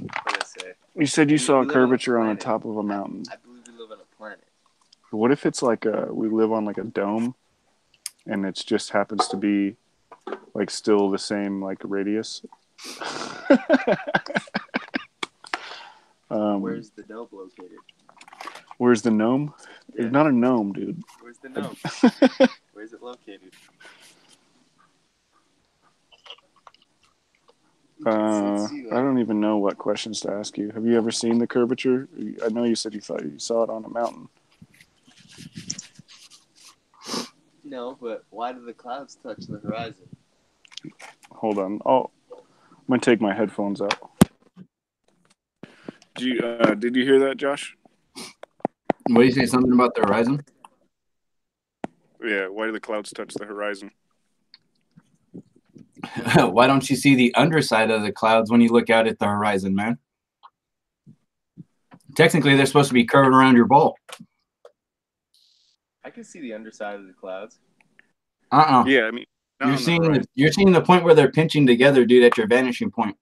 What did I say? You said you saw a live on curvature on the planet. top of a mountain. I believe we live on a planet. What if it's like we live on like a dome, and it just happens to be like still the same like radius? Where's the dome located? Where's the gnome? Yeah. It's not a gnome, dude. Where's the gnome? Where's it located? I don't even know what questions to ask you. Have you ever seen the curvature? I know you said you thought you saw it on a mountain. No, but why do the clouds touch the horizon? Hold on. Oh, I'm gonna take my headphones out. Did you hear that, Josh? What do you say? Something about the horizon? Yeah. Why do the clouds touch the horizon? Why don't you see the underside of the clouds when you look out at the horizon, man? Technically, they're supposed to be curving around your ball. I can see the underside of the clouds. Yeah, I mean, you're seeing the point where they're pinching together, dude, at your vanishing point.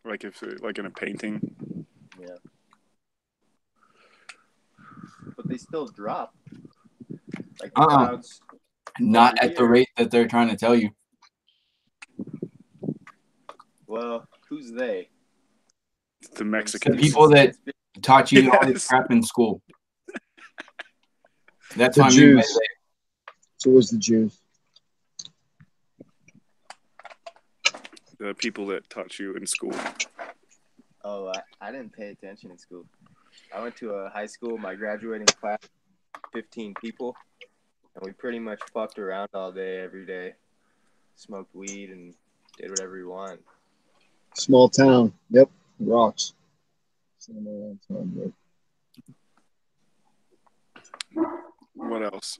Like in a painting. Yeah. But they still drop. Like the clouds. Not at the rate that they're trying to tell you. Well, who's they? The Mexicans. The people that taught you all this crap in school. That's what I mean by that. So it was the Jews. The people that taught you in school. Oh, I didn't pay attention in school. I went to a high school. My graduating class, 15 people. And we pretty much fucked around all day, every day. Smoked weed and did whatever you want. Small town. Yep. Rocks. What else?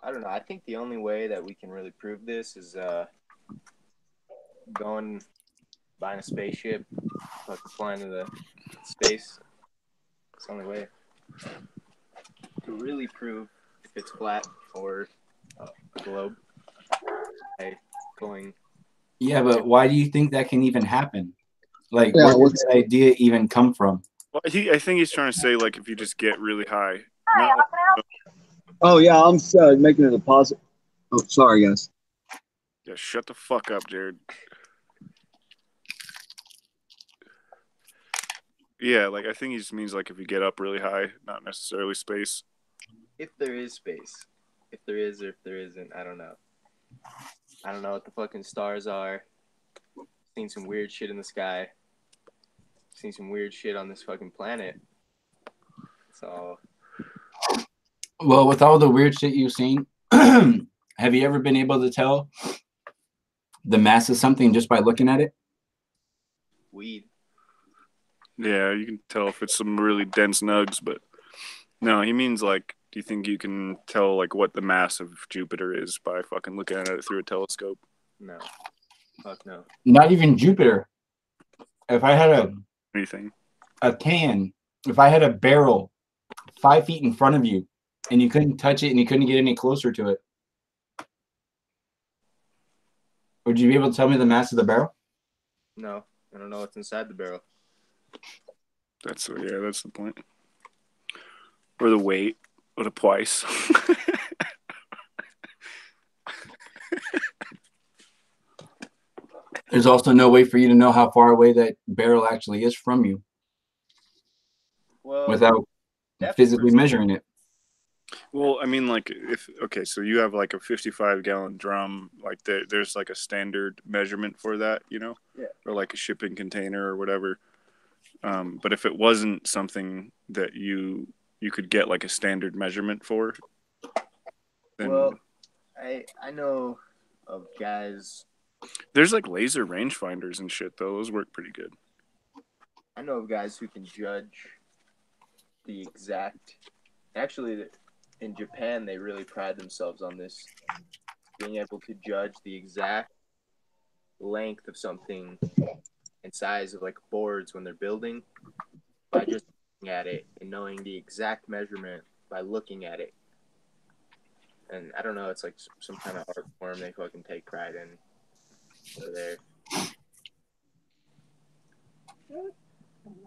I don't know. I think the only way that we can really prove this is buying a spaceship, like flying to the space. It's the only way to really prove if it's flat or a globe. Yeah, but why do you think that can even happen? Like, where did that idea even come from? Well, I think he's trying to say, like, if you just get really high. Hi, how can I help you? Oh, yeah, I'm making a deposit. Oh, sorry, guys. Yeah, shut the fuck up, Jared. Yeah, like, I think he just means, like, if you get up really high, not necessarily space. If there is space. If there is or if there isn't, I don't know. I don't know what the fucking stars are. Seen some weird shit in the sky. Seen some weird shit on this fucking planet. So. Well, with all the weird shit you've seen, have you ever been able to tell the mass of something just by looking at it? Weed. Yeah, you can tell if it's some really dense nugs, but no, he means like, do you think you can tell like what the mass of Jupiter is by fucking looking at it through a telescope? No. Fuck no. Not even Jupiter. If I had a can, if I had a barrel 5 feet in front of you and you couldn't touch it and you couldn't get any closer to it, would you be able to tell me the mass of the barrel? No, I don't know what's inside the barrel. That's the point. Or the weight, or the price. There's also no way for you to know how far away that barrel actually is from you. Well, without physically measuring it. Well, I mean, like, so you have like a 55-gallon drum, like there's like a standard measurement for that, you know? Yeah. Or like a shipping container or whatever. But if it wasn't something that you could get like a standard measurement for, then... Well, I know of guys. There's like laser rangefinders and shit, though. Those work pretty good. I know of guys who can judge the exact. Actually, in Japan, they really pride themselves on this, being able to judge the exact length of something and size of like boards when they're building by just looking at it and knowing the exact measurement by looking at it. And I don't know, it's like some kind of art form they fucking take pride in over there.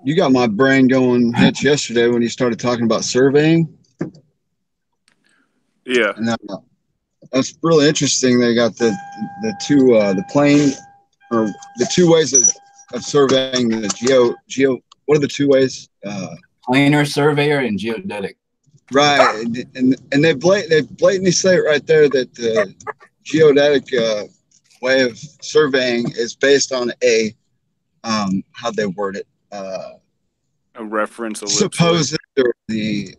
You got my brain going Hitch yesterday when you started talking about surveying. Yeah. And that's really interesting. They got the plane, or the two ways of surveying the geo. What are the two ways? Planar surveyor and geodetic. Right, and they blatantly say it right there that the geodetic way of surveying is based on a how'd they word it? A reference ellipsoid. Supposed or the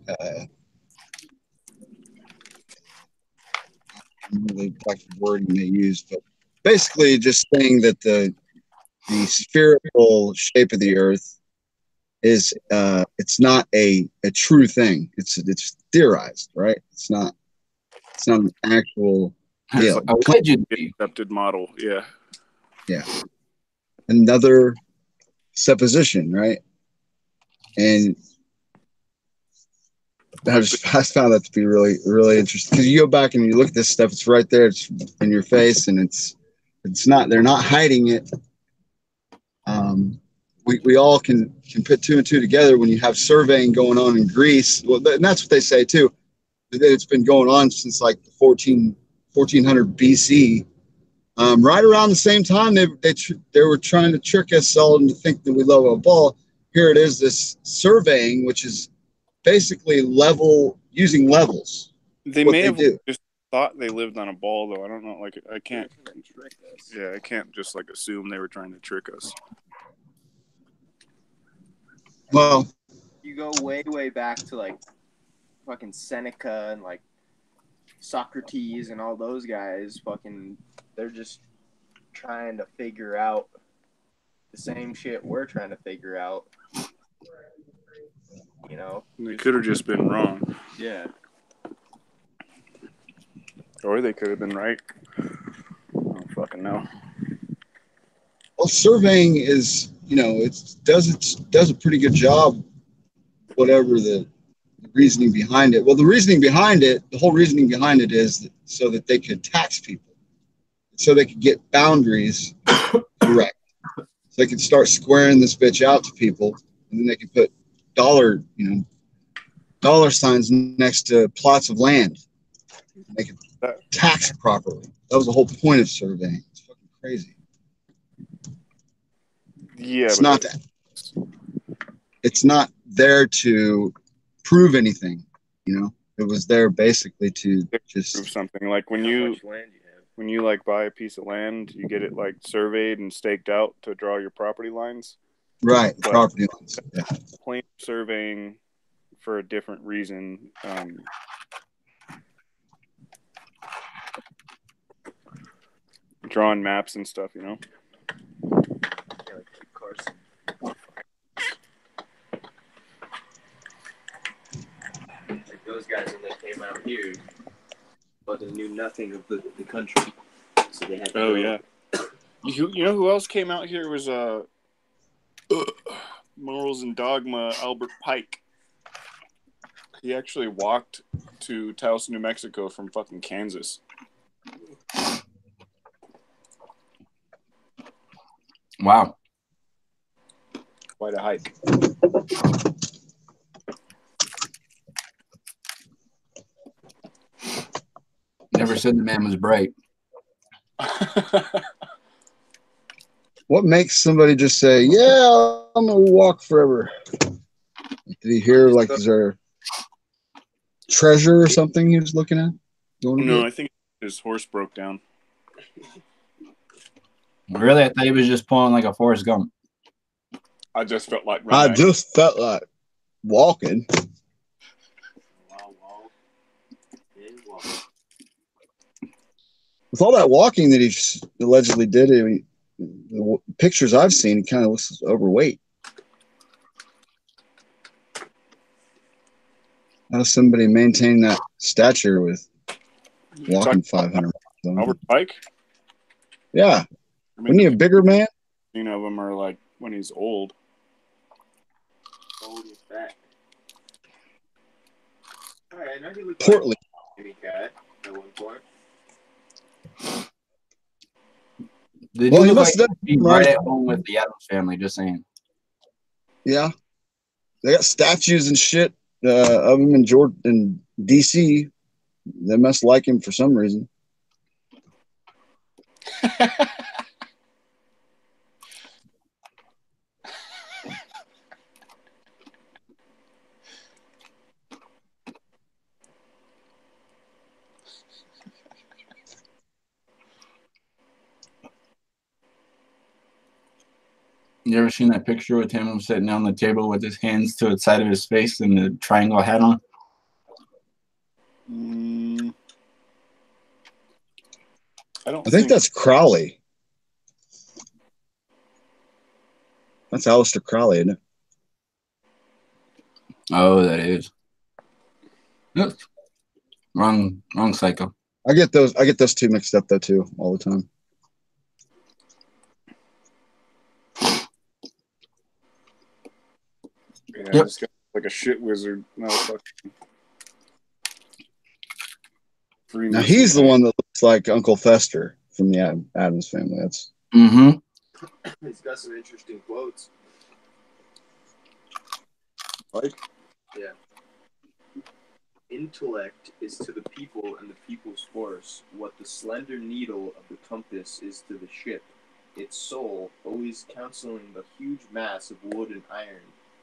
the exact wording they used, but basically just saying that the spherical shape of the Earth is it's not a true thing. It's theorized, right? It's not an actual deal. Allegedly Accepted model, yeah. Yeah. Another supposition, right? And I found that to be really, really interesting, because you go back and you look at this stuff, it's right there, it's in your face, and it's not, they're not hiding it. We all can put two and two together when you have surveying going on in Greece. Well, and that's what they say too, that it's been going on since like 1400 BC. Right around the same time they were trying to trick us all into think that we love a ball. Here it is, this surveying, which is basically using levels. They may have just thought they lived on a ball, though. I don't know. Like, I can't. Yeah, I can't just like assume they were trying to trick us. Well, you go way, way back to like fucking Seneca and like Socrates and all those guys. Fucking, they're just trying to figure out the same shit we're trying to figure out. You know, They could have just been wrong. Yeah. Or they could have been right. I don't fucking know. Well, surveying is, it does a pretty good job, whatever the reasoning behind it. Well, the whole reasoning behind it is so that they could tax people, so they could get boundaries correct. So they could start squaring this bitch out to people, and then they could put dollar signs next to plots of land. They could tax properly. That was the whole point of surveying. It's fucking crazy. Yeah, it's not that. It's not there to prove anything. It was there basically to just prove something. Like when you like buy a piece of land, you get it like surveyed and staked out to draw your property lines. Right, property lines. Yeah. Plain surveying for a different reason. Drawing maps and stuff, Carson. Like those guys when they came out here, but they knew nothing of the country, so they had to go. Yeah. You know who else came out here was Morals and Dogma Albert Pike. He actually walked to Taos, New Mexico from fucking Kansas. Wow. Quite a hike. Never said the man was bright. What makes somebody just say, "Yeah, I'm gonna walk forever"? Did he hear like is there treasure or something he was looking at? No, I think his horse broke down. Really, I thought he was just pulling like a Forrest Gump. I just felt like walking. With all that walking that he allegedly did, the pictures I've seen, he kind of looks overweight. How does somebody maintain that stature with walking 500 miles? Albert Pike? Yeah. Wasn't he a bigger man? Of them are like when he's old. Old and fat. All right, I know he looked portly. Like cat at one point. He must have been right at home with the Addams family, just saying. Yeah, they got statues and shit of him in DC. They must like him for some reason. You ever seen that picture with him sitting on the table with his hands to the side of his face and the triangle hat on? I think that's Crowley. That's Aleister Crowley, isn't it? Oh, that is. Oops. Wrong psycho. I get those two mixed up though too all the time. Yeah, Yep. this guy like a shit wizard. Now he's the one that looks like Uncle Fester from the Addams Family. That's He's got some interesting quotes. Like? Yeah. Intellect is to the people and the people's force what the slender needle of the compass is to the ship. Its soul, always counseling the huge mass of wood and iron,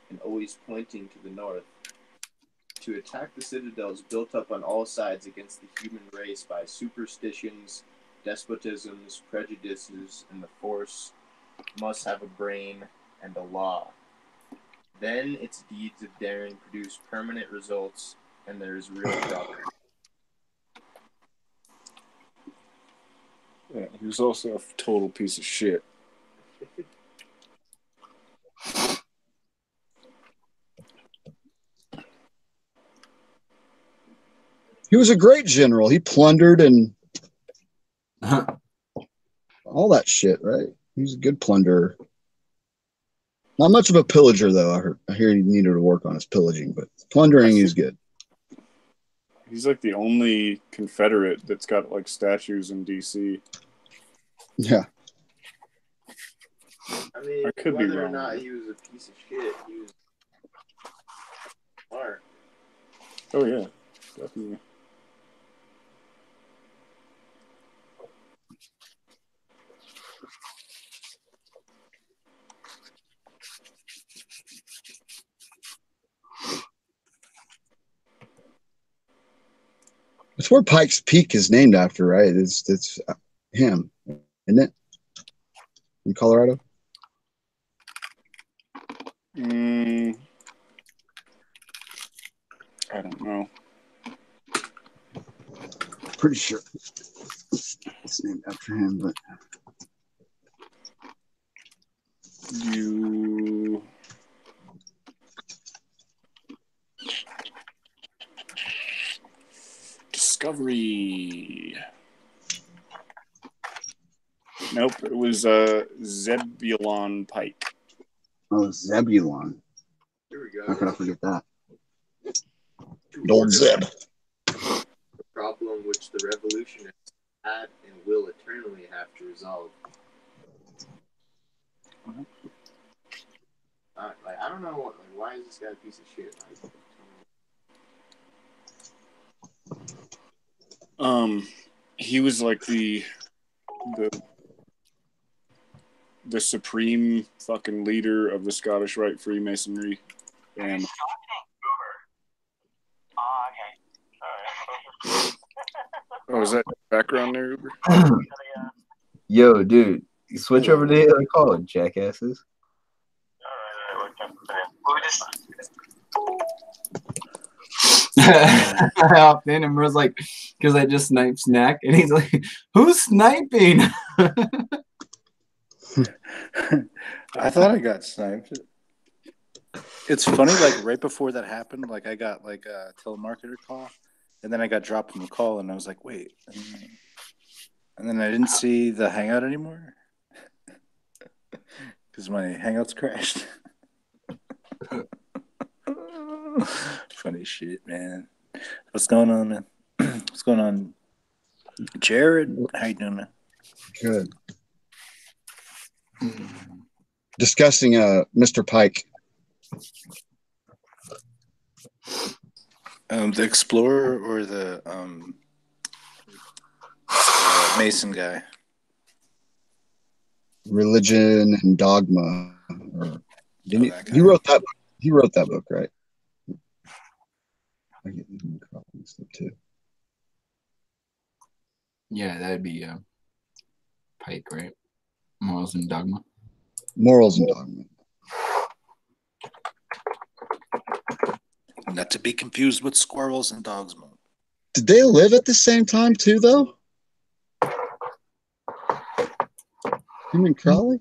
and always pointing to the north. To attack the citadels built up on all sides against the human race by superstitions, despotisms, prejudices, and the force must have a brain and a law. Then its deeds of daring produce permanent results, and there is real progress. Yeah, he was also a total piece of shit. He was a great general. He plundered and all that shit, right? He was a good plunderer. Not much of a pillager, though. I hear he needed to work on his pillaging, but plundering is good. He's like the only Confederate that's got like statues in DC. Yeah. I mean, I could be whether or wrong. not he was a piece of shit, he was smart. Oh yeah, definitely. It's where Pike's Peak is named after, right? It's him, isn't it? In Colorado? I don't know. Pretty sure it's named after him, but You Discovery. Nope, it was Zebulon Pike. oh, Zebulon. Here we go. How could I forget that? To Old order Zeb. The problem which the revolutionists had and will eternally have to resolve. I don't know why is this guy a piece of shit? He was like the supreme fucking leader of the Scottish Rite Freemasonry. And oh, is that background there, Uber? Yo, dude, you switch over to the other call, jackasses. I hopped in and was like, because I just sniped Snack, and he's like, "Who's sniping?" I thought I got sniped. It's funny, like right before that happened, like I got like a telemarketer call, and then I got dropped from the call, and I was like, wait, and then I didn't see the Hangout anymore because my Hangouts crashed. Funny shit, man. What's going on, man? What's going on, Jared? How you doing, man? Good. Discussing Mr. Pike. The explorer or the Mason guy? Religion and Dogma. Or, didn't that he guy. wrote that? He wrote that book, right? I get mixed up too. Yeah, that'd be Pike, right? Morals and Dogma. Morals and Dogma. Not to be confused with Squirrels and Dogs Mode. Did they live at the same time too, though? Him and Crowley?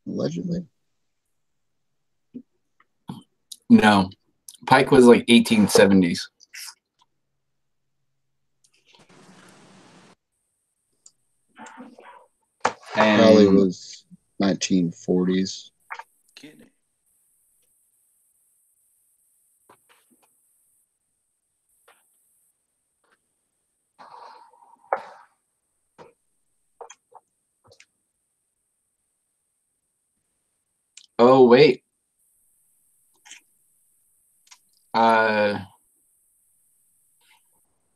Allegedly. No, Pike was like 1870s. Crowley And was 1940s. Kidding. oh wait,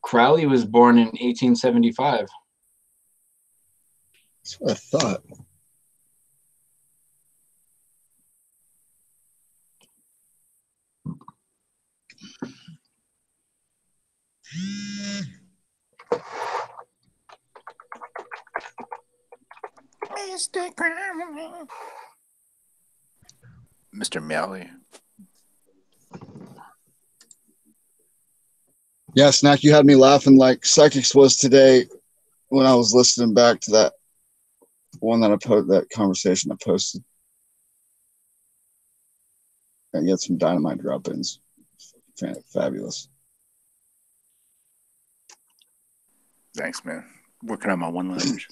Crowley was born in 1875. That's what I thought. Mr. Meowly. Yeah, Snack, you had me laughing like Psychics was today when I was listening back to that one that that conversation I posted. And you had some dynamite drop-ins. Fabulous. Thanks, man. Working on my one language.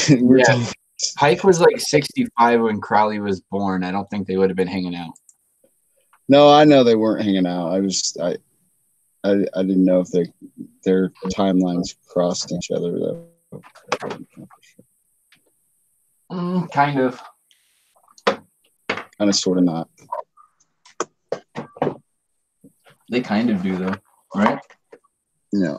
Yeah, Pike was like 65 when Crowley was born. I don't think they would have been hanging out. No, I know they weren't hanging out. I didn't know if their timelines crossed each other though. Kind of. Kind of, sort of not. They kind of do though, right? Yeah.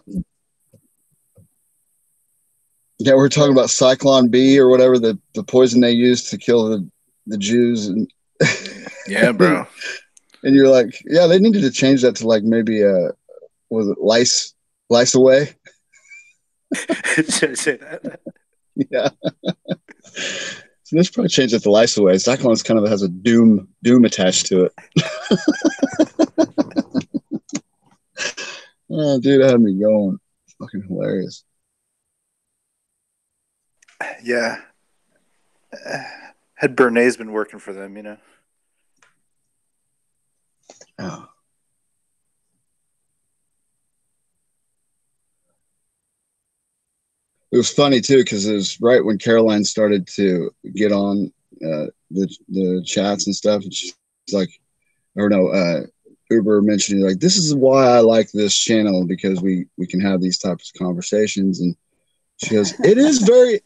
Yeah, we're talking about Cyclone B or whatever, the poison they used to kill the Jews, and yeah, bro. And you're like, yeah, they needed to change that to like maybe was it lice away? Should I say that? Yeah. So let's probably change it to lice away. Cyclones kind of has a doom attached to it. Oh, dude, that had me going. Fucking hilarious. Yeah. Had Bernays been working for them, you know? Oh. It was funny too because it was right when Caroline started to get on the chats and stuff, and she's like, or no, Uber mentioned like, this is why I like this channel, because we can have these types of conversations. And she goes, it is very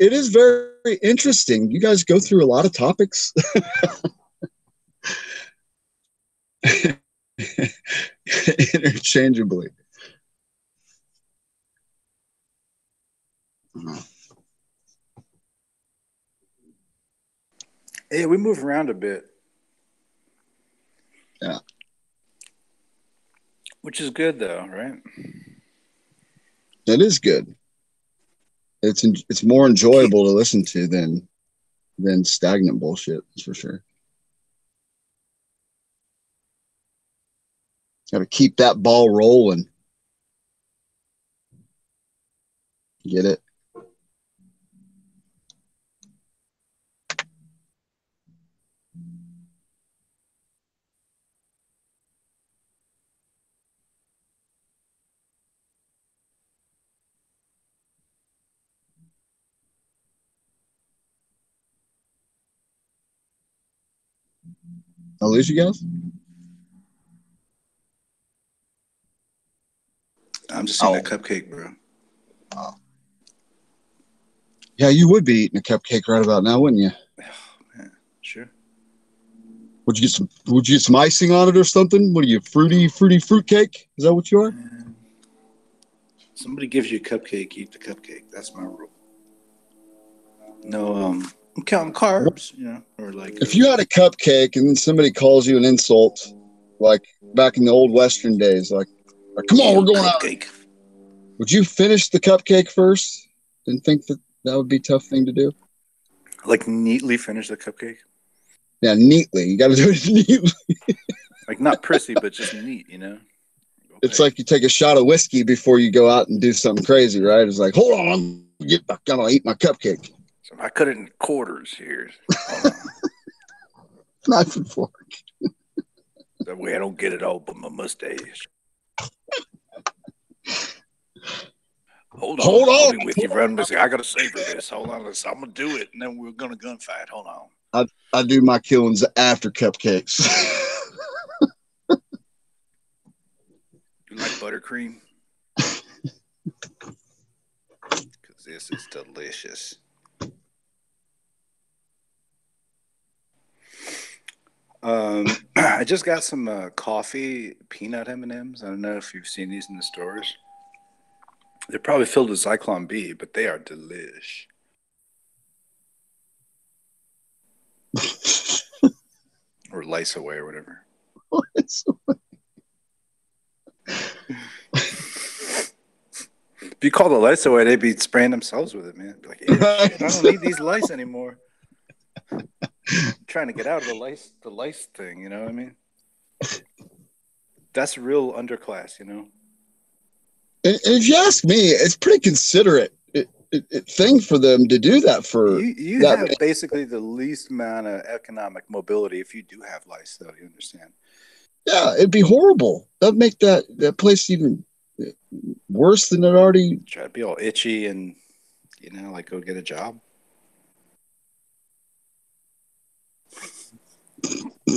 interesting. You guys go through a lot of topics. Interchangeably. Yeah, we move around a bit. Yeah. Which is good though, right? That is good. It's more enjoyable to listen to than stagnant bullshit, that's for sure. Got to keep that ball rolling. Get it? I lose you guys? I'm just eating a cupcake, bro. Oh. Yeah, you would be eating a cupcake right about now, wouldn't you? Oh, man. Would you get some icing on it or something? What are you, fruity fruit cake? Is that what you are? Somebody gives you a cupcake, eat the cupcake. That's my rule. No, I'm counting carbs, you know, or like. If you had a cupcake and then somebody calls you an insult, like back in the old Western days, like come on, we're going out. Would you finish the cupcake first and think that would be a tough thing to do? Like neatly finish the cupcake? Yeah, neatly. You got to do it neatly. Like not prissy, but just neat, you know? It's like you take a shot of whiskey before you go out and do something crazy, right? It's like, hold on, I'm gonna eat my cupcake. So I cut it in quarters here. Knife and fork. That way I don't get it all but my mustache. Hold on. I'll be with you, Run. I gotta savor this. Hold on, I'm gonna do it, and then we're gonna gunfight. Hold on. I do my killings after cupcakes. You like buttercream? Because this is delicious. I just got some coffee peanut M&Ms. I don't know if you've seen these in the stores. They're probably filled with Zyklon B, but they are delish. Or Lice Away or whatever. If you call the lice away, they'd be spraying themselves with it, man. Be like, yeah, shit, I don't need these lice anymore. I'm trying to get out of the lice thing, you know what I mean? That's real underclass, you know? And if you ask me, it's pretty considerate thing for them to do that for. You have basically the least amount of economic mobility if you do have lice, though, you understand? Yeah, it'd be horrible. That'd make that place even worse than it already. Try to be all itchy and, you know, like go get a job.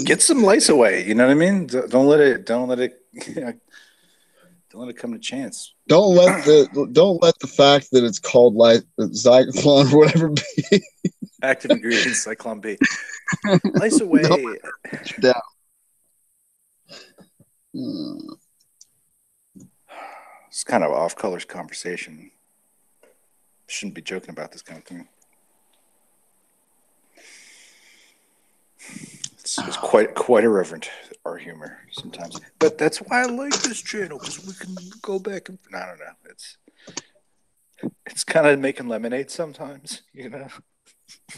Get some lice away. You know what I mean? Don't let it don't let it come to chance. Don't let the fact that it's called Zyklon or whatever be. Active ingredient Zyklon B. Lice away. Down. It's kind of off colors conversation. Shouldn't be joking about this kind of thing. It's quite irreverent, our humor sometimes. But that's why I like this channel, because we can go back and I don't know. It's kind of making lemonade sometimes, you know.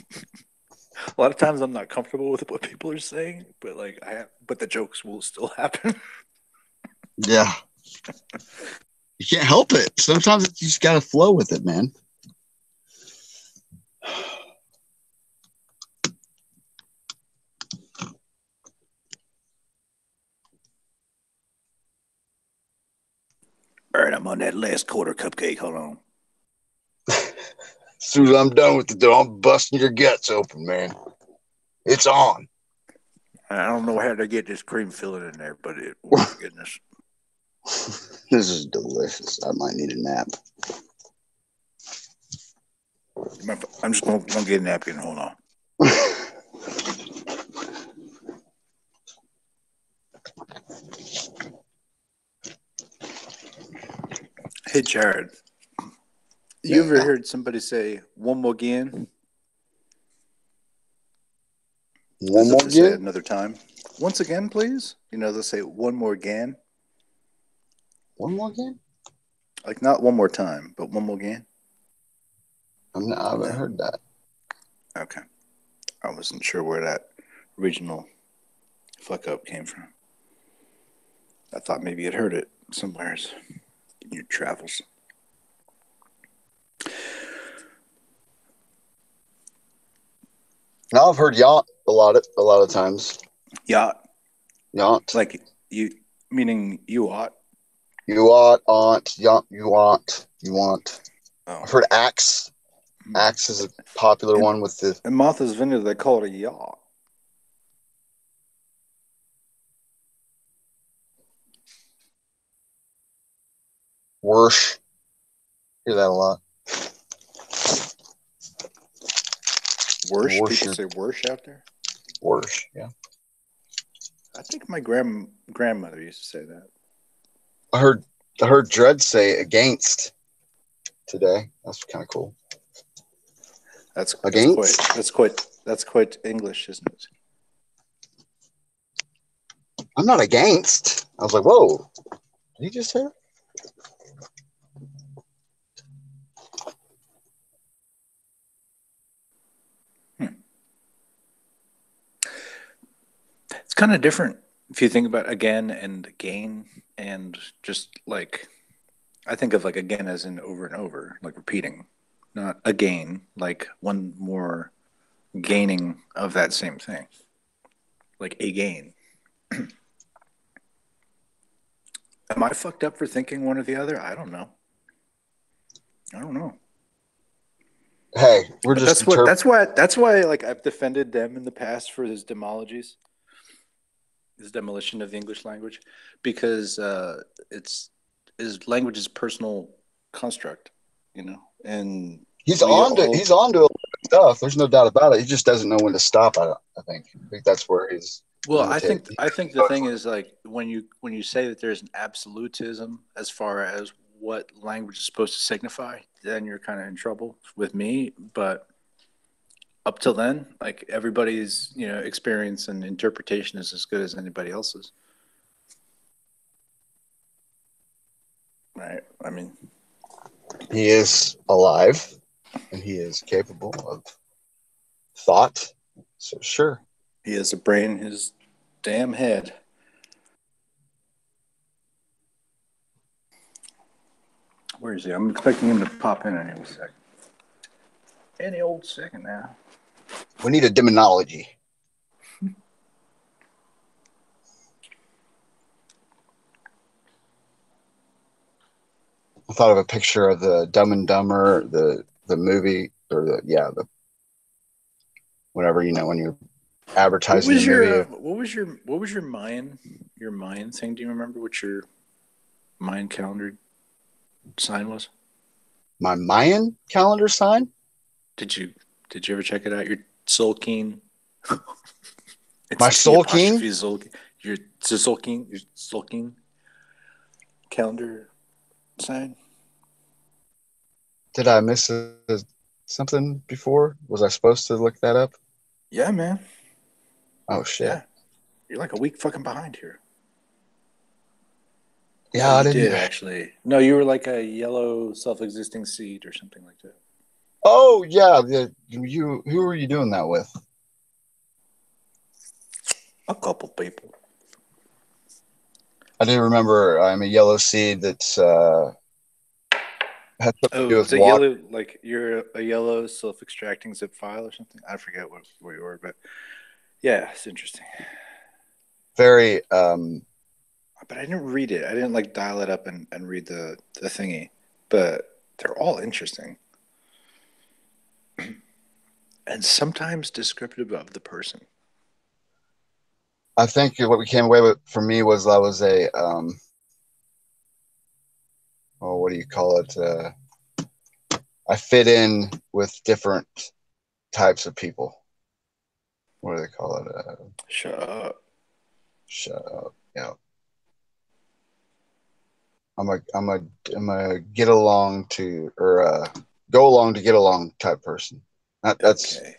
A lot of times I'm not comfortable with what people are saying, but but the jokes will still happen. Yeah. You can't help it. Sometimes you just gotta flow with it, man. All right, I'm on that last quarter cupcake. Hold on. As soon as I'm done with it, though, I'm busting your guts open, man. It's on. I don't know how to get this cream filling in there, but oh my goodness. This is delicious. I might need a nap. I'm just going to get a napkin. Hold on. Hey, Jared. You ever heard somebody say, one more again? One more again? Say it another time. Once again, please. You know, they'll say one more again. One more again? Like not one more time, but one more again. I haven't heard that. Okay. I wasn't sure where that original fuck up came from. I thought maybe you'd heard it somewhere in your travels. Now I've heard yacht a lot of times. Yacht. Like you, meaning you ought. You ought, aunt, yacht, you want. Oh. I've heard axe. Axe is a popular one with the. In Martha's Vineyard, they call it a yacht. Worsh. Hear that a lot. Worsh? People say worsh out there? Worsh, yeah. I think my grandmother used to say that. I heard Dredd say against today. That's kind of cool. That's Against? That's quite English, isn't it? I'm not against. I was like, whoa. Did he just say that? It's kind of different if you think about again and again, and just like I think of like again as in over and over, like repeating, not again, like one more gaining of that same thing, like again. Am I fucked up for thinking one or the other? I don't know. Hey, we're But just that's why like I've defended them in the past for his demologies, his demolition of the English language, because it's his language is personal construct, and he's on to a lot of stuff. There's no doubt about it. He just doesn't know when to stop. I think that's where he's. Well, I think the thing is like when you say that there's an absolutism as far as what language is supposed to signify, then you're kind of in trouble with me. But up till then, like everybody's experience and interpretation is as good as anybody else's. Right. I mean, he is alive and he is capable of thought. So sure. He has a brain in his damn head. Where is he? I'm expecting him to pop in any second. Any old second now. We need a demonology. I thought of a picture of the Dumb and Dumber, the movie, or the whatever, when you're advertising the movie. What was your Mayan thing? Do you remember what your Mayan calendar sign was? My Mayan calendar sign? Did you ever check it out? Your Tzolk'in. My Tzolk'in? Your Tzolk'in calendar sign. Did I miss something before? Was I supposed to look that up? Yeah, man. Oh shit! Yeah. You're like a week fucking behind here. Yeah, I didn't. Did actually. No, you were like a yellow self-existing seed or something like that. Oh yeah, who were you doing that with? A couple people. I do remember I'm a yellow seed that's has something to do with water. Yellow, like you're a yellow self-extracting zip file or something. I forget where you were, but yeah, it's interesting. Very. But I didn't read it. I didn't like dial it up and read the thingy. But they're all interesting. And sometimes descriptive of the person. I think what we came away with for me was I was a what do you call it? I fit in with different types of people. What do they call it? Shut up. Yeah. I'm a get along to or go along to get along type person. That's okay.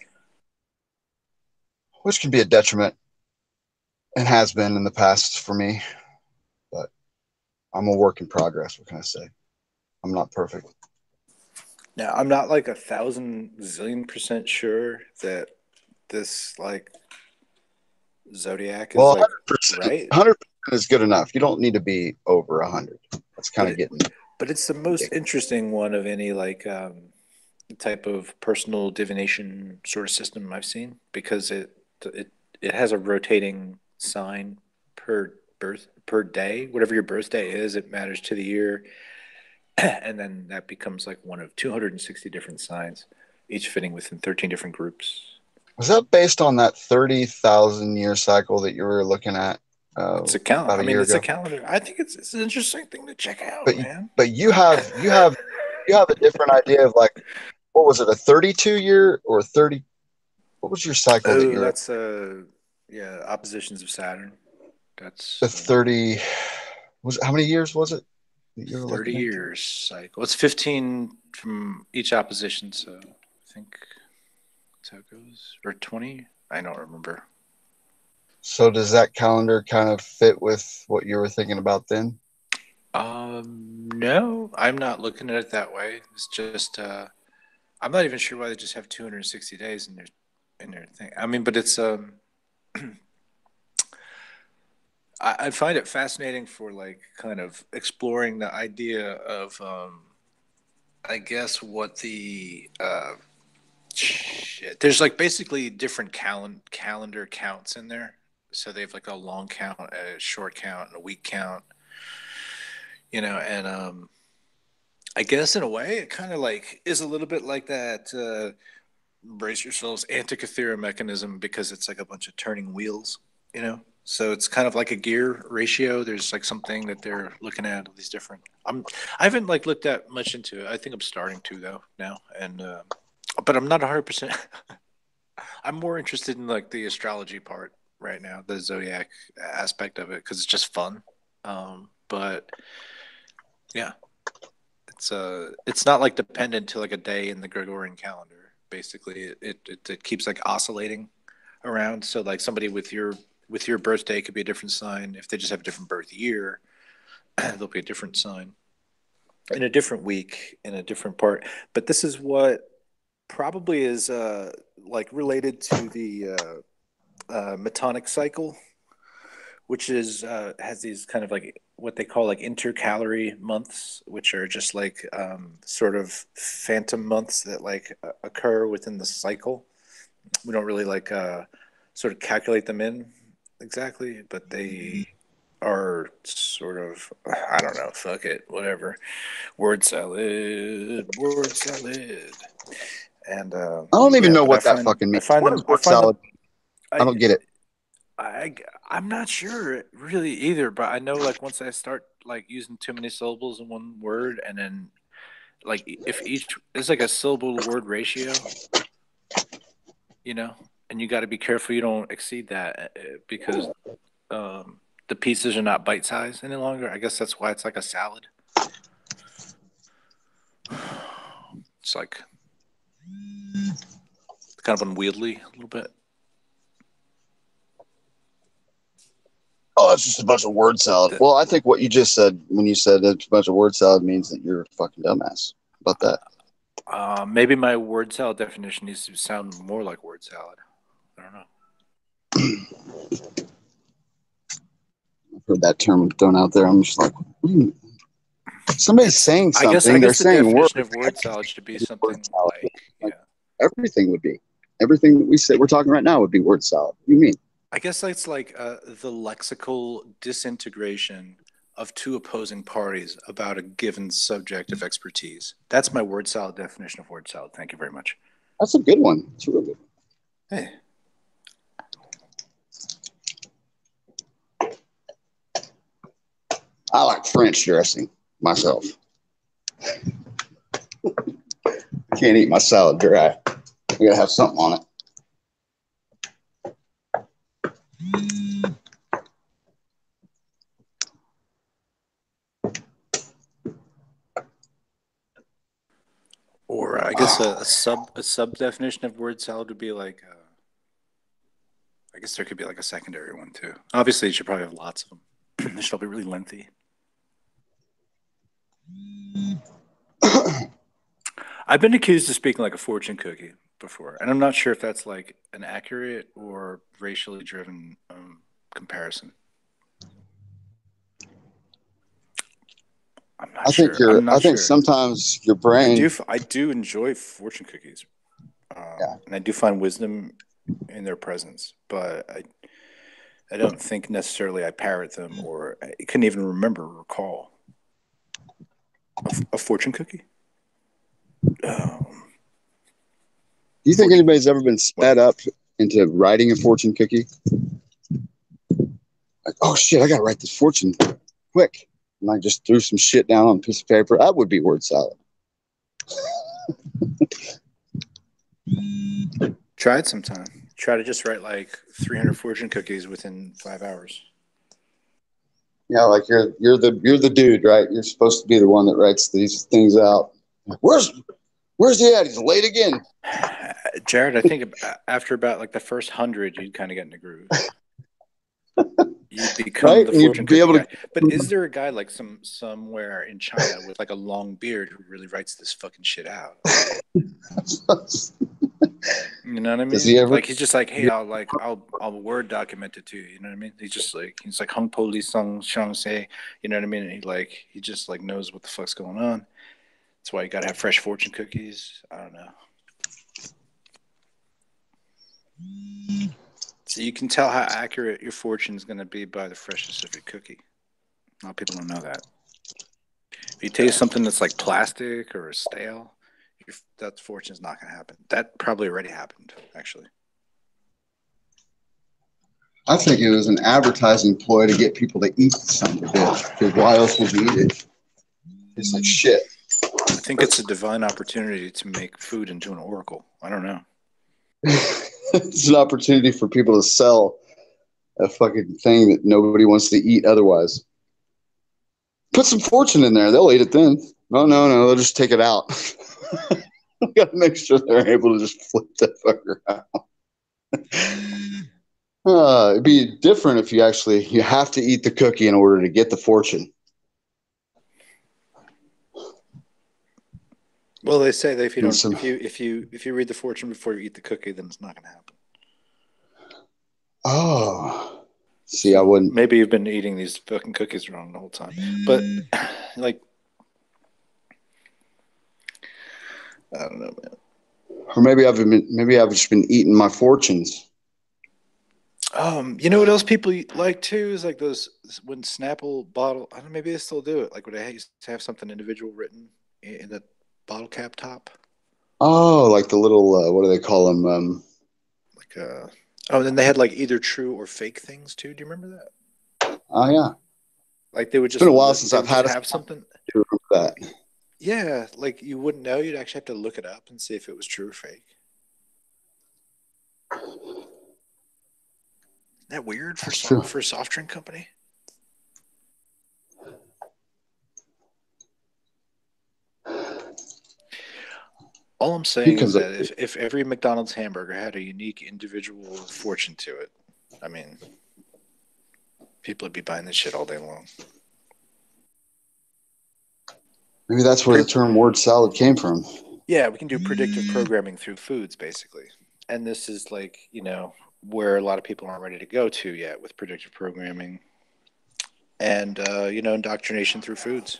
Which can be a detriment and has been in the past for me, but I'm a work in progress. What can I say? I'm not perfect. Now, I'm not like 1,000,000,000% sure that this like Zodiac is like 100%, right. 100% is good enough. You don't need to be over 100. That's kind of getting. But it's the most interesting one of any like type of personal divination sort of system I've seen because it has a rotating sign per day. Whatever your birthday is, it matters to the year. And then that becomes like one of 260 different signs, each fitting within 13 different groups. Was that based on that 30,000 year cycle that you were looking at? It's a calendar. It's a calendar. I think it's an interesting thing to check out, man. But you have a different idea of like, what was it, a 32 year or 30? What was your cycle that you're? That's oppositions of Saturn. That's The 30 was how many years was it? 30 years cycle. It's 15 from each opposition, so I think that's how it goes. Or 20? I don't remember. So does that calendar kind of fit with what you were thinking about then? No, I'm not looking at it that way. It's just I'm not even sure why they just have 260 days in their thing. I mean, but it's I find it fascinating for like kind of exploring the idea of I guess what the shit. There's like basically different calendar counts in there. So they have like a long count, a short count, and a week count. You know, and I guess in a way it kind of like is a little bit like that brace yourselves Antikythera mechanism, because it's like a bunch of turning wheels, you know. So it's kind of like a gear ratio. There's like something that they're looking at, all these different. I haven't like looked that much into it. I think I'm starting to though now, and but I'm not 100%. I'm more interested in like the astrology part right now, the zodiac aspect of it, because it's just fun. But yeah, it's not like dependent to like a day in the Gregorian calendar. Basically, it keeps like oscillating around. So like somebody with your birthday could be a different sign. If they just have a different birth year, they'll be a different sign in a different week in a different part. But this is what probably is like related to the metonic cycle, which is has these kind of like what they call like intercalary months, which are just like sort of phantom months that like occur within the cycle. We don't really like sort of calculate them in exactly, but they are sort of, I don't know, fuck it, whatever. Word salad, word salad. And I don't even yeah, know but what that fucking means. What is word I find them salad? I don't get it. I'm not sure really either, but I know like once I start like using too many syllables in one word, and then like if each is like a syllable to word ratio, you know, and you got to be careful you don't exceed that because the pieces are not bite size any longer. I guess that's why it's like a salad. It's like kind of unwieldy a little bit. Oh, it's just a bunch of word salad. Well, I think what you just said when you said it's a bunch of word salad means that you're a fucking dumbass. How about that? Maybe my word salad definition needs to sound more like word salad. I don't know. I've heard that term thrown out there. I'm just like, somebody's saying something. I guess They're the saying definition words. of word salad should be something like, yeah. Everything would be. Everything that we say we're talking right now would be word salad. What do you mean? I guess it's like the lexical disintegration of two opposing parties about a given subject of expertise. That's my word salad definition of word salad. Thank you very much. That's a good one. It's a real good one. Hey. I like French dressing myself. I can't eat my salad dry. I gotta have something on it. Or I guess a sub definition of word salad would be like, I guess there could be like a secondary one too. Obviously, you should probably have lots of them. This should all be really lengthy. I've been accused of speaking like a fortune cookie before, and I'm not sure if that's like an accurate or racially driven comparison. I'm not sure. I think sometimes your brain. I do enjoy fortune cookies, and I do find wisdom in their presence, but I don't think necessarily I parrot them, or I couldn't even recall a fortune cookie. Do you think anybody's ever been sped up into writing a fortune cookie? Like, oh shit, I gotta write this fortune quick. And I just threw some shit down on a piece of paper. That would be word salad. Try it sometime. Try to just write like 300 fortune cookies within 5 hours. Yeah, like you're the dude, right? You're supposed to be the one that writes these things out. Where's he at? He's late again. Jared, I think after about like the first 100, you'd kind of get in the groove. You'd become right? the And fortune you'd be cookie able guy. to. But is there a guy like somewhere in China with like a long beard who really writes this fucking shit out? You know what I mean? Does he ever? Like he's just like, hey, I'll Word document it to you. You know what I mean? He's like Hong Po Li Sung Shang Say. You know what I mean? And he just like knows what the fuck's going on. That's why you gotta have fresh fortune cookies. I don't know. So you can tell how accurate your fortune is going to be by the freshness of your cookie. A lot of people don't know that. If you taste something that's like plastic or stale, that fortune's not going to happen. That probably already happened, actually. I think it was an advertising ploy to get people to eat the son of a bitch. Because why else would you eat it? It's like shit. I think it's a divine opportunity to make food into an oracle. I don't know. It's an opportunity for people to sell a fucking thing that nobody wants to eat otherwise. Put some fortune in there. They'll eat it then. No. They'll just take it out. We got to make sure they're able to just flip that fucker out. It'd be different if you have to eat the cookie in order to get the fortune. Well, they say that if you read the fortune before you eat the cookie, then it's not going to happen. Oh, see, I wouldn't. Maybe you've been eating these fucking cookies wrong the whole time, but like, I don't know, man. Or maybe I've just been eating my fortunes. You know what else people like too is like those when Snapple bottle. I don't know, maybe they still do it. Like when they used to have something individual written in the bottle cap top. Oh, like the little what do they call them? And then they had like either true or fake things too. Do you remember that? Oh yeah. Like they would just. It's been a while since I've have something. I remember that. Yeah, like you wouldn't know. You'd actually have to look it up and see if it was true or fake. Isn't that weird for a soft drink company? All I'm saying is that if every McDonald's hamburger had a unique individual fortune to it, I mean, people would be buying this shit all day long. Maybe that's where the term word salad came from. Yeah, we can do predictive programming through foods, basically. And this is like, where a lot of people aren't ready to go to yet with predictive programming and, indoctrination through foods.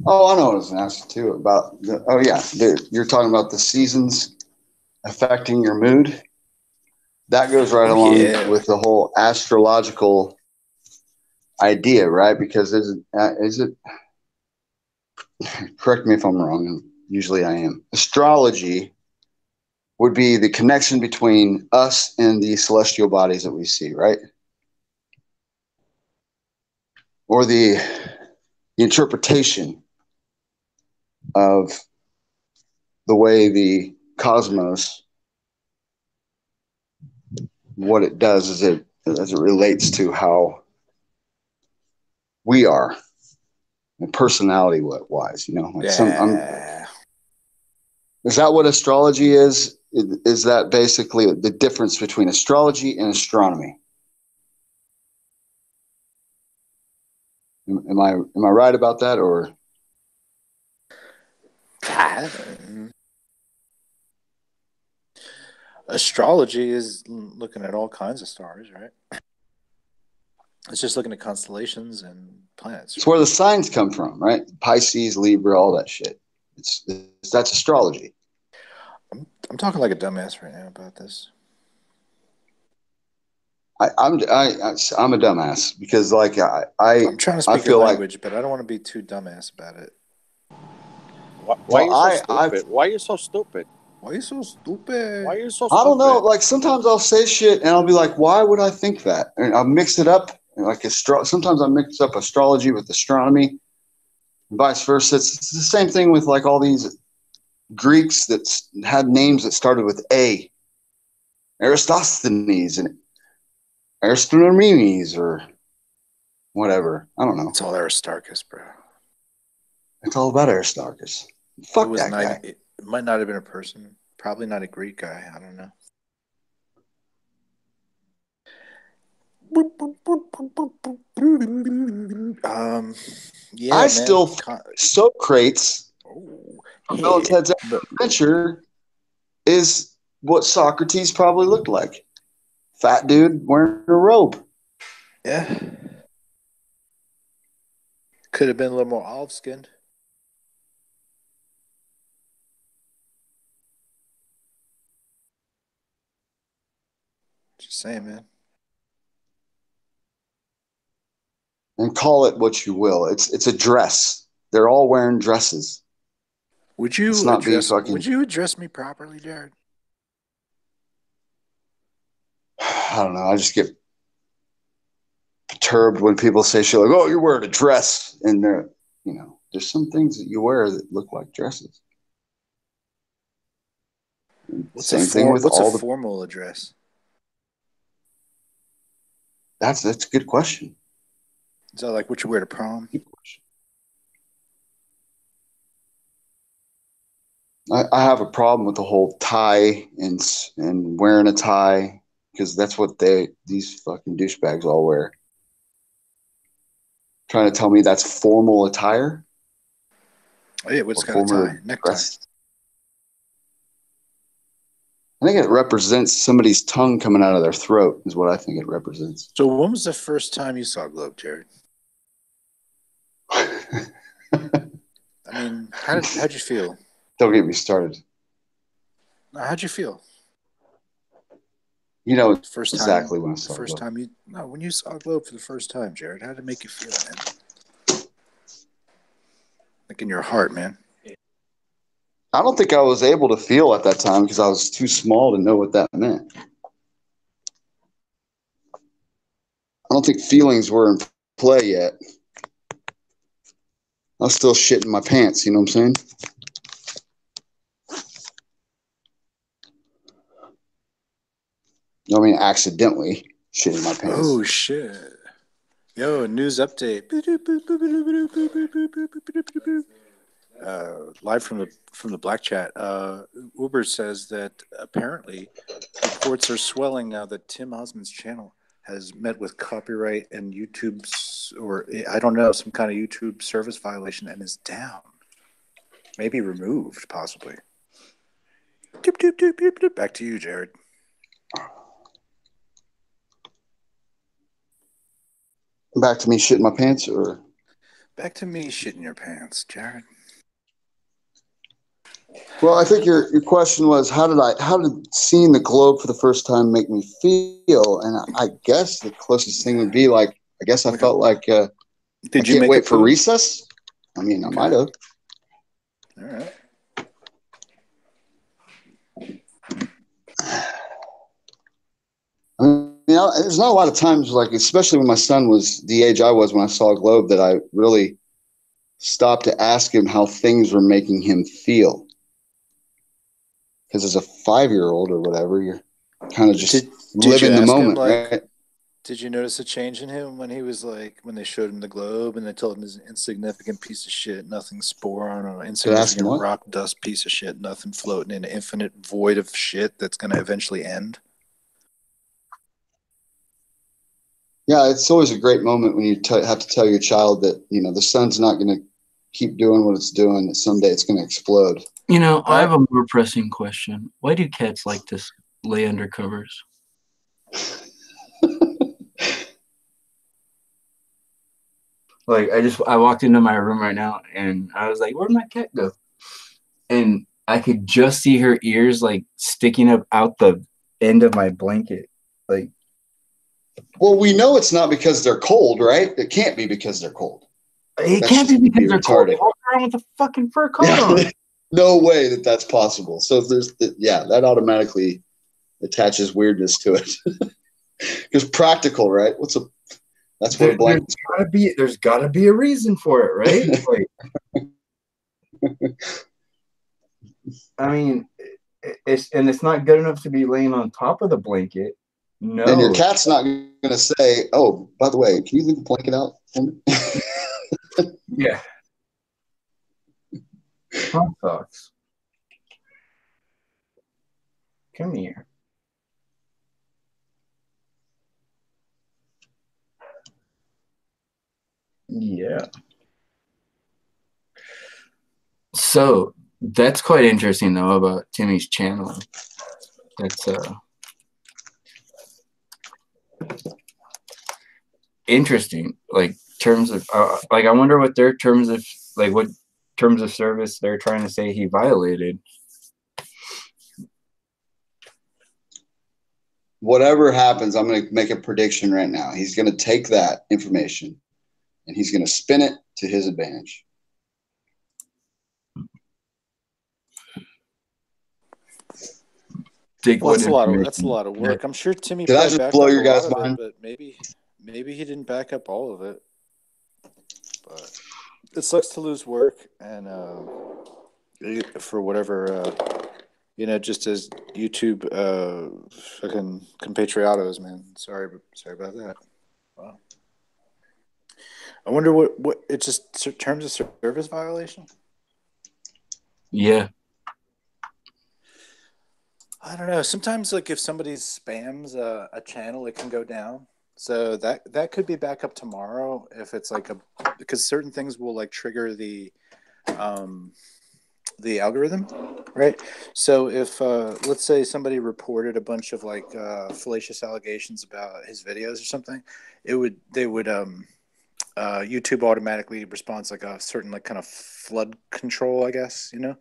Oh, I know what I was going to ask you too about. You're talking about the seasons affecting your mood. That goes right along with the whole astrological idea, right? Because is it? Correct me if I'm wrong. And usually I am. Astrology would be the connection between us and the celestial bodies that we see, right? Or the interpretation of the way the cosmos, what it does as it relates to how we are, and personality wise, is that what astrology is? Is that basically the difference between astrology and astronomy? Am I right about that, or? Astrology is looking at all kinds of stars, right? It's just looking at constellations and planets. It's where the signs come from, right? Pisces, Libra, all that shit. That's astrology. I'm talking like a dumbass right now about this. I'm a dumbass because I'm trying to speak your language, but I don't want to be too dumbass about it. Why are you so stupid? Why are you so stupid? Why are you so stupid? Why are you so stupid? I don't know. Like sometimes I'll say shit and I'll be like, why would I think that? And I'll mix it up. Like sometimes I mix up astrology with astronomy, and vice versa. It's the same thing with like all these Greeks that had names that started with A, Aristosthenes and Aristomenes or whatever. I don't know. It's all Aristarchus, bro. It's all about Aristarchus. Fuck that guy. It might not have been a person. Probably not a Greek guy. I don't know. Yeah, I still Socrates, Melon's Head's Adventure is what Socrates probably looked like. Fat dude wearing a robe. Yeah. Could have been a little more olive skinned. Just saying, man. And call it what you will. It's a dress. They're all wearing dresses. Would you address me properly, Jared? I don't know. I just get perturbed when people say shit like, "Oh, you're wearing a dress," and there's some things that you wear that look like dresses. What's a formal address? That's a good question. Is that like what you wear to prom? I have a problem with the whole tie and wearing a tie because that's what these fucking douchebags all wear. Trying to tell me that's formal attire? Oh yeah, what's got a tie? Necktie. I think it represents somebody's tongue coming out of their throat is what I think it represents. So when was the first time you saw a globe, Jared? I mean, how'd you feel? Don't get me started. How'd you feel? You know first exactly time, when I saw first time when you saw a globe for the first time, Jared, how did it make you feel, man? Like in your heart, man. I don't think I was able to feel at that time because I was too small to know what that meant. I don't think feelings were in play yet. I was still shitting my pants, you know what I'm saying? I mean, accidentally shitting my pants. Oh, shit. Yo, news update. Live from the Black Chat. Uber says that apparently reports are swelling now that Tim Osmond's channel has met with copyright and YouTube's, or I don't know, some kind of YouTube service violation and is down. Maybe removed, possibly. Back to you, Jared. Back to me shitting my pants, or back to me shitting your pants, Jared? Well, I think your question was how did seeing the globe for the first time make me feel? And I guess the closest thing would be like I felt like I can't wait for recess. I mean, I might have. All right. I mean, there's not a lot of times, like especially when my son was the age I was when I saw a globe, that I really stopped to ask him how things were making him feel. Because as a 5-year-old or whatever, you're kind of just living the moment, right? Did you notice a change in him when he was like, when they showed him the globe and they told him he's an insignificant piece of shit, nothing sporon or insignificant rock dust piece of shit, nothing floating in an infinite void of shit that's going to eventually end? Yeah, it's always a great moment when you have to tell your child that, the sun's not going to keep doing what it's doing, that someday it's going to explode. I have a more pressing question. Why do cats like to lay under covers? Like, I walked into my room right now and I was like, where'd my cat go? And I could just see her ears like sticking up out the end of my blanket. Like, well, we know it's not because they're cold, right? It can't be because they're cold. It can't be because they're cold. They walk around with a fucking fur coat on. No way that's possible. So that automatically attaches weirdness to it. Because practical, right? That's what blankets. There's gotta be a reason for it, right? Like, I mean, it's not good enough to be laying on top of the blanket. No. And your cat's not going to say, "Oh, by the way, can you leave the blanket out for me?" Yeah. Hot dogs. Come here. Yeah. So that's quite interesting, though, about Timmy's channel. That's interesting. Like terms of like, I wonder what their terms of like what terms of service they're trying to say he violated. Whatever happens, I'm going to make a prediction right now. He's going to take that information and he's going to spin it to his advantage. Well, that's a lot of work. I'm sure Timmy. Did I just blow your guys' mind? But maybe he didn't back up all of it. But it sucks to lose work, and for whatever just as YouTube fucking compatriotos, man. Sorry about that. Wow. I wonder what it's just terms of service violation. Yeah. I don't know. Sometimes, like, if somebody spams a channel, it can go down. So that could be back up tomorrow if it's like because certain things will like trigger the algorithm, right? So if let's say somebody reported a bunch of like fallacious allegations about his videos or something, YouTube automatically responds like a certain like kind of flood control, I guess, when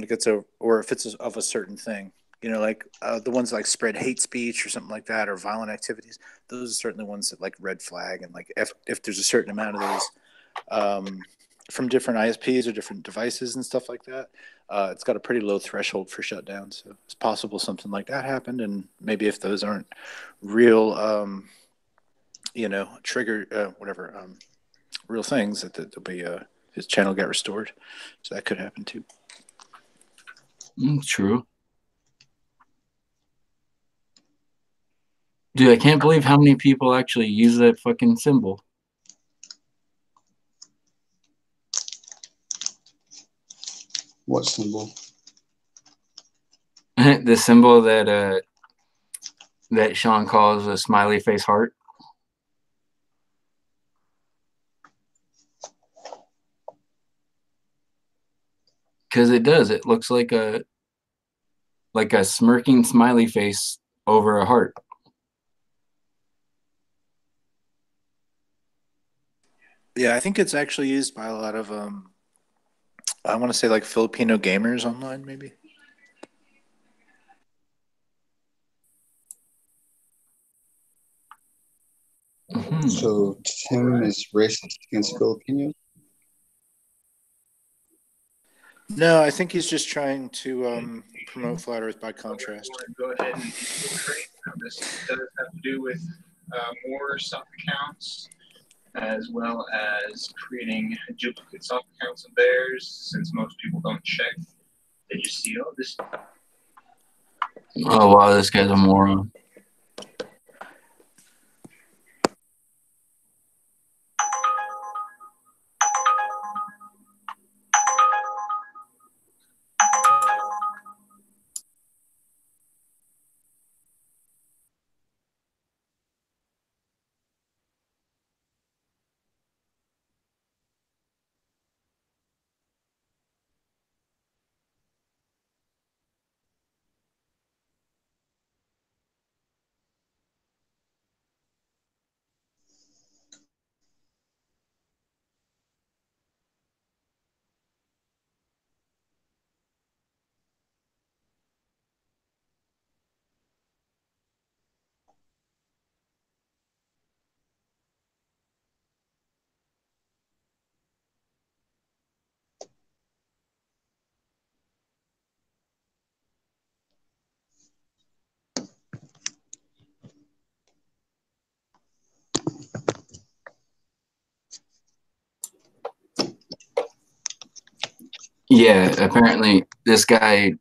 it gets or if it's of a certain thing, like the ones like spread hate speech or something like that, or violent activities. Those are certainly ones that like red flag, and like if there's a certain amount of those from different ISPs or different devices and stuff like that, it's got a pretty low threshold for shutdown. So it's possible something like that happened, and maybe if those aren't real, trigger real things, that there'll be his channel get restored. So that could happen too. True. Dude, I can't believe how many people actually use that fucking symbol. What symbol? The symbol that Sean calls a smiley face heart. Because it does. It looks like a smirking smiley face over a heart. Yeah, I think it's actually used by a lot of I want to say like Filipino gamers online, maybe. Mm-hmm. So Tim is racist against Filipinos? No, I think he's just trying to promote Flat Earth by contrast. Go ahead and infiltrate. This does have to do with more soft accounts, as well as creating duplicate soft accounts of theirs, since most people don't check. They just see, oh, this. Oh, wow, this guy's a moron. Yeah, apparently this guy,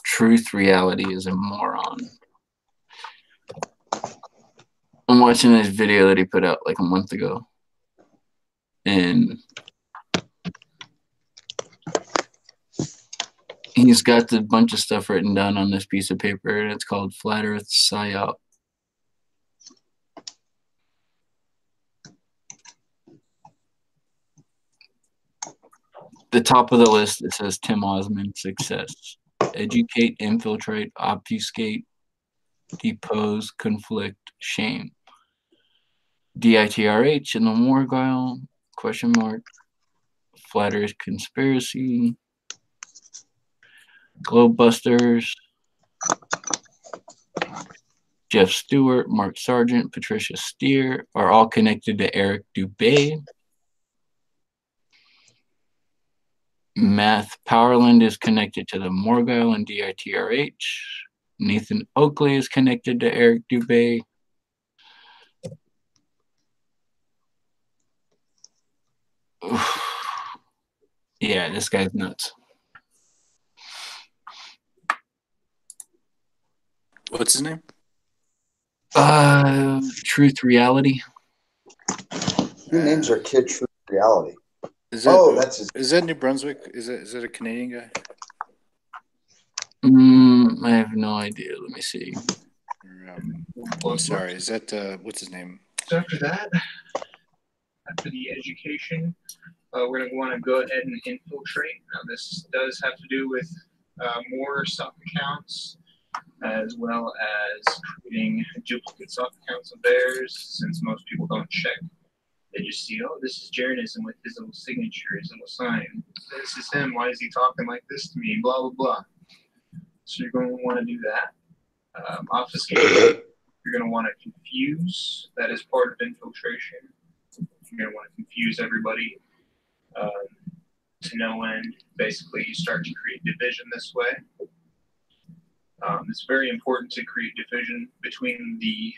Truth Reality, is a moron. I'm watching this video that he put out like a month ago. And he's got a bunch of stuff written down on this piece of paper, and it's called Flat Earth PSYOP. The top of the list, it says Tim Osmond success. Educate, infiltrate, obfuscate, depose, conflict, shame. DITRH in the Morgile, question mark. Flat Earth conspiracy. Globebusters. Jeff Stewart, Mark Sargent, Patricia Steer are all connected to Eric Dubé. Math Powerland is connected to the Morgile and DITRH. Nathan Oakley is connected to Eric Dubé. Yeah, this guy's nuts. What's his name? Truth Reality. Who names their kid Truth Reality? Is that New Brunswick? Is it a Canadian guy? I have no idea. Let me see. Sorry, is that what's his name? So after that, after the education, we're going to want to go ahead and infiltrate. Now, this does have to do with more stock accounts, as well as creating duplicate stock accounts of theirs, since most people don't check. They just see, oh, this is Jeranism with his little signature, his little sign. This is him. Why is he talking like this to me? Blah, blah, blah. So you're going to want to do that. Obfuscate. You're going to want to confuse. That is part of infiltration. You're going to want to confuse everybody to no end. Basically, you start to create division this way. It's very important to create division between the...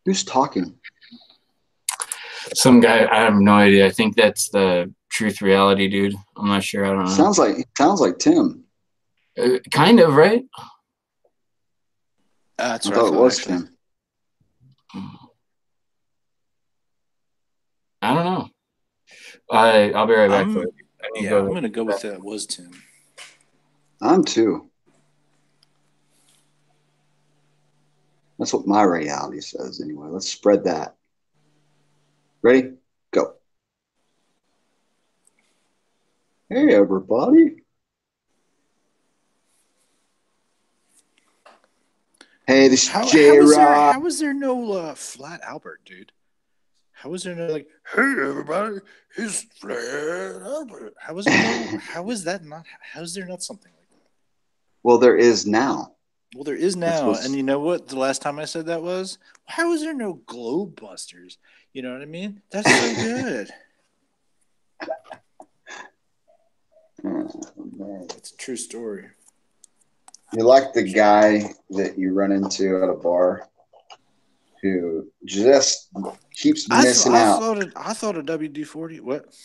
Who's talking? Some guy, I have no idea. I think that's the Truth Reality dude. I'm not sure. I don't know. Sounds like Tim. Kind of, right? That's I what thought it was Tim. I don't know. I'll be right back. I'm going to go with that was Tim. I'm too. That's what my reality says anyway. Let's spread that. Ready? Go. Hey, everybody. Hey, this is J-Rock. How is there no Flat Albert, dude? How is there no like, hey, everybody, it's Flat Albert? How is there not something like that? Well, there is now. Well, there is now. And you know what? The last time I said that was, how is there no Globebusters? You know what I mean? That's so good. It's a true story. You like the guy that you run into at a bar who just keeps missing out. I thought of WD-40. What?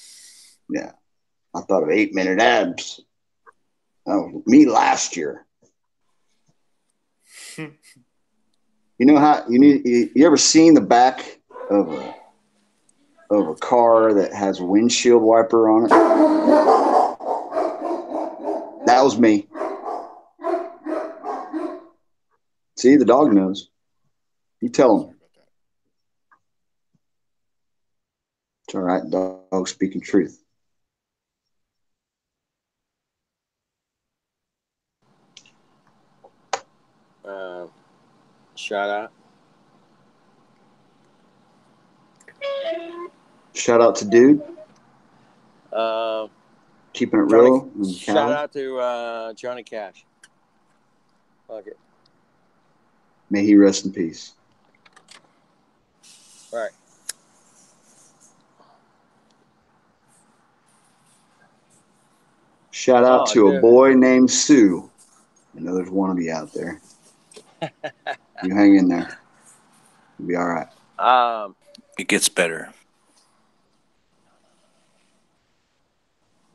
Yeah. I thought of 8-minute abs. That was me last year. You know how you ever seen the back of a car that has a windshield wiper on it? That was me. See, the dog knows. You tell him. It's all right, dog speaking truth. Shout out. Shout out to dude. Keeping it real. Shout out to Johnny Cash. Fuck it. May he rest in peace. All right. Shout out to a boy named Sue. I know there's one of you out there. You hang in there. You'll be all right. It gets better.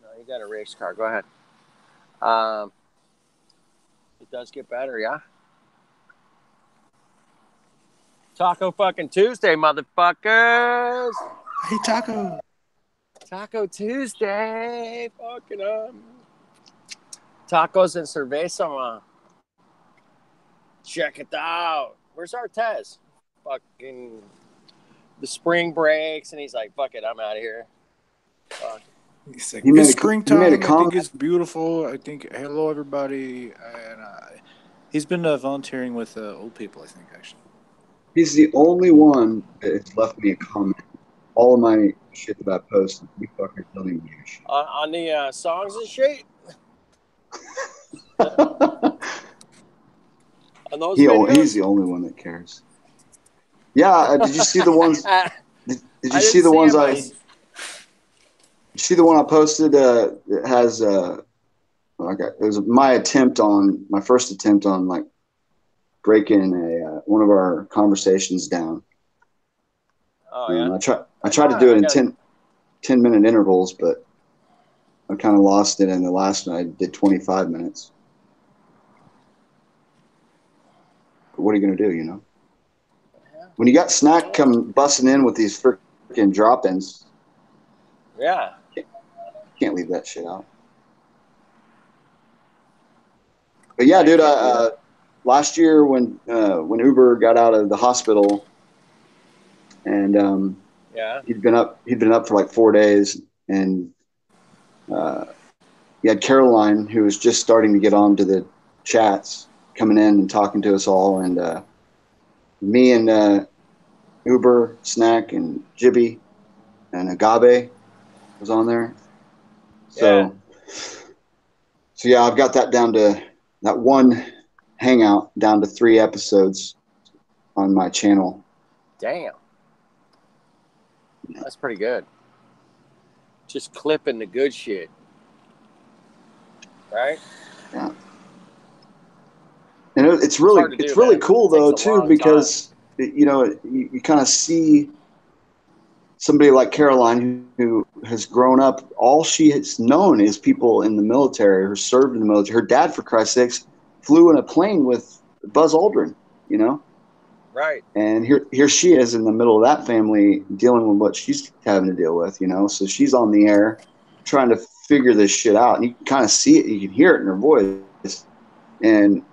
No, you got a race car. Go ahead. It does get better, yeah. Taco fucking Tuesday, motherfuckers. Hey, Taco. Taco Tuesday. Fucking tacos and cerveza, man. Check it out. Where's Artez? Fucking the spring breaks, and he's like, fuck it, I'm out of here. Fuck. He's like, He made it's a springtime. I comment. think it's beautiful. I think, hello, everybody. And he's been volunteering with old people, I think, actually. He's the only one that has left me a comment. All of my shit that I post, you fuckers don't even give a shit. On the songs and shit? On those videos? He's the only one that cares. Yeah, did you see the ones? Did you see the ones I? Did you see the one I posted? That has okay, it was my first attempt on like breaking one of our conversations down. Oh yeah. I tried to do it in 10-minute intervals, but I kind of lost it. And the last one I did 25 minutes. But what are you gonna do? You know, when you got Snack come busting in with these freaking drop-ins. Yeah. Can't leave that shit out. But yeah, dude, last year when Uber got out of the hospital, and yeah, he'd been up for like 4 days, and he had Caroline, who was just starting to get onto the chats, coming in and talking to us all, and me and Uber, Snack, and Jibby, and Agabe was on there. So yeah, I've got that down to that one hangout down to 3 episodes on my channel. Damn. That's pretty good. Just clipping the good shit. Right? Yeah. And it's really cool though too, because you know, you kind of see somebody like Caroline who has grown up, all she has known is people in the military or served in the military. Her dad, for Christ's sakes, flew in a plane with Buzz Aldrin, you know? Right. And here she is in the middle of that family dealing with what she's having to deal with, you know? So she's on the air trying to figure this shit out. And you can kind of see it, you can hear it in her voice. And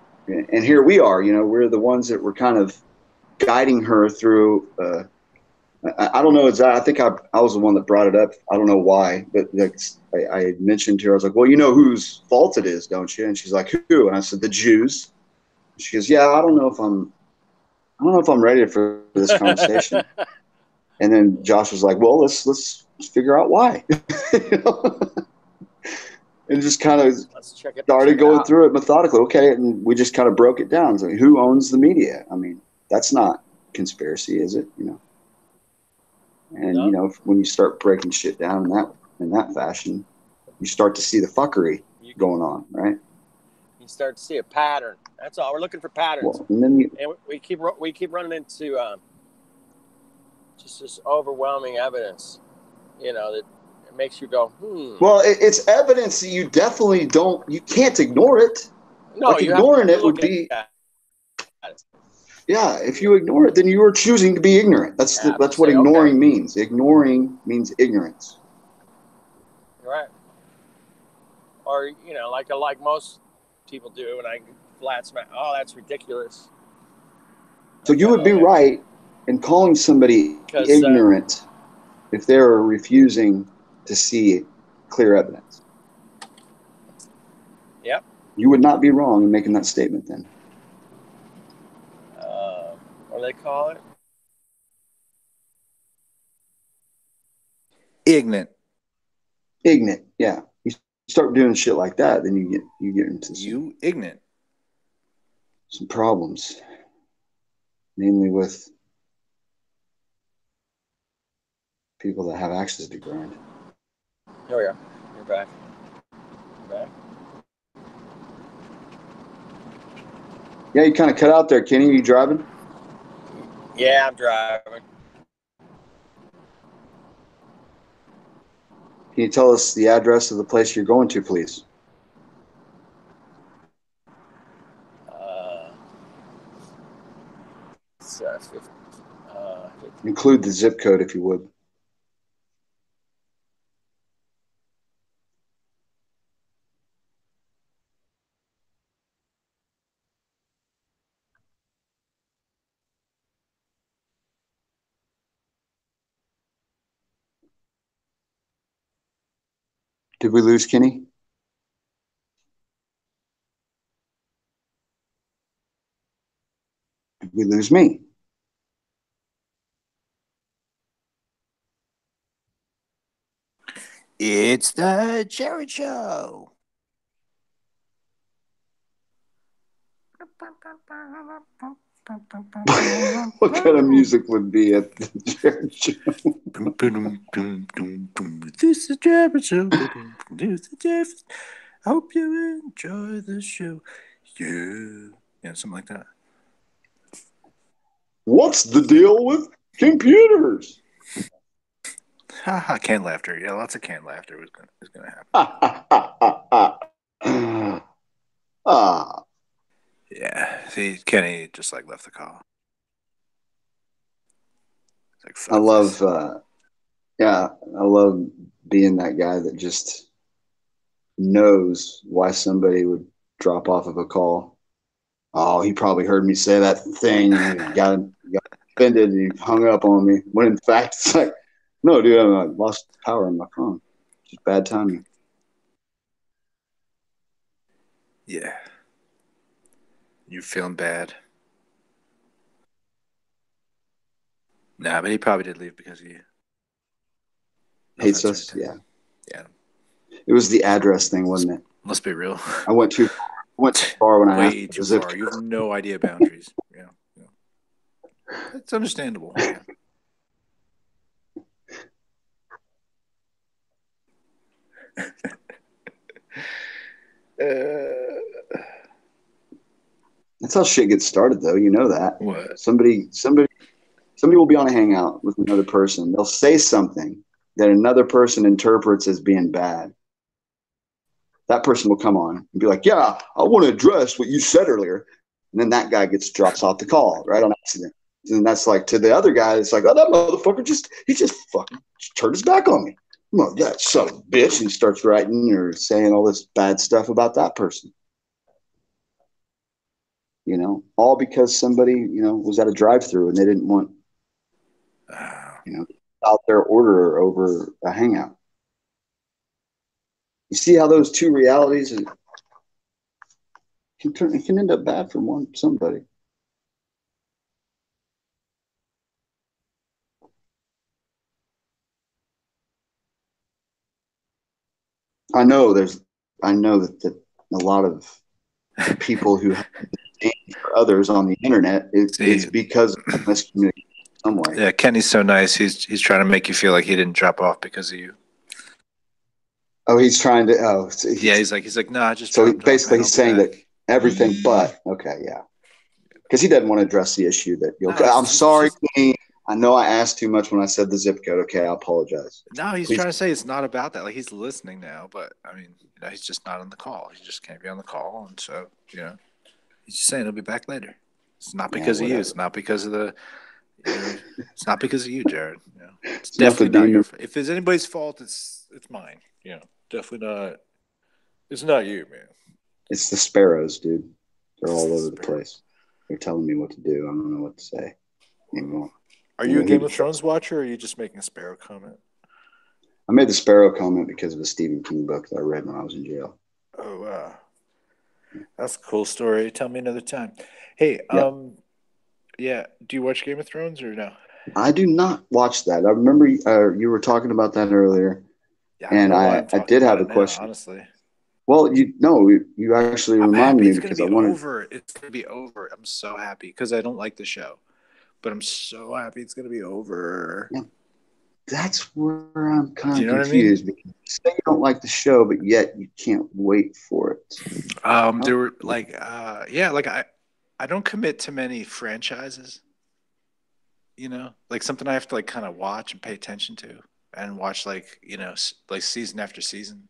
here we are, you know, we're the ones that were kind of guiding her through I don't know exactly. I think I was the one that brought it up. I don't know why, but I had mentioned to her, I was like, well, you know whose fault it is, don't you? And she's like, who? And I said, the Jews. She goes, yeah, I don't know if I'm ready for this conversation. And then Josh was like, well, let's figure out why. You know? And just kind of started going through it methodically. Okay, and we just kind of broke it down. So who owns the media? I mean, that's not conspiracy, is it? You know. And you know, when you start breaking shit down in that fashion, you start to see the fuckery going on, right? You start to see a pattern. That's all. We're looking for patterns. Well, and then we keep running into just this overwhelming evidence, you know, that it makes you go, Well, it's evidence that you definitely you can't ignore it. No, like ignoring it would be. Yeah, if you ignore it, then you are choosing to be ignorant. That's what ignoring means. Ignoring means ignorance. Right. Or, you know, like most people do, and I flat smack, oh, that's ridiculous. So you would be right in calling somebody ignorant if they're refusing to see clear evidence. Yep. You would not be wrong in making that statement then. What do they call it? Ignorant. Yeah. You start doing shit like that, then you get into ignorant. Some problems, namely with people that have access to grind. Here we are. You're back. Yeah, you kind of cut out there, Kenny. Are you driving? Yeah, I'm driving. Can you tell us the address of the place you're going to, please? include the zip code if you would. Did we lose Kenny? Did we lose me? It's the Jared Show. What kind of music would be at the Jared Show? This is Jared Show. This is Jared. I hope you enjoy the show. Yeah, something like that. What's the deal with computers? Haha, canned laughter. Yeah, lots of canned laughter is gonna happen. Yeah, see, Kenny just like left the call. Like, I love, I love being that guy that just knows why somebody would drop off of a call. Oh, he probably heard me say that thing and he got offended and he hung up on me. When in fact, it's like, no, dude, I lost power on my phone. Just bad timing. Yeah. You feeling bad? Nah, but he probably did leave because of you. Hates us? Yeah. Yeah. It was the address thing, wasn't it? Let's be real. I went too far when I asked. Way too far. You have no idea boundaries. Yeah. It's understandable. Yeah. That's how shit gets started, though. You know that. What? Somebody will be on a hangout with another person. They'll say something that another person interprets as being bad. That person will come on and be like, "Yeah, I want to address what you said earlier," and then that guy drops off the call right on accident. And that's like to the other guy, it's like, "Oh, that motherfucker just fucking turned his back on me. Well, that son of a bitch," and starts writing or saying all this bad stuff about that person. You know, all because somebody, was at a drive-through and they didn't want, out their order over a hangout. You see how those two realities can end up bad for somebody. I know that a lot of people who have for others on the internet, it's because of miscommunication some way. Yeah, Kenny's so nice. He's trying to make you feel like he didn't drop off because of you. Oh, he's trying to. Oh, he's like, nah, just. So basically, he's saying that everything but okay, yeah, because he doesn't want to address the issue that. I'm sorry, Kenny. I know I asked too much when I said the zip code. Okay, I apologize. No, he's trying to say it's not about that. Like, he's listening now, but I mean, he's just not on the call. He just can't be on the call, and so he's just saying he'll be back later. It's not because of you. It's not because of the. It's not because of you, Jared. It's definitely not your fault. If it's anybody's fault, it's mine. Definitely not. It's not you, man. It's the sparrows, dude. They're all over the place. They're telling me what to do. I don't know what to say anymore. Are you a Game of Thrones watcher, or are you just making a Sparrow comment? I made the Sparrow comment because of a Stephen King book that I read when I was in jail. Oh, wow. That's a cool story. Tell me another time. Hey, yeah. Do you watch Game of Thrones or no? I do not watch that. I remember you were talking about that earlier. Yeah, and I did have a question. Honestly. Well, you actually reminded me because I wanted. It's going to be over. I'm so happy because I don't like the show. But I'm so happy it's going to be over. Yeah, that's where I'm kind of confused. Because you say you don't like the show, but yet you can't wait for it. There were I don't commit to many franchises. Like something I have to kind of watch and pay attention to and watch like season after season,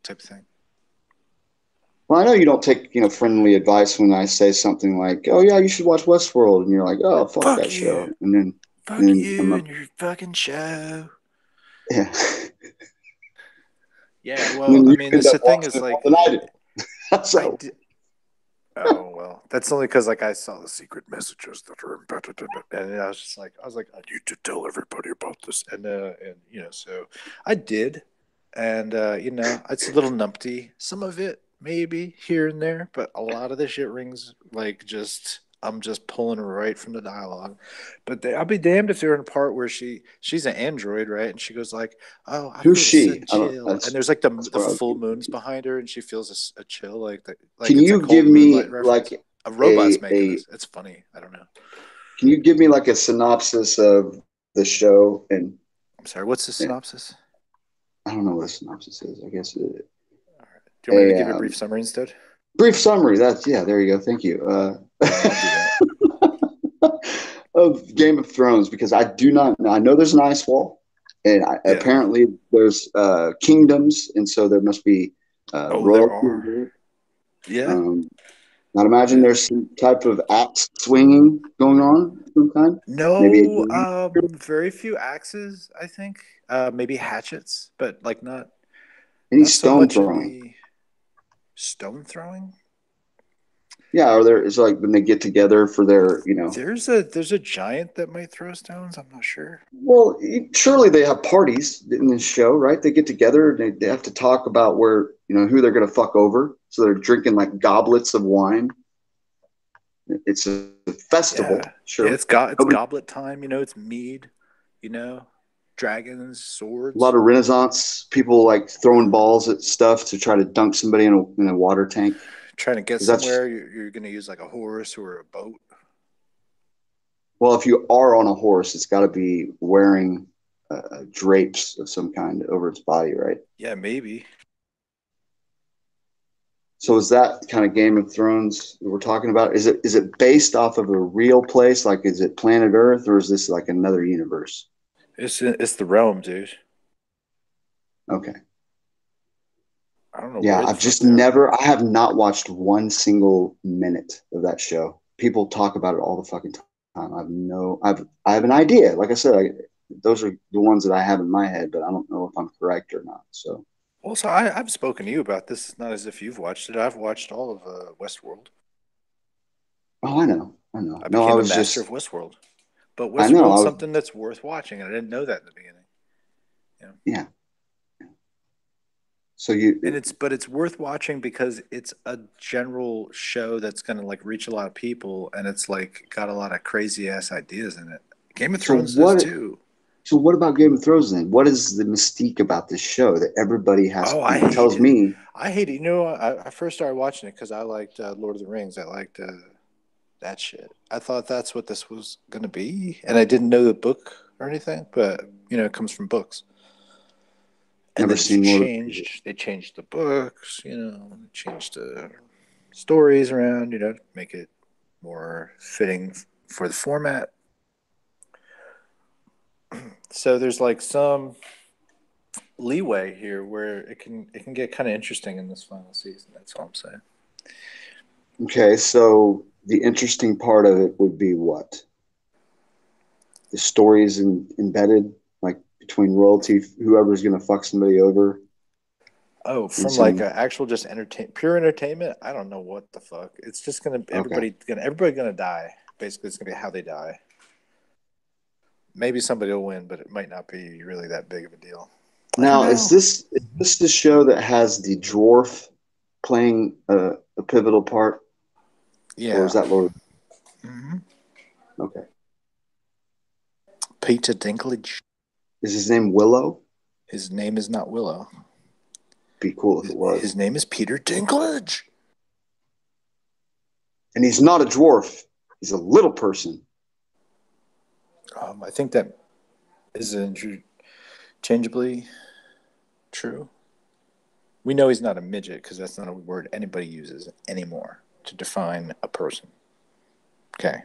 type of thing. Well, I know you don't take, friendly advice when I say something like, "Oh yeah, you should watch Westworld," and you're like, "Oh, fuck that show," and then Fuck And you and your fucking show. yeah. Yeah, And well, then I you mean, end that's the up thing watching is it like, more than I did. I So did. Oh well, that's only because like I saw the secret messages that are embedded in it, and I was like, I need to tell everybody about this, and so I did, and it's a little numpty. Some of it maybe here and there, but a lot of the shit rings like just I'm just pulling right from the dialogue. But I'll be damned if they're in a part where she's an android, right? And she goes like, "Oh, I who's feel she? a I don't. chill," and there's like That's the where I was full getting moon's to. behind her, and she feels a chill like Can it's a you give cold me moonlight reference. like A robot's making a? this. It's funny. I don't know. Can you give me like a synopsis of the show? And I'm sorry. What's the synopsis? I don't know what a synopsis is. I guess All right. Do you want me to a give you a brief summary instead? brief summary. That's yeah. There you go. Thank you. Yeah, I'll do that. Of Game of Thrones because I do not know. I know there's an ice wall, and Yeah. apparently there's kingdoms, and so there must be Oh, there royalty. are. Yeah. I'd imagine Yeah. there's some type of axe swinging going on of some kind. Maybe a No, game. very few axes, I think. Maybe hatchets, but like Any not so stone much in throwing. the stone throwing. Yeah, or there is like when they get together for their. There's a giant that might throw stones. I'm not sure. Well, surely they have parties in this show, right? They get together and they have to talk about who they're going to fuck over. So they're drinking like goblets of wine. It's a festival, Yeah. sure. Yeah, it's goblet time, it's mead, dragons, A lot swords. of Renaissance people like throwing balls at stuff to try to dunk somebody in a water tank. Trying to get 'Cause that's somewhere, you're going to use like a horse or a boat. well, if you are on a horse, it's got to be wearing drapes of some kind over its body, right? Yeah, maybe. So is that kind of Game of Thrones we're talking about? Is it based off of a real place? Like, is it planet Earth, or is this like another universe? It's the realm, dude. Okay. I don't know Yeah, where the I've fuck just they are. I have not watched one single minute of that show. People talk about it all the fucking time. I have an idea. Like I said, those are the ones that I have in my head, but I don't know if I'm correct or not. So, Also, I've spoken to you about this. It's not as if you've watched it. I've watched all of Westworld. oh, I know. I No, I became a was master just, of Westworld. But I know. Westworld's something that's worth watching, and I didn't know that in the beginning. Yeah. So But it's worth watching because it's a general show that's going to like reach a lot of people, and it's like got a lot of crazy ass ideas in it. Game of Thrones does too. So what about Game of Thrones then? What is the mystique about this show that everybody has? Oh, I hate tells it. me. I hate it. I first started watching it because I liked Lord of the Rings. I liked that shit. I thought that's what this was going to be, and I didn't know the book or anything, but it comes from books. And Never then seen Lord of the Rings. they changed the books, changed the stories around, to make it more fitting for the format. So there's like some leeway here where it can get kind of interesting in this final season. That's all I'm saying. Okay, so the interesting part of it would be what? The stories embedded, like between royalty, whoever's going to fuck somebody over. Oh, from like actual just pure entertainment. I don't know what the fuck. It's just everybody gonna die. Basically, it's gonna be how they die. Maybe somebody will win, but it might not be really that big of a deal. Now, is this the show that has the dwarf playing a pivotal part? Yeah. Or is that Lord? Mm-hmm. Okay. Peter Dinklage. Is his name Willow? His name is not Willow. Be cool if it was. His name is Peter Dinklage. And he's not a dwarf. He's a little person. I think that is interchangeably true. We know he's not a midget because that's not a word anybody uses anymore to define a person. Okay.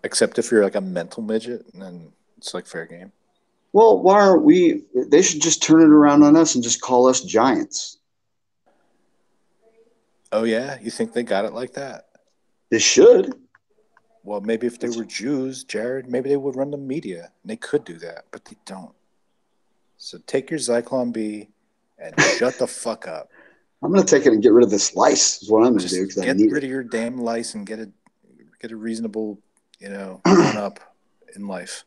Except if you're like a mental midget, then it's like fair game. Well, why aren't we? They should just turn it around on us and just call us giants. Oh, yeah? You think they got it like that? They should. Well, maybe if they were Jews, Jared, maybe they would run the media. And they could do that, but they don't. So take your Zyklon B and shut the fuck up. I'm going to take it and get rid of this lice is what I'm going to do Just because I get need rid it. of your damn lice and get a reasonable, run up in life.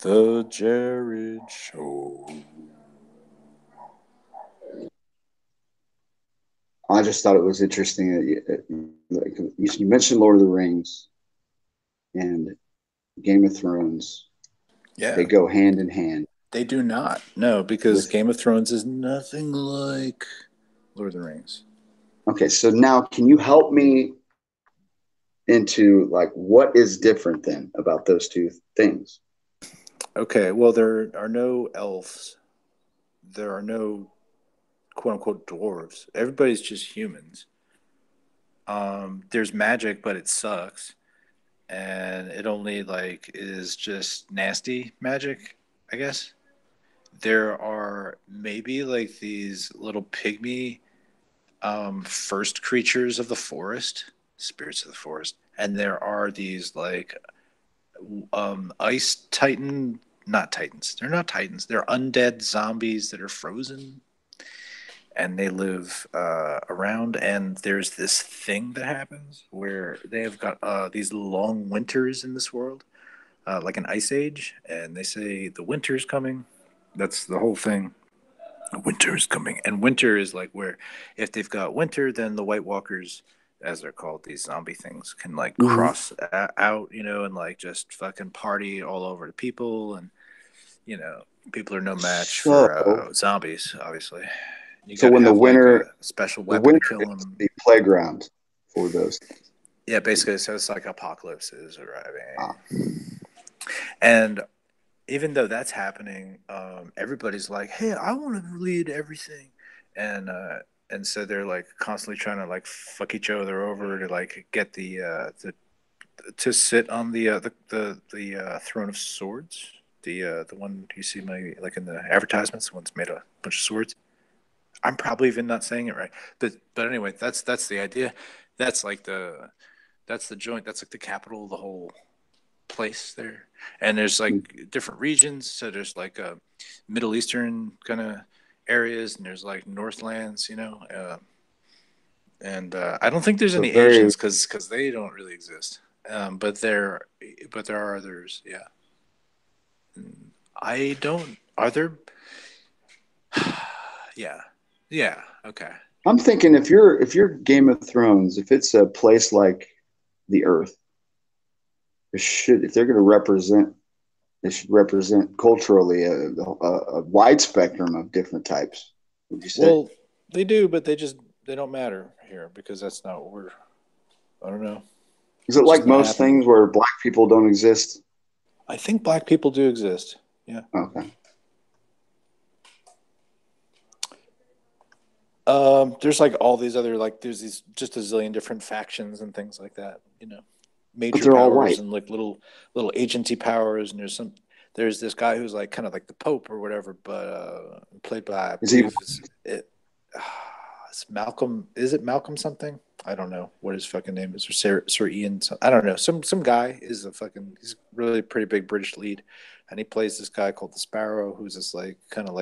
The Jared Show. I just thought it was interesting that you mentioned Lord of the Rings and Game of Thrones. Yeah. They go hand in hand. They do not. No, because Game of Thrones is nothing like Lord of the Rings. Okay, so now can you help me into like what is different then about those two things? Okay, well, there are no elves. There are no quote unquote dwarves. Everybody's just humans. There's magic, but it sucks. And it only is just nasty magic, I guess. There are maybe these little pygmy first creatures of the forest, spirits of the forest, and there are these ice titan, not titans. They're not titans. They're undead zombies that are frozen, and they live around. And there's this thing that happens where they have got these long winters in this world, like an ice age, and they say the winter's coming. That's the whole thing. Winter is coming, and winter is where if they've got winter, then the White Walkers, as they're called, these zombie things, can cross out, and just fucking party all over the people, and people are no match for zombies, obviously. You so when the winter, a special weapon to kill them. The playground for those things. Yeah, basically, so it's like apocalypse is arriving, and even though that's happening, everybody's like, "Hey, I want to lead everything," and so they're constantly trying to fuck each other over to get to sit on the throne of swords, the one you see maybe in the advertisements, the one's made a bunch of swords. I'm probably even not saying it right, but anyway, that's the idea. That's that's the joint. That's the capital of the whole place there, and there's different regions. So there's Middle Eastern kind of areas, and there's Northlands, and I don't think there's any Asians because they don't really exist. But there are others. Yeah, I don't. Are there? Yeah. Okay. I'm thinking if you're Game of Thrones, if it's a place like the Earth, if they're going to represent, they should represent culturally a wide spectrum of different types. Would you say? Well, they do, but they don't matter here because that's not what we're. I don't know. Is it like most things where black people don't exist? I think black people do exist. Yeah. Okay. There's all these other there's these just a zillion different factions and things like that. Major powers and little agency powers, and there's this guy who's kind of like the Pope or whatever, but played by it's Malcolm. Is it Malcolm something? I don't know what his fucking name is, or Sir Ian. I don't know. Some guy is he's really pretty big British lead, and he plays this guy called the Sparrow, who's this kind of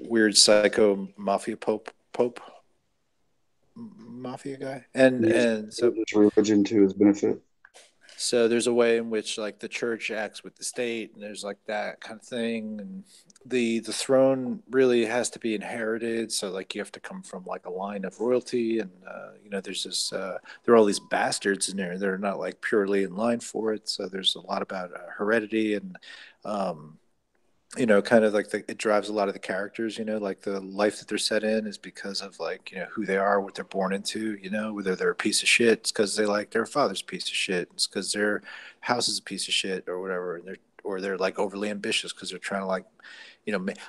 weird psycho mafia pope mafia guy, and so religion to his benefit. So there's a way in which the church acts with the state, and there's that kind of thing, and the throne really has to be inherited. So you have to come from a line of royalty, and there's this there are all these bastards in there. They're not purely in line for it. So there's a lot about heredity and kind of it drives a lot of the characters, the life that they're set in is because of who they are, what they're born into, whether they're a piece of shit, it's because they their father's a piece of shit, it's because their house is a piece of shit or whatever, and they're overly ambitious because they're trying to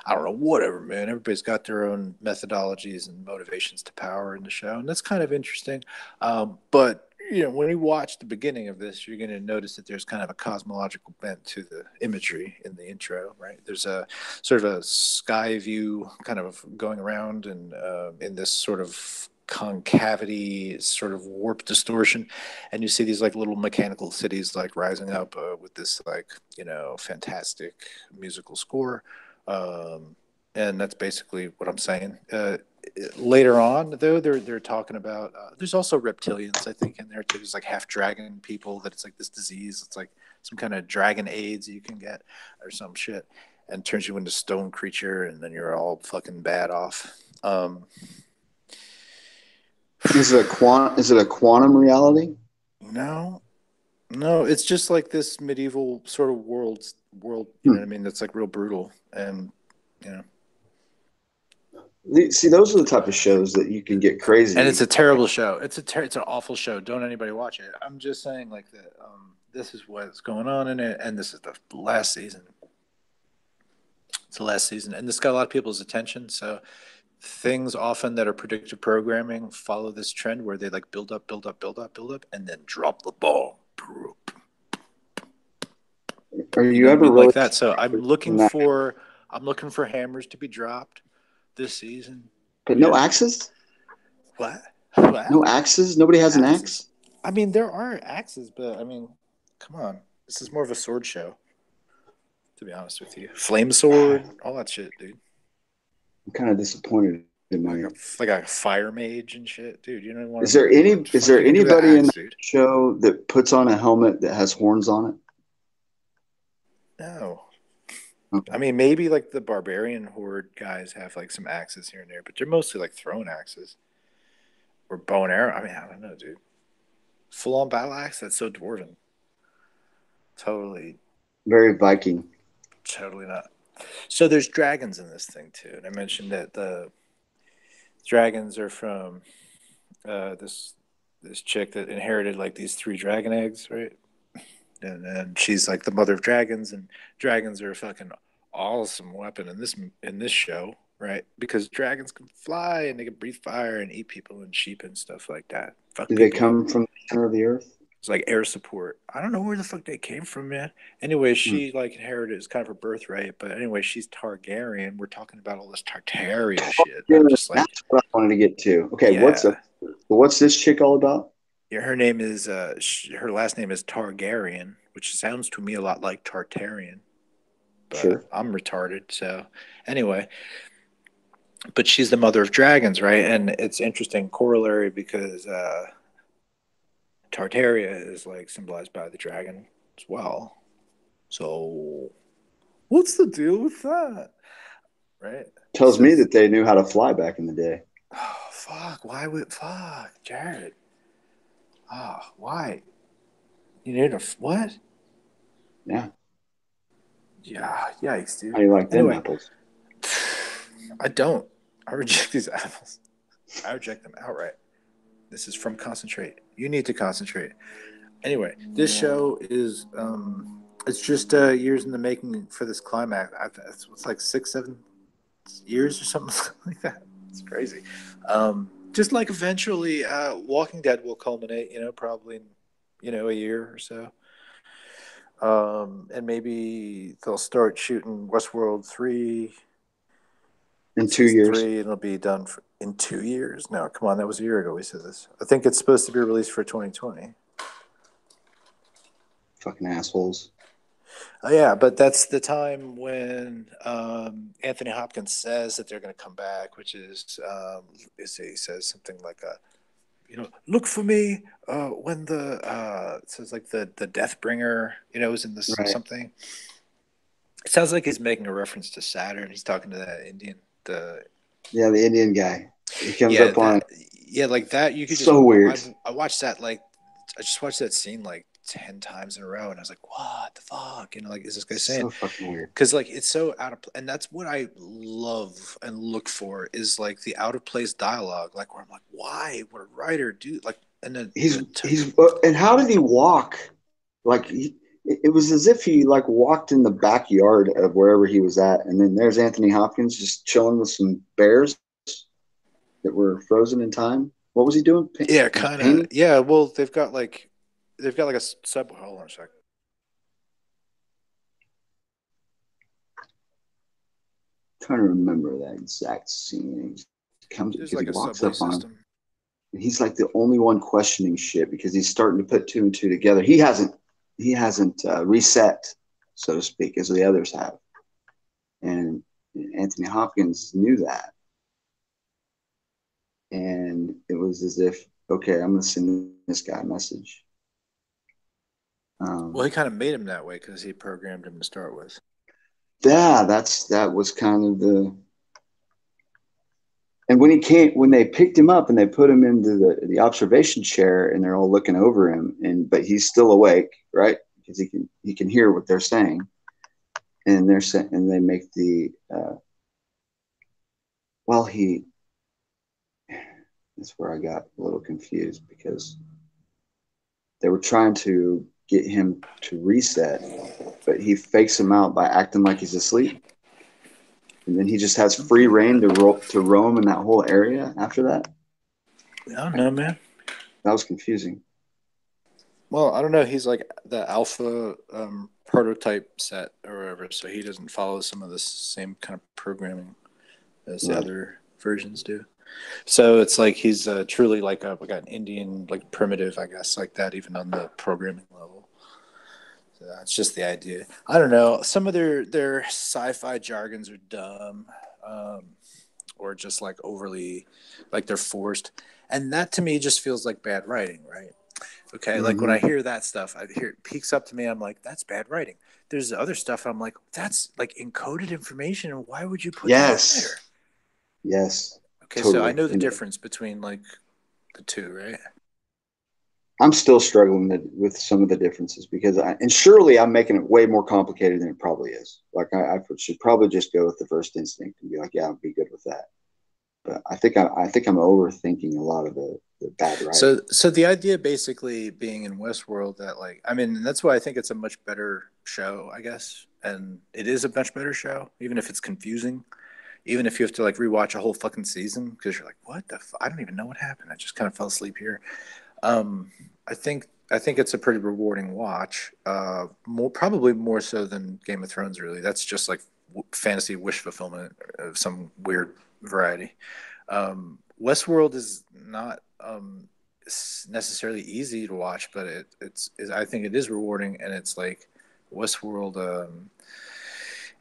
I don't know, whatever, man. Everybody's got their own methodologies and motivations to power in the show, and that's kind of interesting. But when you watch the beginning of this, you're going to notice that there's kind of a cosmological bent to the imagery in the intro, right? There's a sort of a sky view kind of going around and in this sort of concavity sort of warp distortion, and you see these like little mechanical cities like rising up with this like fantastic musical score, and that's basically what I'm saying. Later on, though, they're talking about there's also reptilians, I think, in there too. There's like half dragon people that it's like this disease. It's like some kind of dragon AIDS you can get or some shit, and turns you into stone creature, and then you're all fucking bad off. Is it a quantum reality? No, it's just like this medieval sort of world. You know what I mean? That's like real brutal, and See, those are the type of shows that you can get crazy. And it's a terrible show. It's an awful show. Don't anybody watch it. I'm just saying like that. This is what's going on in it, and this is the last season. It's the last season, and this got a lot of people's attention. So things often that are predictive programming follow this trend where they like build up, and then drop the ball. Are you ever really like that? So I'm looking for hammers to be dropped this season. But no axes? What? No axes? Nobody has an axe? I mean, there are axes, but I mean, come on. This is more of a sword show, to be honest with you. Flame sword, all that shit, dude. I'm kind of disappointed in my like a fire mage and shit, dude. You don't want. Is there anybody in the show that puts on a helmet that has horns on it? No. Okay. I mean, maybe like the barbarian horde guys have like some axes here and there, but they're mostly like thrown axes or bow and arrow. I mean, I don't know, dude. Full on battle axe? That's so dwarven. Totally. Very Viking. Totally not. So there's dragons in this thing too, and I mentioned that the dragons are from this chick that inherited like these 3 dragon eggs, right? And then she's like the mother of dragons, and dragons are a fucking awesome weapon in this show, right? Because dragons can fly and they can breathe fire and eat people and sheep and stuff like that. Do they come from the center of the earth? It's like air support. I don't know where the fuck they came from, man. Anyway, she like inherited it's kind of her birthright, but anyway, she's Targaryen. We're talking about all this Tartaria shit. Yeah, just like, that's what I wanted to get to. Okay, yeah. What's this chick all about? Yeah, her name is her last name is Targaryen, which sounds to me a lot like Tartarian. But sure. I'm retarded, so anyway. But she's the mother of dragons, right? And it's interesting corollary because Tartaria is like symbolized by the dragon as well. So what's the deal with that? Right? Tells me that they knew how to fly back in the day. Oh, fuck. Fuck, Jared. Oh, why? You need a what? Yeah. Yeah, yikes, dude. How do you like them apples? I don't. I reject these apples. I reject them outright. This is from concentrate. You need to concentrate. Anyway, this show is it's just years in the making for this climax. It's like 6-7 years or something like that. It's crazy. Just like eventually Walking Dead will culminate, probably in a year or so. And maybe they'll start shooting Westworld 3 in 2 years. 3, and it'll be done in 2 years. No, come on, that was a year ago we said this. I think it's supposed to be released for 2020. Fucking assholes. Yeah, but that's the time when Anthony Hopkins says that they're going to come back, which is he says something like look for me when the it says like the Deathbringer, is in this something. It sounds like he's making a reference to Saturn. He's talking to that Indian. The Indian guy. He comes up on. Like that. You could so weird. I watched that I just watched that scene like 10 times in a row, and I was like, "What the fuck?" Is this guy saying? So fucking weird. Because it's so out of, and that's what I love and look for is like the out of place dialogue, like where I'm like, "Why would a writer do like?" And then he's and how did he walk? Like it was as if he like walked in the backyard of wherever he was at, and then there's Anthony Hopkins just chilling with some bears that were frozen in time. What was he doing? Yeah, kind of. Yeah, well, they've got like a sub. Hold on a sec. I'm trying to remember that exact scene. He There's like a subway system. And he's like the only one questioning shit because he's starting to put two and two together. He hasn't reset, so to speak, as the others have. And Anthony Hopkins knew that. And it was as if, okay, I'm going to send this guy a message. Well, he kind of made him that way because he programmed him to start with. Yeah, that was kind of the. And when they picked him up and they put him into the observation chair and they're all looking over him, but he's still awake, right? Because he can hear what they're saying, and they make the that's where I got a little confused because they were trying to get him to reset, but he fakes him out by acting like he's asleep. And then he just has free reign to roam in that whole area after that. I don't know, man. That was confusing. Well, I don't know. He's like the alpha prototype set or whatever, so he doesn't follow some of the same kind of programming as the other versions do. So it's like he's truly like an Indian, like primitive, I guess, like that, even on the programming level. So that's just the idea. I don't know. Some of their sci-fi jargons are dumb, or just like overly, like they're forced, and that to me just feels like bad writing, right? Okay, Mm-hmm. like when I hear that stuff, it peeks up to me. I'm like, that's bad writing. There's other stuff. I'm like, that's like encoded information, and why would you put that in there? Yes. Okay, totally. so I know the difference between like the two, right? I'm still struggling with some of the differences because surely I'm making it way more complicated than it probably is. Like I should probably just go with the first instinct and be like, yeah, I'll be good with that. But I think I'm overthinking a lot of the bad writing. So the idea basically being in Westworld that like, I mean, that's why I think it's a much better show, I guess. And it is a much better show, even if it's confusing. Even if you have to like rewatch a whole fucking season because you're like, what the? I don't even know what happened. I just kind of fell asleep here. I think it's a pretty rewarding watch. Probably more so than Game of Thrones. Really, that's just like fantasy wish fulfillment of some weird variety. Westworld is not necessarily easy to watch, but I think it is rewarding, and it's like Westworld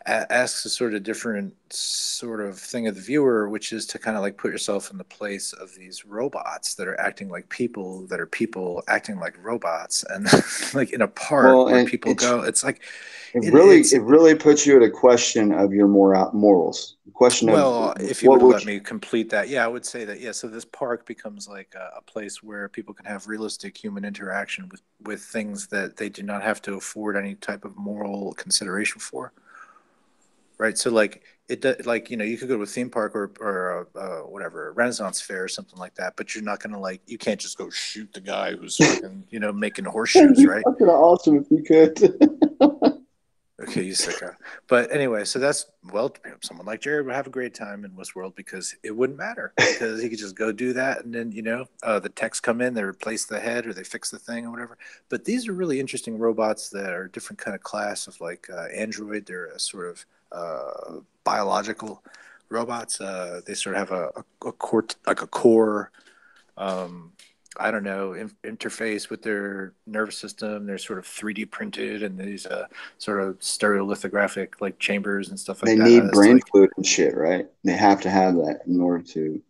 asks a sort of different sort of thing of the viewer, which is to kind of like put yourself in the place of these robots that are acting like people that are people acting like robots, and like in a park where people go. It's like it really puts you at a question of your morals. Question if you would let me complete that, I would say that so this park becomes like a place where people can have realistic human interaction with things that they do not have to afford any type of moral consideration for. Right, so like you could go to a theme park or whatever, a Renaissance fair or something like that, but you're not gonna you can't just go shoot the guy who's fucking making horseshoes, right? Fucking awesome if you could. Okay, you sicko. But anyway, so that's someone like Jared would have a great time in Westworld because it wouldn't matter because he could just go do that, and then the techs come in, they replace the head or they fix the thing or whatever. But these are really interesting robots that are a different kind of class of like android. They're a sort of biological robots. They sort of have a core I don't know, interface with their nervous system. They're sort of 3D printed, and these sort of stereolithographic like chambers and stuff like that. They need brain fluid and shit, right? They have to have that in order to.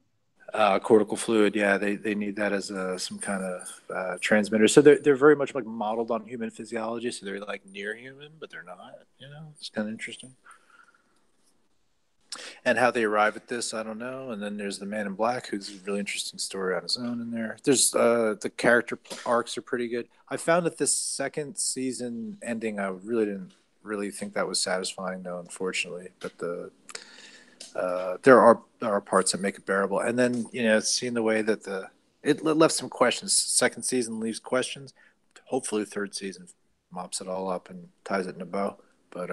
Cortical fluid, they need that as some kind of transmitter. So they're very much like modeled on human physiology. So they're like near human, but they're not. It's kind of interesting. And how they arrive at this, I don't know. And then there's the Man in Black, who's a really interesting story on his own in there. There's the character arcs are pretty good. I found that this second season ending, I really didn't really think that was satisfying, though, unfortunately. But there are parts that make it bearable. And then seeing the way that it left some questions. Second season leaves questions. Hopefully, third season mops it all up and ties it in a bow. But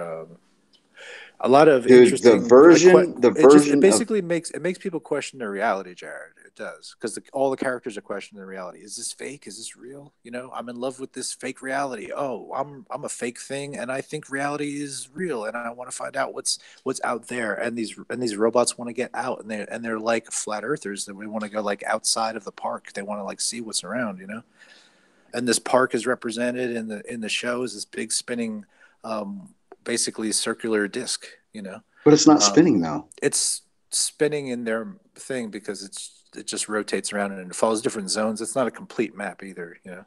A lot of Dude, interesting. the version It of basically makes people question their reality, Jared. It does, because all the characters are questioning their reality. Is this fake? Is this real? You know, I'm in love with this fake reality. Oh, I'm a fake thing, and I think reality is real, and I want to find out what's out there. And these robots want to get out, and they're like flat earthers. That we want to go like outside of the park. They want to like see what's around. You know, and this park is represented in the show as this big spinning. Basically circular disc, you know. but it's not spinning though. It's spinning in their thing because it just rotates around and it follows different zones. It's not a complete map either, you know.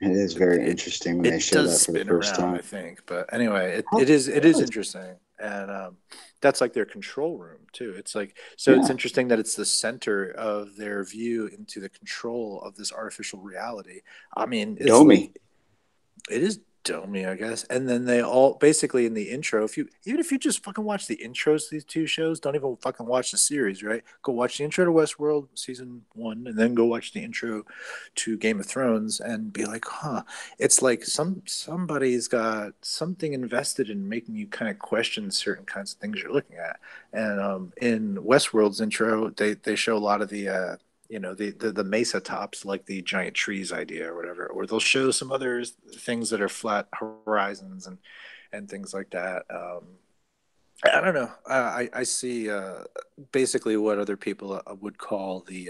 It is very interesting when they show that for the first time. I think, but anyway, it is interesting, and that's like their control room too. It's like It's interesting that it's the center of their view into the control of this artificial reality. I mean, it's Domi. It is domey, I guess. And then they all basically in the intro, even if you just fucking watch the intros to these two shows, don't even fucking watch the series, right? Go watch the intro to Westworld season 1, and then go watch the intro to Game of Thrones, and be like, huh. It's like somebody's got something invested in making you kind of question certain kinds of things you're looking at. And in Westworld's intro, they show a lot of the the mesa tops, like the giant trees idea or whatever, or they'll show some other things that are flat horizons and things like that. I don't know. I see basically what other people would call the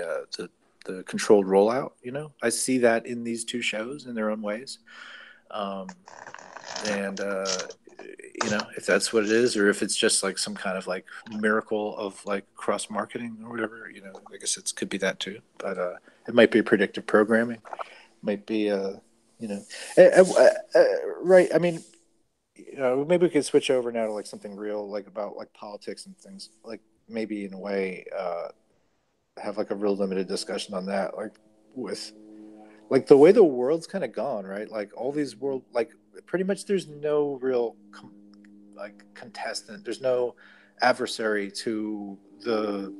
controlled rollout. You know, I see that in these two shows in their own ways, and you know, if that's what it is, or if it's just like some kind of like miracle of like cross marketing or whatever, you know, I guess it could be that too. But it might be predictive programming, might be right. I mean, you know, maybe we could switch over now to like something real, like about like politics and things. Like maybe in a way, have like a real limited discussion on that, like with like the way the world's kind of gone, right? Like all these like pretty much there's no real contestant. There's no adversary to the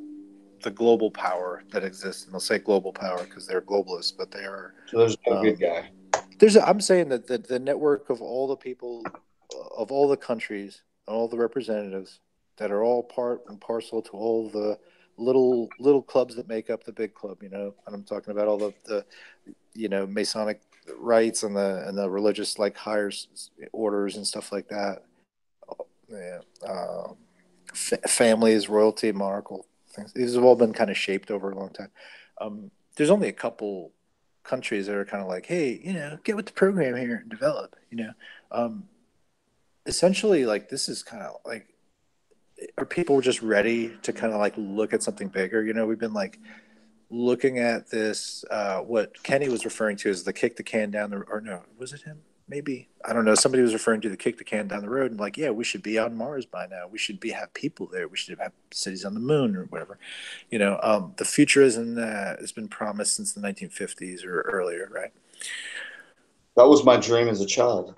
global power that exists. And they'll say global power because they're globalists, but they are. So there's no good guy. I'm saying that the network of all the people, of all the countries, all the representatives that are all part and parcel to all the little clubs that make up the big club, you know. And I'm talking about all the you know, Masonic rites and the religious like higher orders and stuff like that. Yeah, families, royalty, monarchical things. These have all been kind of shaped over a long time. There's only a couple countries that are kind of like, hey, you know, get with the program here and develop. You know, essentially, like this is kind of like, are people just ready to kind of like look at something bigger? You know, we've been like looking at this. What Kenny was referring to as the kick the can down the, or no, was it him? Maybe, I don't know. Somebody was referring to the kick the can down the road and like, yeah, we should be on Mars by now. We should have people there. We should have cities on the moon or whatever. You know, the future isn't it's been promised since the 1950s or earlier, right? That was my dream as a child.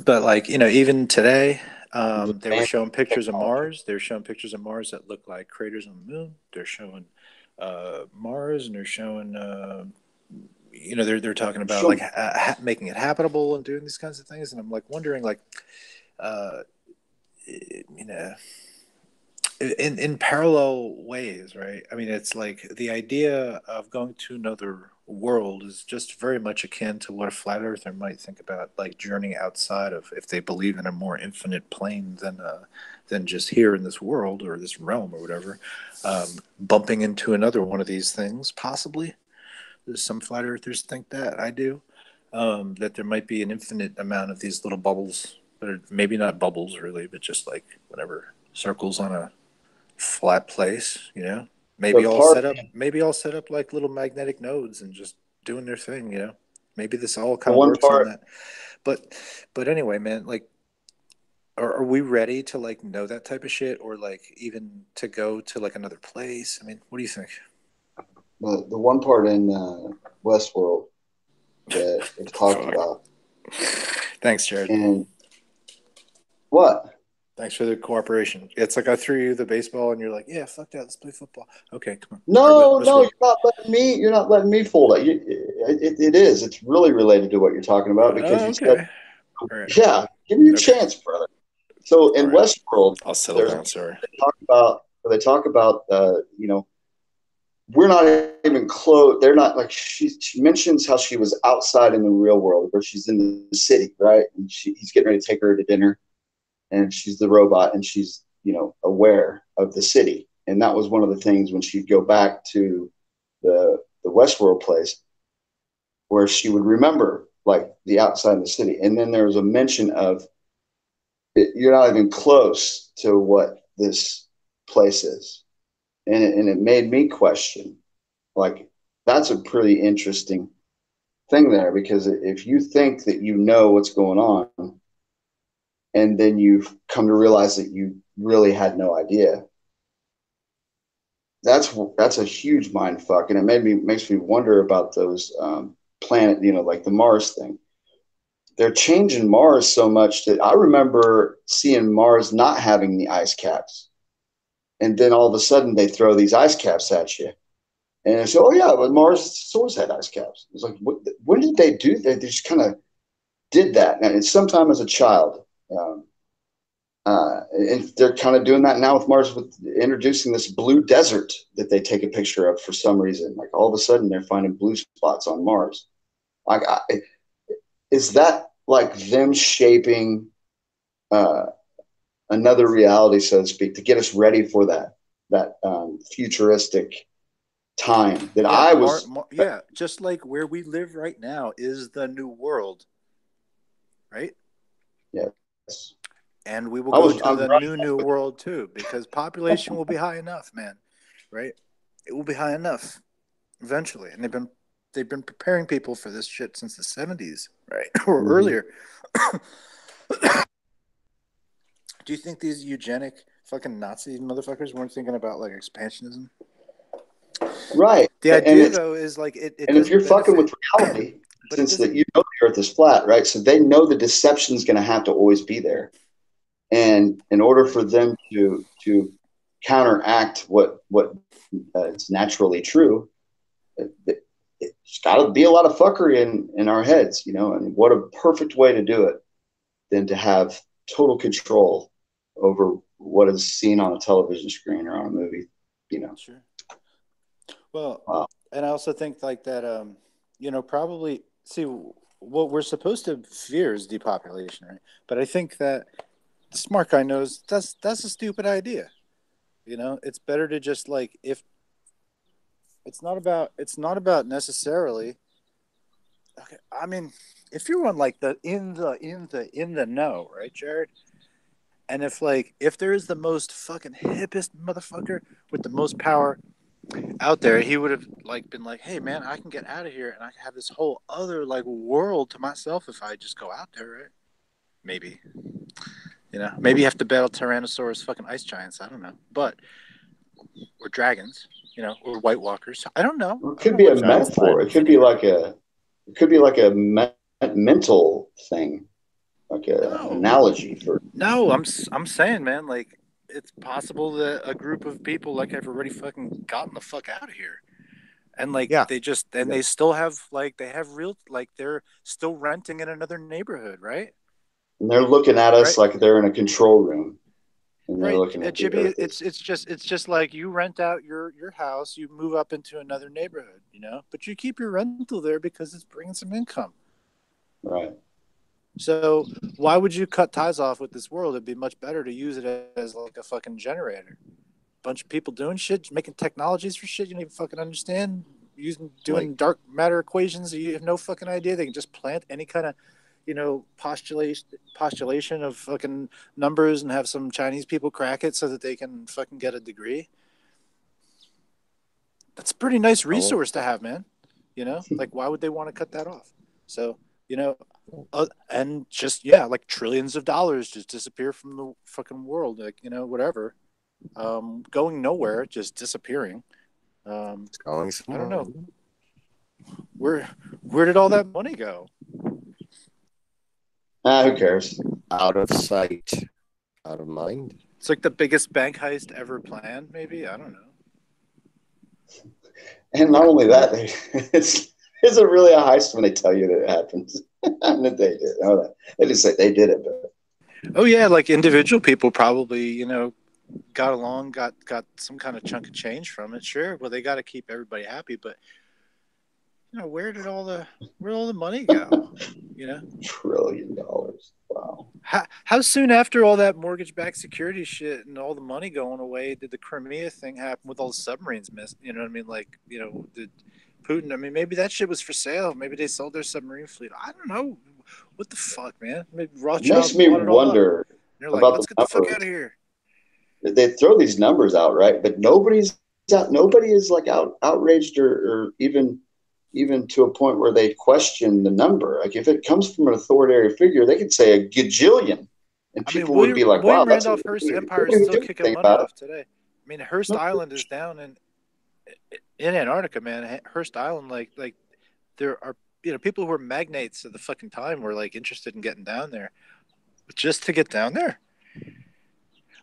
But like, you know, even today, they were showing pictures of Mars. They were showing pictures of Mars that look like craters on the moon. They're showing Mars, and they're showing you know, they're talking about like making it habitable and doing these kinds of things, and I'm like wondering, like, you know, in parallel ways, right? I mean, it's like the idea of going to another world is just very much akin to what a flat earther might think about, like journeying outside of, if they believe in a more infinite plane than just here in this world or this realm or whatever, bumping into another one of these things, possibly. Some flat earthers think that. I do. That there might be an infinite amount of these little bubbles, but maybe not bubbles really, but just like whatever circles on a flat place, you know. Maybe all set up like little magnetic nodes and just doing their thing, you know. Maybe this all kind of works on that. But anyway, man, like, are we ready to like know that type of shit, or like even to go to like another place? I mean, what do you think? The one part in Westworld that it talked about. Thanks, Jared. And what? Thanks for the cooperation. It's like I threw you the baseball, and you're like, "Yeah, fuck that. Let's play football." Okay, come on. No, you're not letting me. You're not letting me fool it. It is. It's really related to what you're talking about because you said Right. Yeah, give me a Okay. chance, brother. So in All right. Westworld, I'll settle there's down, sorry. they talk about you know, we're not even close. They're not like she mentions how she was outside in the real world where she's in the city, right? And he's getting ready to take her to dinner, and she's the robot, and she's, you know, aware of the city. And that was one of the things when she'd go back to the Westworld place where she would remember like the outside of the city. And then there was a mention of you're not even close to what this place is. And it made me question, like, that's a pretty interesting thing there, because if you think that you know what's going on and then you've come to realize that you really had no idea, that's a huge mind fuck. And it makes me wonder about those planet, you know, like the Mars thing. They're changing Mars so much that I remember seeing Mars not having the ice caps. And then all of a sudden they throw these ice caps at you. And I said, oh, yeah, but Mars always had ice caps. It's like, when did they do that? They just kind of did that. And sometime as a child. And they're kind of doing that now with Mars, with introducing this blue desert that they take a picture of for some reason. Like all of a sudden they're finding blue spots on Mars. Like, is that like them shaping another reality, so to speak, to get us ready for that futuristic time that I was? Yeah, just like where we live right now is the new world, right? Yes. And we will go to the new world too, because population will be high enough, man. Right? It will be high enough eventually, and they've been preparing people for this shit since the 70s, right, or earlier. Do you think these eugenic fucking Nazi motherfuckers weren't thinking about like expansionism? Right. The idea though is like it. And if you're fucking with reality, since that you know the Earth is flat, right? So they know the deception is going to have to always be there. And in order for them to counteract what is naturally true, it's got to be a lot of fuckery in our heads, you know. And what a perfect way to do it than to have total control over what is seen on a television screen or on a movie, you know. Sure. Well, wow. And I also think like that, you know, probably see what we're supposed to fear is depopulation, right? But I think that the smart guy knows that's a stupid idea. You know, it's better to just like, if it's not about necessarily. Okay, I mean, if you're on like the in the know, right, Jared? And if there is the most fucking hippest motherfucker with the most power out there, he would have like been like, hey man, I can get out of here and I can have this whole other like world to myself if I just go out there, right? Maybe. You know, maybe you have to battle Tyrannosaurus fucking ice giants. I don't know. But or dragons, you know, or White Walkers. I don't know. It could be a metaphor. It could be like a mental thing, like an analogy for. No, I'm saying, man, like it's possible that a group of people like have already fucking gotten the fuck out of here, and like they still have like they have real like they're still renting in another neighborhood, right? And they're looking at us like they're in a control room. And right, Jibby, it's just like you rent out your house, you move up into another neighborhood, you know, but you keep your rental there because it's bringing some income. Right. So why would you cut ties off with this world? It'd be much better to use it as like a fucking generator. Bunch of people doing shit, making technologies for shit you don't even fucking understand, doing dark matter equations that you have no fucking idea. They can just plant any kind of, you know, postulation of fucking numbers and have some Chinese people crack it so that they can fucking get a degree. That's a pretty nice resource to have, man. You know, like why would they want to cut that off? So, you know, and just, like trillions of dollars just disappear from the fucking world, like, you know, whatever. Going nowhere, just disappearing. It's going somewhere. I don't know. Where did all that money go? Who cares? Out of sight, out of mind. It's like the biggest bank heist ever planned, maybe? I don't know. And not only that, it's really a heist when they tell you that it happens. They did. Oh, they didn't say they did it, but Oh yeah, like individual people probably, got along, got some kind of chunk of change from it. Sure. Well, they got to keep everybody happy, but where all the money go? $1 trillion. Wow. How soon after all that mortgage-backed security shit and all the money going away did the Crimea thing happen with all the submarines missed? You know what I mean? Like, did Putin? I mean, maybe that shit was for sale. Maybe they sold their submarine fleet. I don't know. What the fuck, man? Maybe It Rothschilds makes me bought it all up. wonder They're like, about let's the get the fuck numbers. out of here. They throw these numbers out, right? But nobody's out. Nobody is like outraged or even to a point where they question the number. Like if it comes from an authoritarian figure, they could say a gajillion, and people would be like, "Wow, William that's Randolph Hearst weird." Empire is Nobody would still do kicking anything money about off today. I mean, Hearst Island is down in Antarctica, man. Hearst Island, like there are people who are magnates at the fucking time were like interested in getting down there, just to get down there.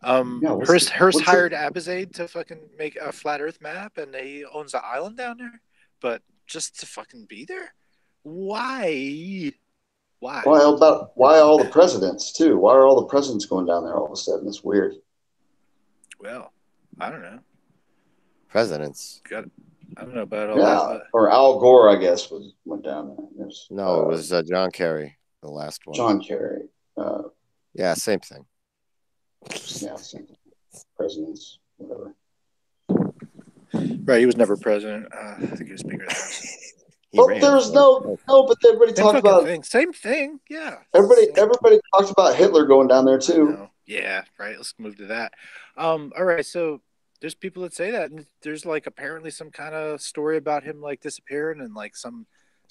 Yeah, Hearst hired Abizaid to fucking make a flat Earth map, and he owns an island down there. But just to fucking be there, why? Why all the presidents too? Why are all the presidents going down there all of a sudden? It's weird. Well, I don't know. Presidents. I don't know about all that. But... Or Al Gore, I guess, went down there. No, it was John Kerry, the last one. John Kerry. Yeah, same thing. Yeah, same thing. Presidents, whatever. Right, he was never president. I think he was Speaker of the House. There's no, but everybody talked about same thing. Yeah. Everybody talked about Hitler going down there too. Yeah, right. Let's move to that. All right, so there's people that say that, and there's like apparently some kind of story about him like disappearing, and like some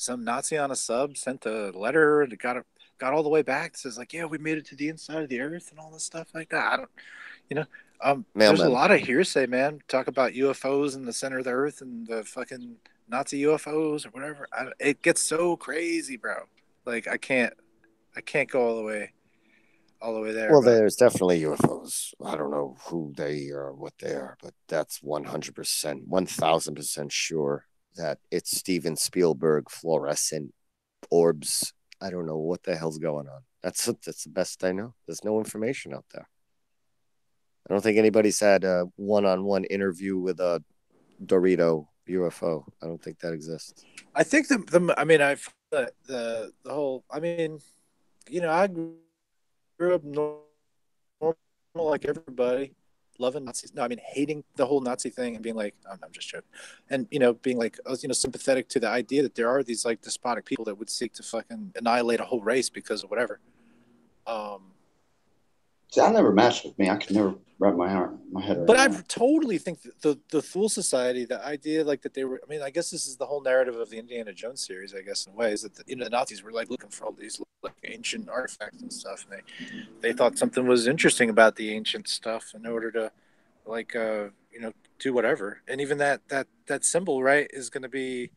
Nazi on a sub sent a letter and got all the way back. It says like, yeah, we made it to the inside of the Earth and all this stuff like that. I don't, there's a lot of hearsay, man. Talk about UFOs in the center of the Earth and the fucking Nazi UFOs or whatever. It gets so crazy, bro. Like I can't go all the way there. Well, there's definitely UFOs. I don't know who they are, what they are, but that's 100%, 1000% sure that it's Steven Spielberg fluorescent orbs. I don't know what the hell's going on. That's the best I know. There's no information out there. I don't think anybody's had a one-on-one interview with a Dorito UFO. I don't think that exists. I think the whole. I mean, I grew up normal like everybody, loving Nazis. No, I mean hating the whole Nazi thing and being like, oh, no, I'm just joking, and being like, sympathetic to the idea that there are these like despotic people that would seek to fucking annihilate a whole race because of whatever. See, that never matched with me. I could never wrap my head around. But I totally think that the Thule Society, the idea like that they were. I mean, I guess this is the whole narrative of the Indiana Jones series. I guess in ways that the Nazis were like looking for all these like ancient artifacts and stuff, and they thought something was interesting about the ancient stuff in order to like do whatever. And even that symbol, right, is going to be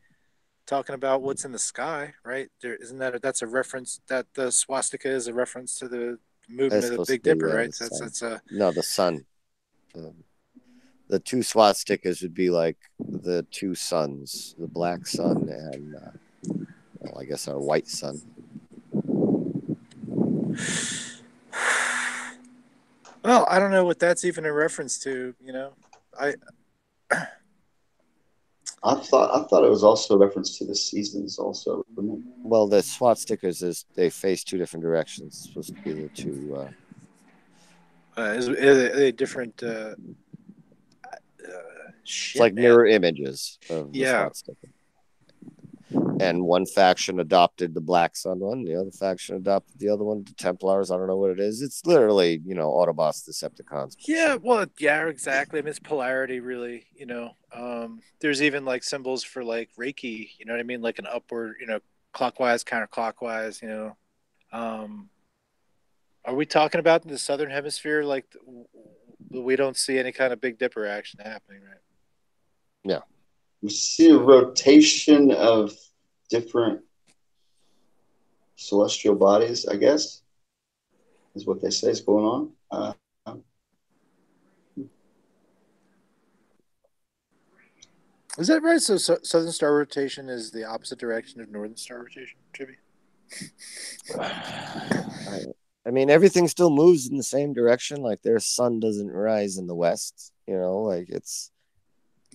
talking about what's in the sky, right? There isn't that's a reference that the swastika is a reference to the movement of the Big Dipper, right? That's no, the sun. The two swastikas would be like the two suns, the black sun and I guess our white sun. Well, I don't know what that's even a reference to. I thought it was also a reference to the seasons, also. Well, the swastikas they face two different directions. It's supposed to be the two. Is a different. It's like mirror images of the swastika. And one faction adopted the black sun one, the other faction adopted the other one, the Templars. I don't know what it is. It's literally, Autobots, Decepticons. Yeah, well, yeah, exactly. I mean, it's polarity, really. There's even like symbols for like Reiki. You know what I mean? Like an upward, clockwise, counterclockwise. Are we talking about in the southern hemisphere? Like we don't see any kind of Big Dipper action happening, right? Yeah, we see a rotation of different celestial bodies, I guess, is what they say is going on. Is that right? So Southern Star rotation is the opposite direction of Northern Star rotation, Jimmy? I mean, everything still moves in the same direction. Like their sun doesn't rise in the west. You know, like it's.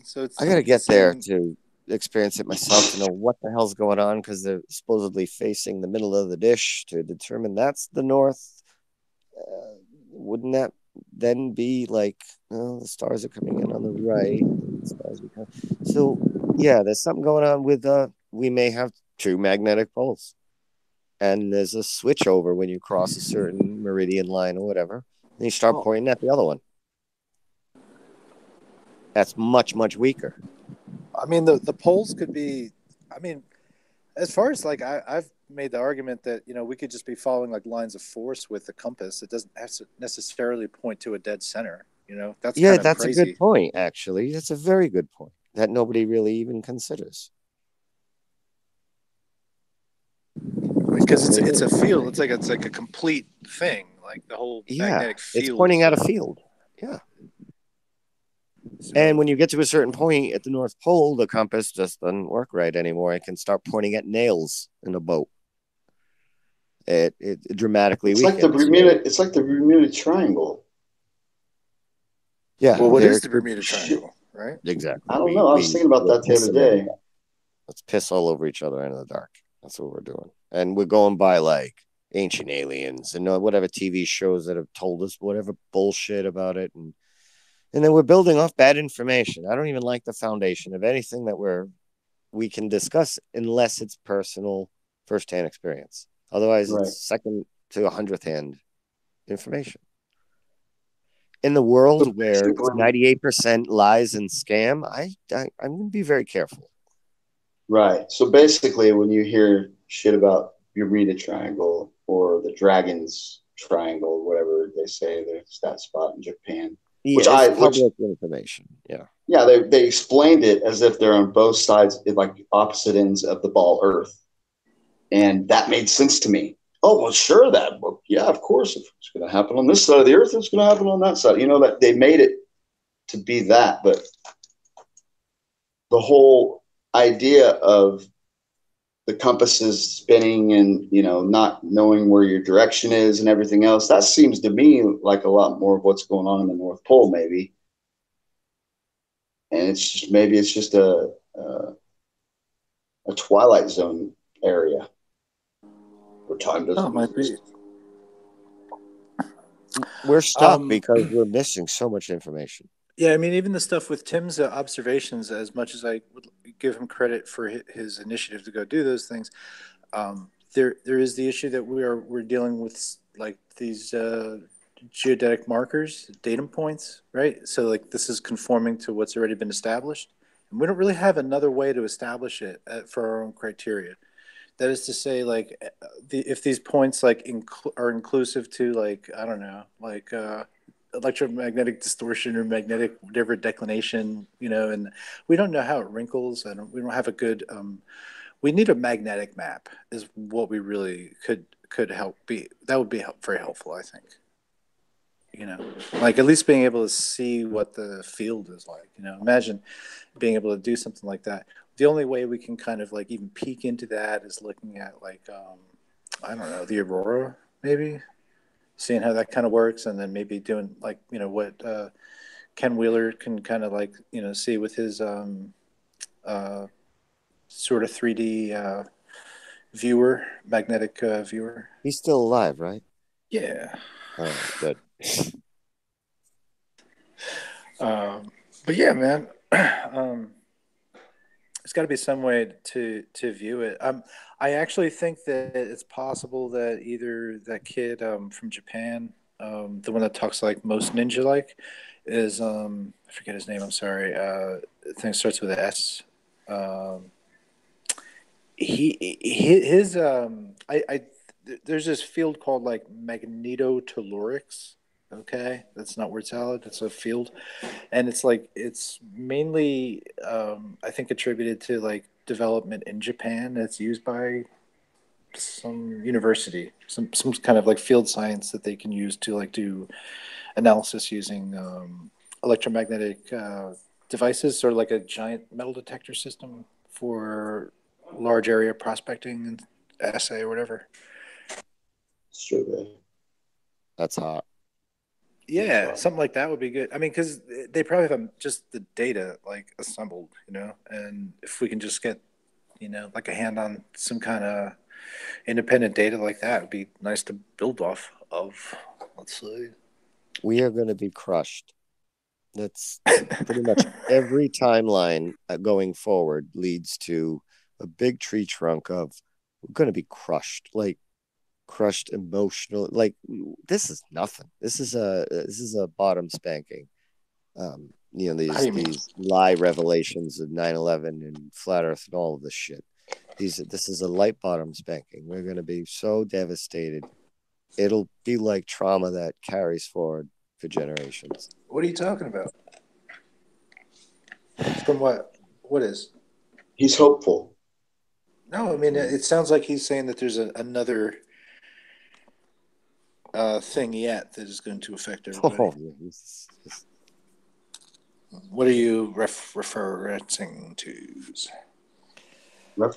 So it's I gotta get there same- to experience it myself to know what the hell's going on because they're supposedly facing the middle of the dish to determine that's the north. Wouldn't that then be like, oh, the stars are coming in on the right? The stars are coming. So yeah, there's something going on with we may have two magnetic poles, and there's a switch over when you cross a certain meridian line or whatever, and you start pointing at the other one. That's much weaker. I mean, the poles could be. I mean, as far as like I've made the argument that we could just be following like lines of force with the compass. It doesn't have to necessarily point to a dead center. That's Yeah, kind of that's crazy. a good point. Actually, that's a very good point that nobody really even considers. Because it's a field. It's like a complete thing. Like the whole magnetic field. It's pointing at a field. Yeah. So, And when you get to a certain point at the North Pole, the compass just doesn't work right anymore. It can start pointing at nails in a boat. It dramatically It's weakens. like the Bermuda. It's like the Bermuda Triangle. Yeah. well, what is the Bermuda Triangle, right? Exactly. I don't know. I was thinking about that the other day. Let's piss all over each other in the dark. That's what we're doing. And we're going by like ancient aliens and whatever TV shows that have told us whatever bullshit about it. And then we're building off bad information. I don't even like the foundation of anything that we can discuss unless it's personal firsthand experience. Otherwise, Right. it's second to 100th hand information. In the world where it's 98% lies and scam, I'm going to be very careful. Right. So basically, when you hear shit about Bermuda Triangle or the Dragon's Triangle, whatever they say, there's that spot in Japan. Yeah, it's public information. Yeah. Yeah, they explained it as if they're on both sides, like opposite ends of the ball Earth. And that made sense to me. Oh, well, sure, yeah, of course. If it's going to happen on this side of the Earth, it's going to happen on that side. That they made it to be that. But the whole idea of the compasses spinning and, not knowing where your direction is and everything else, that seems to me like a lot more of what's going on in the North Pole, maybe. And maybe it's just a Twilight Zone area where time doesn't might be. We're stuck because we're missing so much information. Yeah, I mean, even the stuff with Tim's observations, as much as I would give him credit for his initiative to go do those things, there is the issue that we're dealing with, like these geodetic markers, datum points, right? So like this is conforming to what's already been established, and we don't really have another way to establish it for our own criteria. That is to say, like, if these points like are inclusive to, like, I don't know, like electromagnetic distortion or magnetic whatever declination, and we don't know how it wrinkles, and we don't have a good. We need a magnetic map, is what we really could help be. That would be very helpful, I think. Like at least being able to see what the field is like. Imagine being able to do something like that. The only way we can kind of like even peek into that is looking at like I don't know, the aurora, maybe seeing how that kind of works, and then maybe doing like what Ken Wheeler can kind of like see with his sort of 3D viewer, magnetic viewer. He's still alive, right? Yeah. Oh, good. But yeah, man. There's got to be some way to view it. I actually think that it's possible that either that kid from Japan, the one that talks like most ninja-like, is I forget his name. I'm sorry. I think it starts with an S. There's this field called like magnetotellurics. Okay, that's not word salad. It's a field, and it's mainly I think attributed to like development in Japan. It's used by some university, some kind of like field science that they can use to like do analysis using electromagnetic devices, sort of like a giant metal detector system for large area prospecting. And assay or whatever. Survey. That's hot. Yeah, something like that would be good. I mean, because they probably have just the data like assembled, you know, and if we can just get, you know, like a hand on some kind of independent data like that, it'd be nice to build off of. Let's see. We are going to be crushed. That's pretty much every timeline going forward leads to a big tree trunk of we're going to be crushed, like crushed emotional. Like this is nothing. This is a bottom spanking. You know, these lie revelations of 9/11 and flat Earth and all of this shit. This is a light bottom spanking. We're going to be so devastated. It'll be like trauma that carries forward for generations. What are you talking about? From what? What is? He's hopeful. No, I mean, it sounds like he's saying that there's another thing yet that is going to affect everybody. Oh, yeah. What are you referencing to? Well,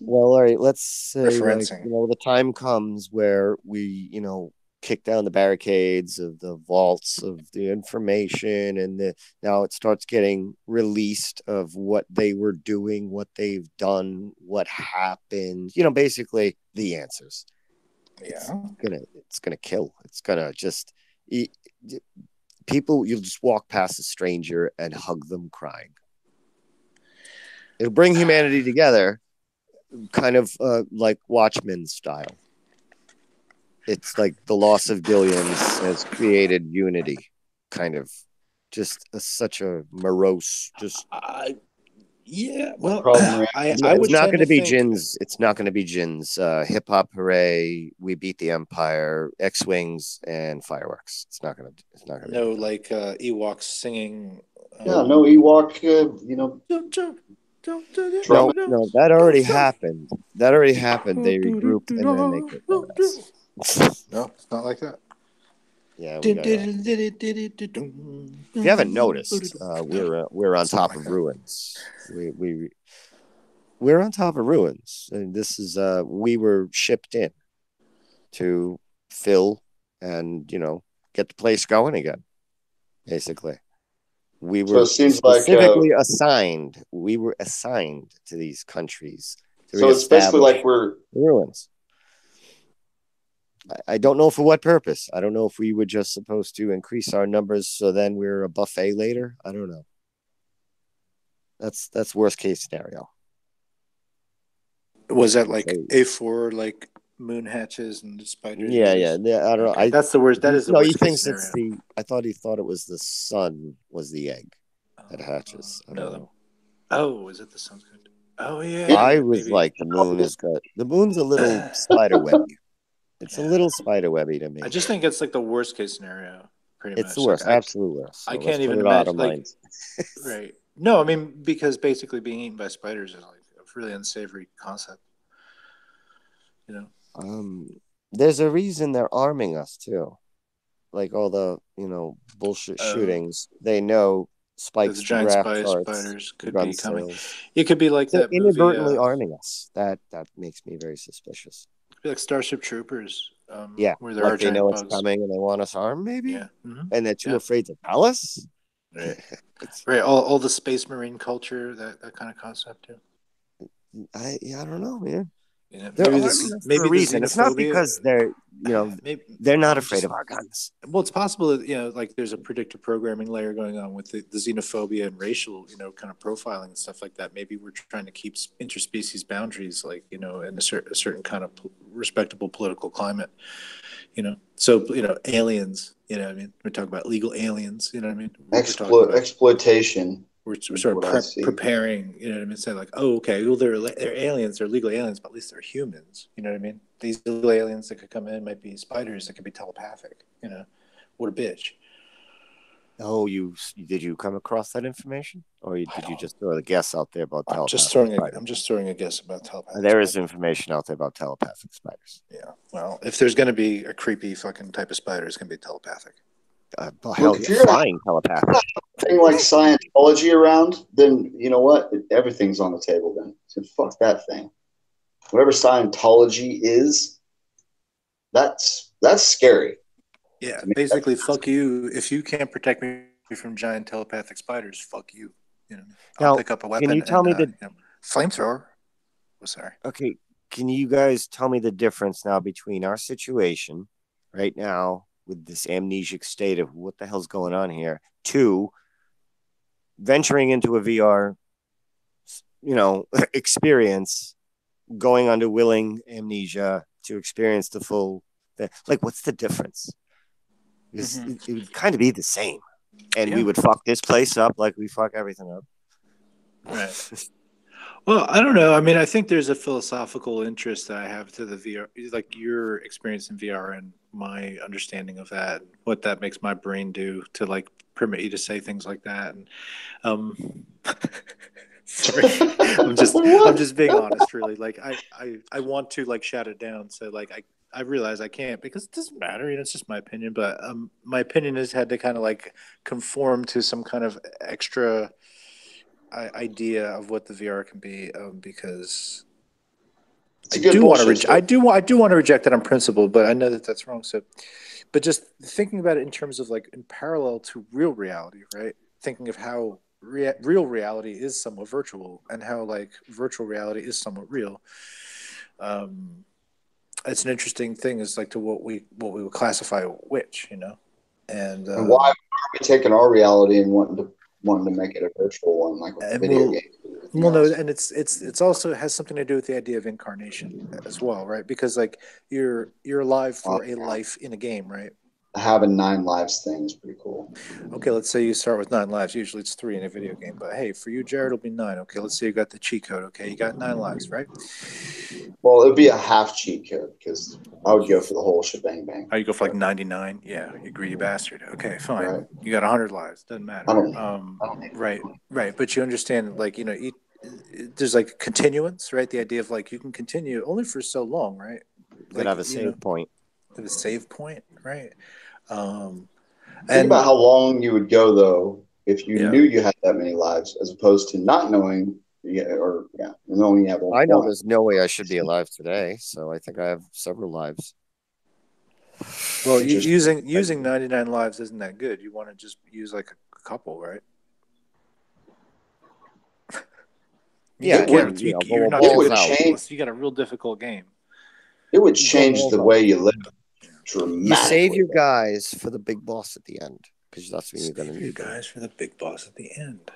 all right. Let's say, like, Referencing. you know, the time comes where we, you know, kick down the barricades of the vaults of the information, and now it starts getting released of what they were doing, what they've done, what happened. You know, basically the answers. Yeah, it's gonna kill. It's gonna just people. You'll just walk past a stranger and hug them, crying. It'll bring humanity together, kind of like Watchmen style. It's like the loss of billions has created unity, kind of. Just such a morose, just. Yeah, well, I it's would not going to be think... Jin's. It's not going to be Jin's. Hip hop hooray! We beat the Empire. X-wings and fireworks. It's not going to. It's not going to. No, like Ewoks singing. Yeah, no Ewok. You know. No, that already happened. That already happened. They regrouped and then they quit. No, it's not like that. Yeah, if you haven't noticed, we're on top of ruins. We're on top of ruins, and this is we were shipped in to fill and, you know, get the place going again. Basically, we were specifically assigned. We were assigned to these countries. So it's basically like we're ruins. I don't know for what purpose. I don't know if we were just supposed to increase our numbers so then we're a buffet later. I don't know. That's worst case scenario. Was that like A4 like moon hatches and spiders? Yeah. I don't know. Okay. That's the worst. That is the worst. He thinks it's the. I thought he thought it was the sun was the egg that hatches. I don't know. Oh, is it the sun's good? Oh yeah. I was like, the moon is good. The moon's a little spider webby. It's a little spider webby to me. I just think it's like the worst case scenario. Pretty much. It's the worst, absolute worst. So I can't even imagine. Like, right? No, I mean, because basically being eaten by spiders is like a really unsavory concept. You know. There's a reason they're arming us too. Like all the, you know, bullshit shootings. They know spikes, giant spiders could be coming. It could be like that inadvertently arming us. That makes me very suspicious. Be like Starship Troopers. Where there are they know bugs. It's coming and they want us armed, maybe. Yeah, and they're too afraid to tell us. Right, right. All the space marine culture, that kind of concept too. I don't know, man. Yeah, maybe the reason. It's not because they're, you know, they're not afraid of our guns. Well, it's possible that, you know, like there's a predictive programming layer going on with the xenophobia and racial, you know, kind of profiling and stuff like that. Maybe we're trying to keep interspecies boundaries, like, you know, in a certain kind of respectable political climate, you know. So, you know, aliens, you know what I mean? We're talking about legal aliens, you know what I mean? Exploitation. We're sort of preparing, you know what I mean? Saying like, oh, okay, well, they're aliens, they're legal aliens, but at least they're humans, you know what I mean? These illegal aliens that could come in might be spiders that could be telepathic, you know? What a bitch. Oh, did you come across that information? Or did you just throw a guess out there about telepathic I'm just throwing a guess about telepathic There is information out there about telepathic spiders. Yeah, well, if there's going to be a creepy fucking type of spider, it's going to be telepathic. If you're flying telepathic. Thing like Scientology around, then you know what? Everything's on the table then. So fuck that thing. whatever Scientology is, that's scary. Yeah, To me, basically, fuck you. If you can't protect me from giant telepathic spiders, fuck you. You know, I'll Now, pick up a can you weapon tell and me the flamethrower. Oh, sorry. okay? Can you guys tell me the difference now between our situation right now with this amnesic state of what the hell's going on here, to venturing into a VR, experience, going under willing amnesia to experience the full. Like, what's the difference? Because it would kind of be the same, and we would fuck this place up like we fuck everything up. Right. Well, I don't know. I mean, I think there's a philosophical interest that I have to the VR, like your experience in VR and my understanding of that, what that makes my brain do to like permit you to say things like that. And sorry, I'm just being honest, really. Like I want to like shout it down. So like I realize I can't because it doesn't matter. You know, it's just my opinion. But my opinion has had to kind of like conform to some kind of extra idea of what the VR can be, because I do want to reject it on principle, but I know that that's wrong. So, but just thinking about it in terms of like in parallel to real reality, right? Thinking of how real reality is somewhat virtual and how like virtual reality is somewhat real. It's an interesting thing. Is like to what we would classify which, you know, and why are we taking our reality and wanting to make it a virtual one, like a video game? Well, no, and it's also has something to do with the idea of incarnation as well, right? Because like you're alive for a life in a game, right? Having 9 lives thing is pretty cool. Okay, let's say you start with 9 lives. Usually it's 3 in a video game, but hey, for you, Jared, it'll be 9. Okay, let's say you got the cheat code. Okay, you got 9 lives, right? Well, it would be a half cheat code because I would go for the whole shebang bang. Oh, you go for like 99? Yeah, you greedy bastard. Okay, fine. Right. You got 100 lives. Doesn't matter. I don't Right. But you understand, like, you know, there's like continuance, right? The idea of like you can continue only for so long, right? You could have a save point. Have a save point, right? Think about how long you would go though if you knew you had that many lives, as opposed to not knowing. Knowing you have one. I know there's no way I should be alive today, so I think I have several lives. Well, using 99 lives isn't that good. You want to just use like a couple, right? Yeah, you're not you got a real difficult game. It would change the way you live dramatically. You save your guys for the big boss at the end, because that's what you're going to need. Guys for the big boss at the end.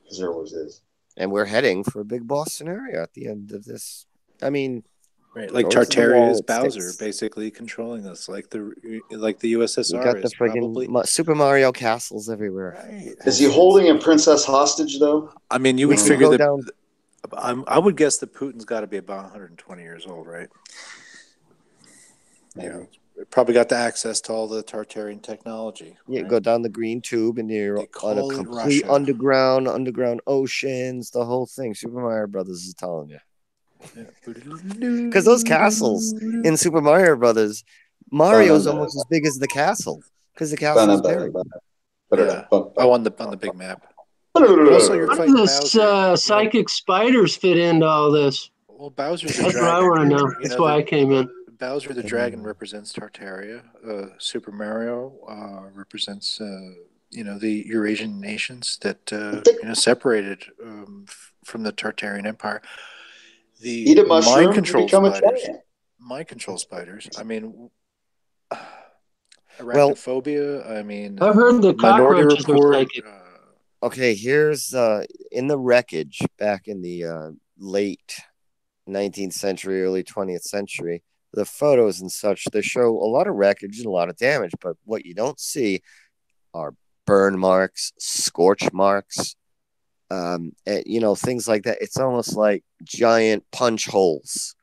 Because there always is. And we're heading for a big boss scenario at the end of this. I mean, right, like Tartaria's Bowser basically controlling us, like the USSR. We got the friggin' Super Mario castles everywhere. Right. Is he holding a princess hostage though? I mean, you would figure that. I would guess that Putin's got to be about 120 years old, right? Yeah, probably got the access to all the Tartarian technology. Yeah, right? Go down the green tube and you're on a complete underground oceans, the whole thing. Super Mario Brothers is telling you. Because those castles in Super Mario Brothers, Mario's almost as big as the castle. Because the castle is buried. On the big map. Also, you're fighting Bowser. Psychic spiders fit into all this? Well, Bowser's That's what I want to know. That's why I came in. Bowser the dragon represents Tartaria. Super Mario represents the Eurasian nations that separated from the Tartarian Empire. Eat a mushroom, mind control spiders. I mean, arachnophobia. I mean, I've heard the cockroaches are psychic. Okay, here's in the wreckage back in the late 19th century, early 20th century. The photos and such, they show a lot of wreckage and a lot of damage, but what you don't see are burn marks, scorch marks, things like that. It's almost like giant punch holes.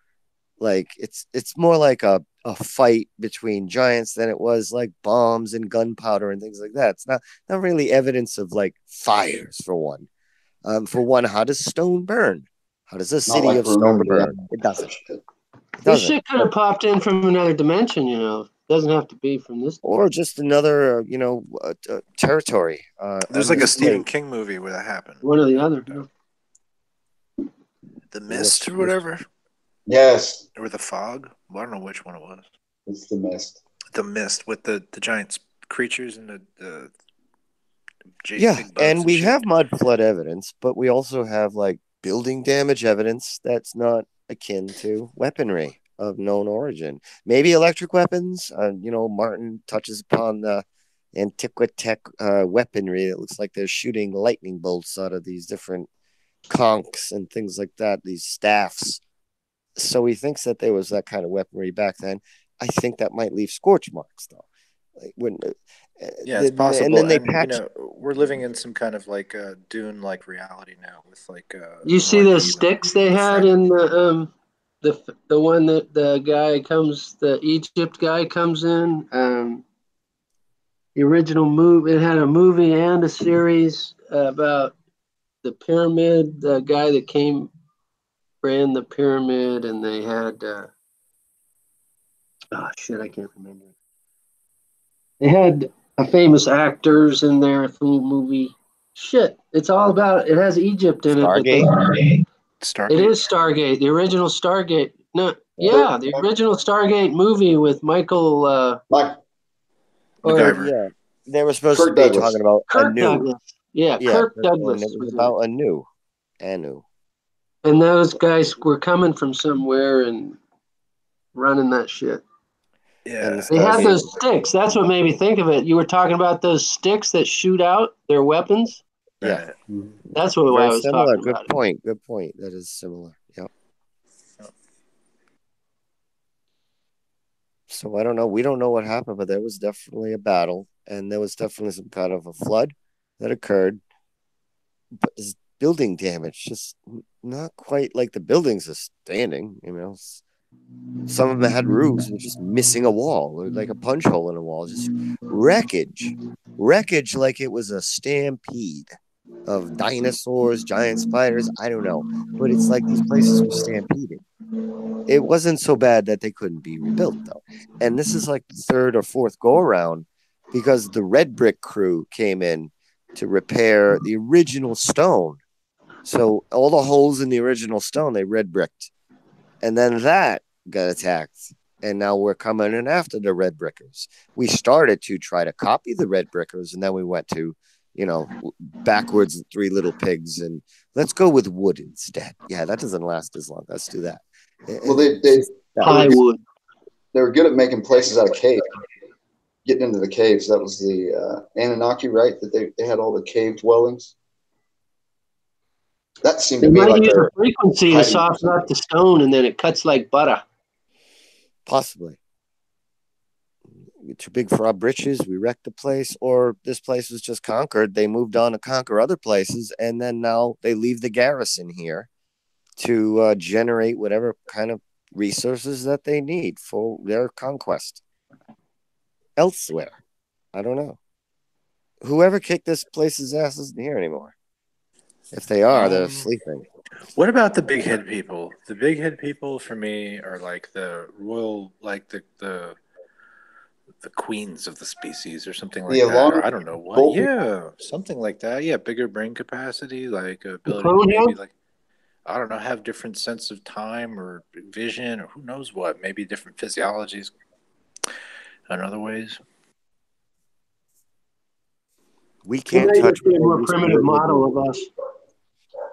Like it's more like a fight between giants than it was like bombs and gunpowder and things like that. It's not really evidence of like fires for one. How does stone burn? How does a city of stone burn? It doesn't. This shit could have popped in from another dimension, It doesn't have to be from this. Or just another, territory. There's like a Stephen King movie where that happened. One or the other. The mist or whatever? Yes. Or the fog? Well, I don't know which one it was. It's the mist. The mist with the giant creatures and the Yeah, big bugs and we shit. have mud flood evidence, but we also have like building damage evidence that's not akin to weaponry of known origin. Maybe electric weapons. Martin touches upon the Antiquitech weaponry. It looks like they're shooting lightning bolts out of these different conchs and things like that, these staffs. So he thinks that there was that kind of weaponry back then. I think that might leave scorch marks, though. Like when, it's possible. And then they patch. We're living in some kind of like Dune-like reality now with like. You see the sticks they had in the one that the Egypt guy comes in. The original movie. It had a movie and a series about the pyramid. The guy that ran the pyramid, and they had. I can't remember. They had famous actors in there. Full movie. Shit, it's all about. It has Egypt in Stargate. Stargate. It is Stargate, the original Stargate. No, yeah, the original Stargate movie with Michael. Yeah, they were supposed to be talking about Kirk Douglas. Yeah, Kirk Douglas. And it was about Anu. And those guys were coming from somewhere and running that shit. Yeah, they had those sticks. That's what made me think of it. You were talking about those sticks that shoot out their weapons. Yeah, that's what I was similar. talking about. Good point. That is similar. Yep. So I don't know. We don't know what happened, but there was definitely a battle, and there was definitely some kind of a flood that occurred. But this building damage, just not quite like the buildings are standing. Some of them had roofs and just missing a wall, or like a punch hole in a wall. Just wreckage like it was a stampede of dinosaurs, giant spiders. I don't know, but it's like these places were stampeding. It wasn't so bad that they couldn't be rebuilt, though. And this is like the third or fourth go around because the red brick crew came in to repair the original stone. So all the holes in the original stone, they red bricked. And then that got attacked. And now we're coming in after the red brickers. We started to try to copy the red brickers, and then we went to, backwards, Three Little Pigs, and let's go with wood instead. Yeah, that doesn't last as long. Let's do that. Well, they were good at making places out of caves, getting into the caves. That was the Anunnaki, right? That they had all the cave dwellings. That seemed to be like a frequency to soften up the stone, and then it cuts like butter. Possibly. Too big for our britches. We wrecked the place, or this place was just conquered. They moved on to conquer other places, and then now they leave the garrison here to generate whatever kind of resources that they need for their conquest elsewhere. I don't know. Whoever kicked this place's ass isn't here anymore. If they are, they're sleeping. What about the big head people? The big head people for me are like the royal, like the queens of the species or something like that. Or I don't know what. Yeah, something like that. Yeah, bigger brain capacity, like ability to maybe like, I don't know, have different sense of time or vision or who knows what. Maybe different physiologies in other ways. We can't touch a more primitive model of us.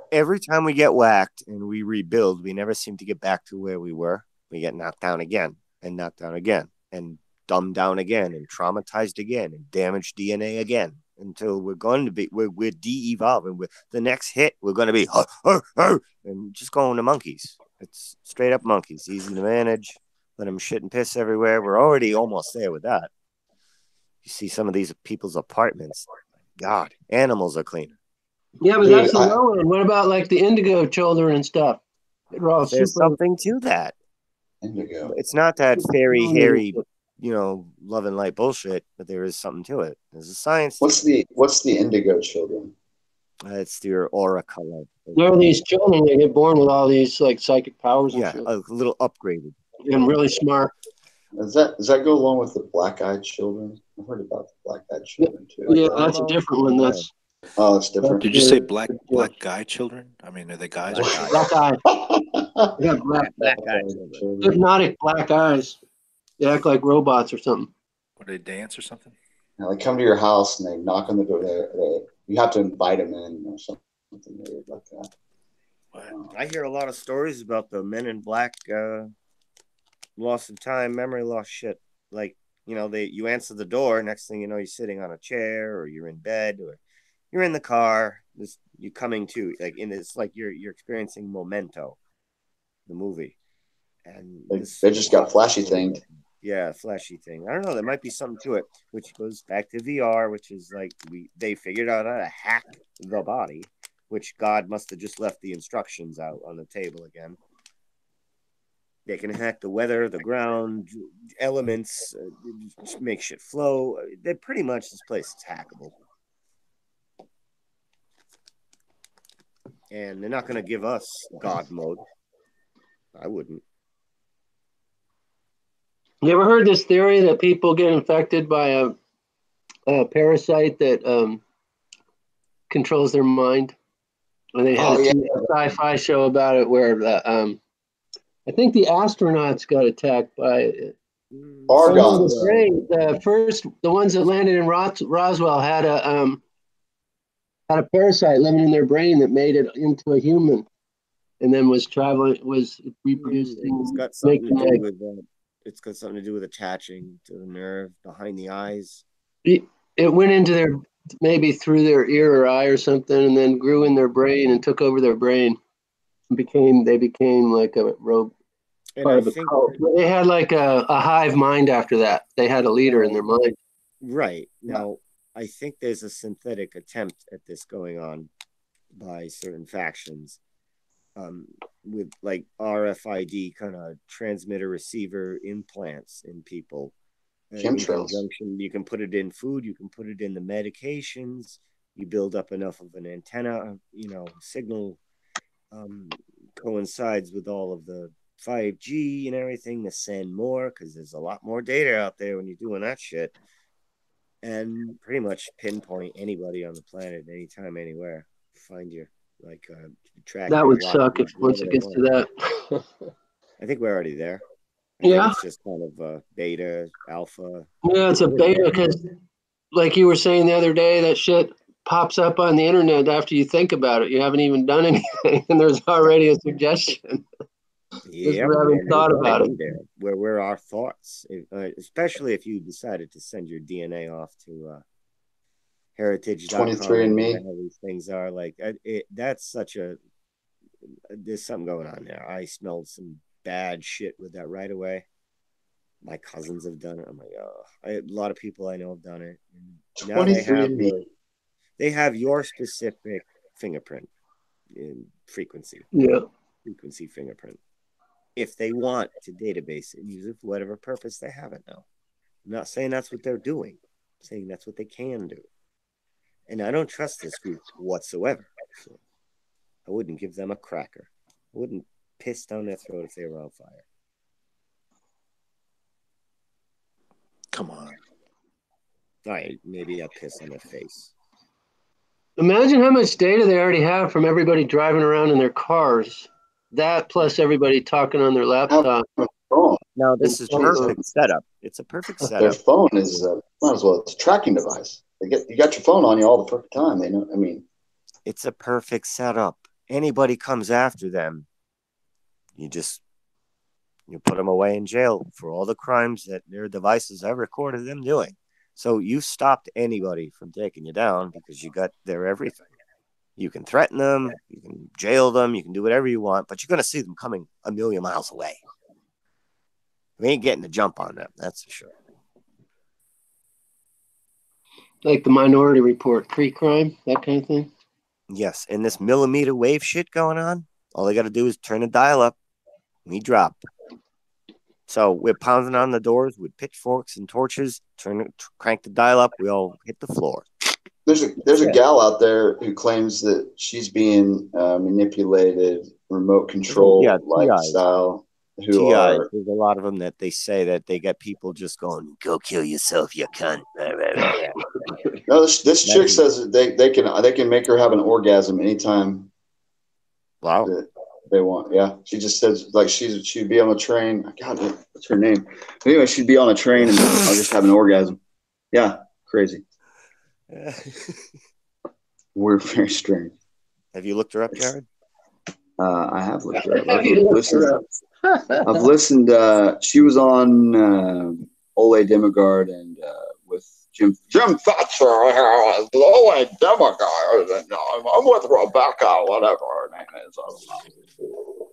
Every time we get whacked and we rebuild, we never seem to get back to where we were. We get knocked down again and knocked down again and dumbed down again and traumatized again and damaged DNA again until we're de-evolving. With the next hit, we're going to be and just going to monkeys. It's straight up monkeys. Easy to manage. Let them shit and piss everywhere. We're already almost there with that. You see some of these people's apartments. God, animals are cleaner. Yeah, but that's the low end. What about like the indigo children and stuff? There's something to that. Indigo. It's not that fairy, hairy, love and light bullshit, but there is something to it. There's a science. What's the indigo children? It's their aura color. There are these children that get born with all these like psychic powers and shit. A little upgraded. And really smart. Does that go along with the black-eyed children? I've heard about the black-eyed children too. Yeah, that's a different one. Oh, it's different. Did you say black guy children? I mean, are they guys or guys? Black eyes. They got black eyes. hypnotic black eyes. They act like robots or something. Or they dance or something? Now, they come to your house and they knock on the door. You have to invite them in or something weird like that. I hear a lot of stories about the men in black loss of time, memory loss shit. Like, you know, you answer the door, next thing you know, you're sitting on a chair or you're in bed or you're in the car. You're coming to, like, it's like you're experiencing Memento, the movie. And they just got flashy thinged. Yeah, flashy thing. I don't know. There might be something to it, which goes back to VR, which is like they figured out how to hack the body, which God must have just left the instructions out on the table again. They can hack the weather, the ground, elements, make shit flow. They're pretty much, this place is hackable. And they're not going to give us God mode. I wouldn't. You ever heard this theory that people get infected by a parasite that controls their mind? And they had a sci-fi show about it where I think the astronauts got attacked by Argons. The ones that landed in Roswell had a parasite living in their brain that made it into a human, and then was reproducing. It's got something to do with that. It's got something to do with attaching to the nerve behind the eyes. It went into maybe through their ear or eye or something, and then grew in their brain and took over their brain. They became like a robe. Part of a cult. They had like a hive mind after that. They had a leader in their mind. Right. Now, I think there's a synthetic attempt at this going on by certain factions. With like RFID kind of transmitter receiver implants in people. Chemtrails. You can put it in food, you can put it in the medications, you build up enough of an antenna, signal coincides with all of the 5G and everything to send more, because there's a lot more data out there when you're doing that shit. And pretty much pinpoint anybody on the planet anytime, anywhere. Find you. Track that would suck once it gets to that. I think we're already there. It's just kind of beta, alpha. Yeah, it's a beta because, like you were saying the other day, that shit pops up on the internet after you think about it. You haven't even done anything, and there's already a suggestion. Yeah, we haven't thought about it. Where our thoughts, especially if you decided to send your DNA off to heritage.com. 23andMe. These things are like that's there's something going on there. I smelled some bad shit with that right away. My cousins have done it. I'm like, a lot of people I know have done it. And 23andMe. They have your specific fingerprint in frequency. Yeah. Frequency fingerprint. If they want to database it and use it for whatever purpose, they have it now. I'm not saying that's what they're doing. I'm saying that's what they can do. And I don't trust this group whatsoever. So I wouldn't give them a cracker. I wouldn't piss down their throat if they were on fire. Come on. All right, maybe I'll piss on their face. Imagine how much data they already have from everybody driving around in their cars. That plus everybody talking on their laptop. Now, this is perfect setup. It's a perfect setup. Their phone is, might as well, it's a tracking device. You got your phone on you all the fucking time. They know. I mean, it's a perfect setup. Anybody comes after them, you put them away in jail for all the crimes that their devices have recorded them doing. So you stopped anybody from taking you down because you got their everything. You can threaten them, you can jail them, you can do whatever you want, but you're going to see them coming a million miles away. We ain't getting a jump on them, that's for sure. Like the Minority Report, pre-crime, that kind of thing? Yes, and this millimeter wave shit going on, all they got to do is turn the dial up, we drop. So we're pounding on the doors with pitchforks and torches, crank the dial up, we all hit the floor. There's a gal out there who claims that she's being manipulated, remote control lifestyle. who TI, are there's a lot of them that they say that they get people just going, "Go kill yourself, you cunt." no. This chick says that they can make her have an orgasm anytime Wow. that they want. Yeah, she just says like she'd be on a train. God, what's her name? Anyway, she'd be on a train and I'll just have an orgasm. Yeah, crazy. We're very strange. Have you looked her up, Jared? I have looked her up. I've listened. She was on Ole Demigard and with Jim Thatcher, Ole Demigard, and I'm with Rebecca, whatever her name is. I don't know.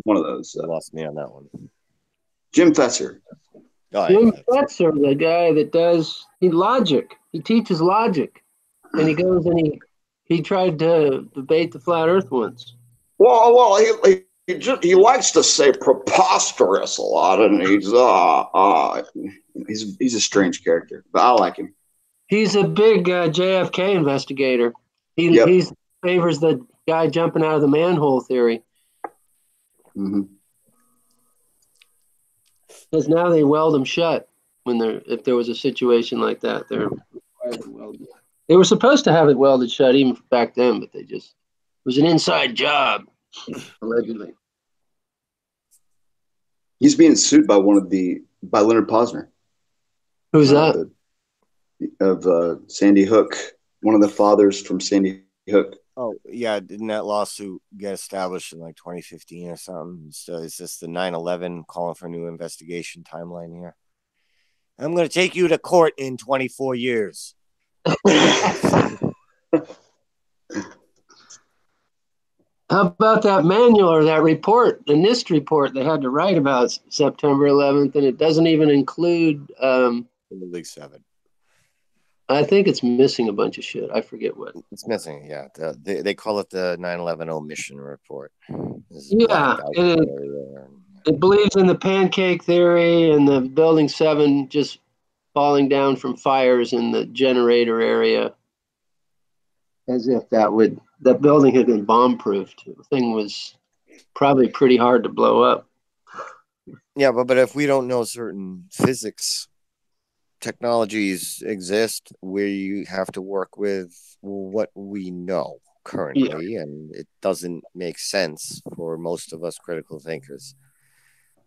One of those. You lost me on that one. Jim Fetzer. Oh, Jim Fetzer, the guy that does logic. He teaches logic, and he goes and he tried to debate the flat Earth once. Well, he likes to say preposterous a lot, and he's a strange character, but I like him. He's a big JFK investigator. He favors the guy jumping out of the manhole theory. Mm-hmm. Because now they weld them shut if there was a situation like that. They were supposed to have it welded shut even back then, but it was an inside job, allegedly. He's being sued by by Leonard Posner. Who's that? Of Sandy Hook, one of the fathers from Sandy Hook. Oh, yeah. Didn't that lawsuit get established in like 2015 or something? So is this the 9/11 calling for a new investigation timeline here? I'm going to take you to court in 24 years. How about that manual or that report, the NIST report they had to write about September 11th, and it doesn't even include League 7. I think it's missing a bunch of shit. I forget what. It's missing, yeah. They call it the 9/11 omission report. Yeah, and it believes in the pancake theory and the Building 7 just falling down from fires in the generator area, as if that building had been bomb-proofed. The thing was probably pretty hard to blow up. Yeah, but if we don't know certain physics technologies exist where you have to work with what we know currently, and it doesn't make sense for most of us critical thinkers.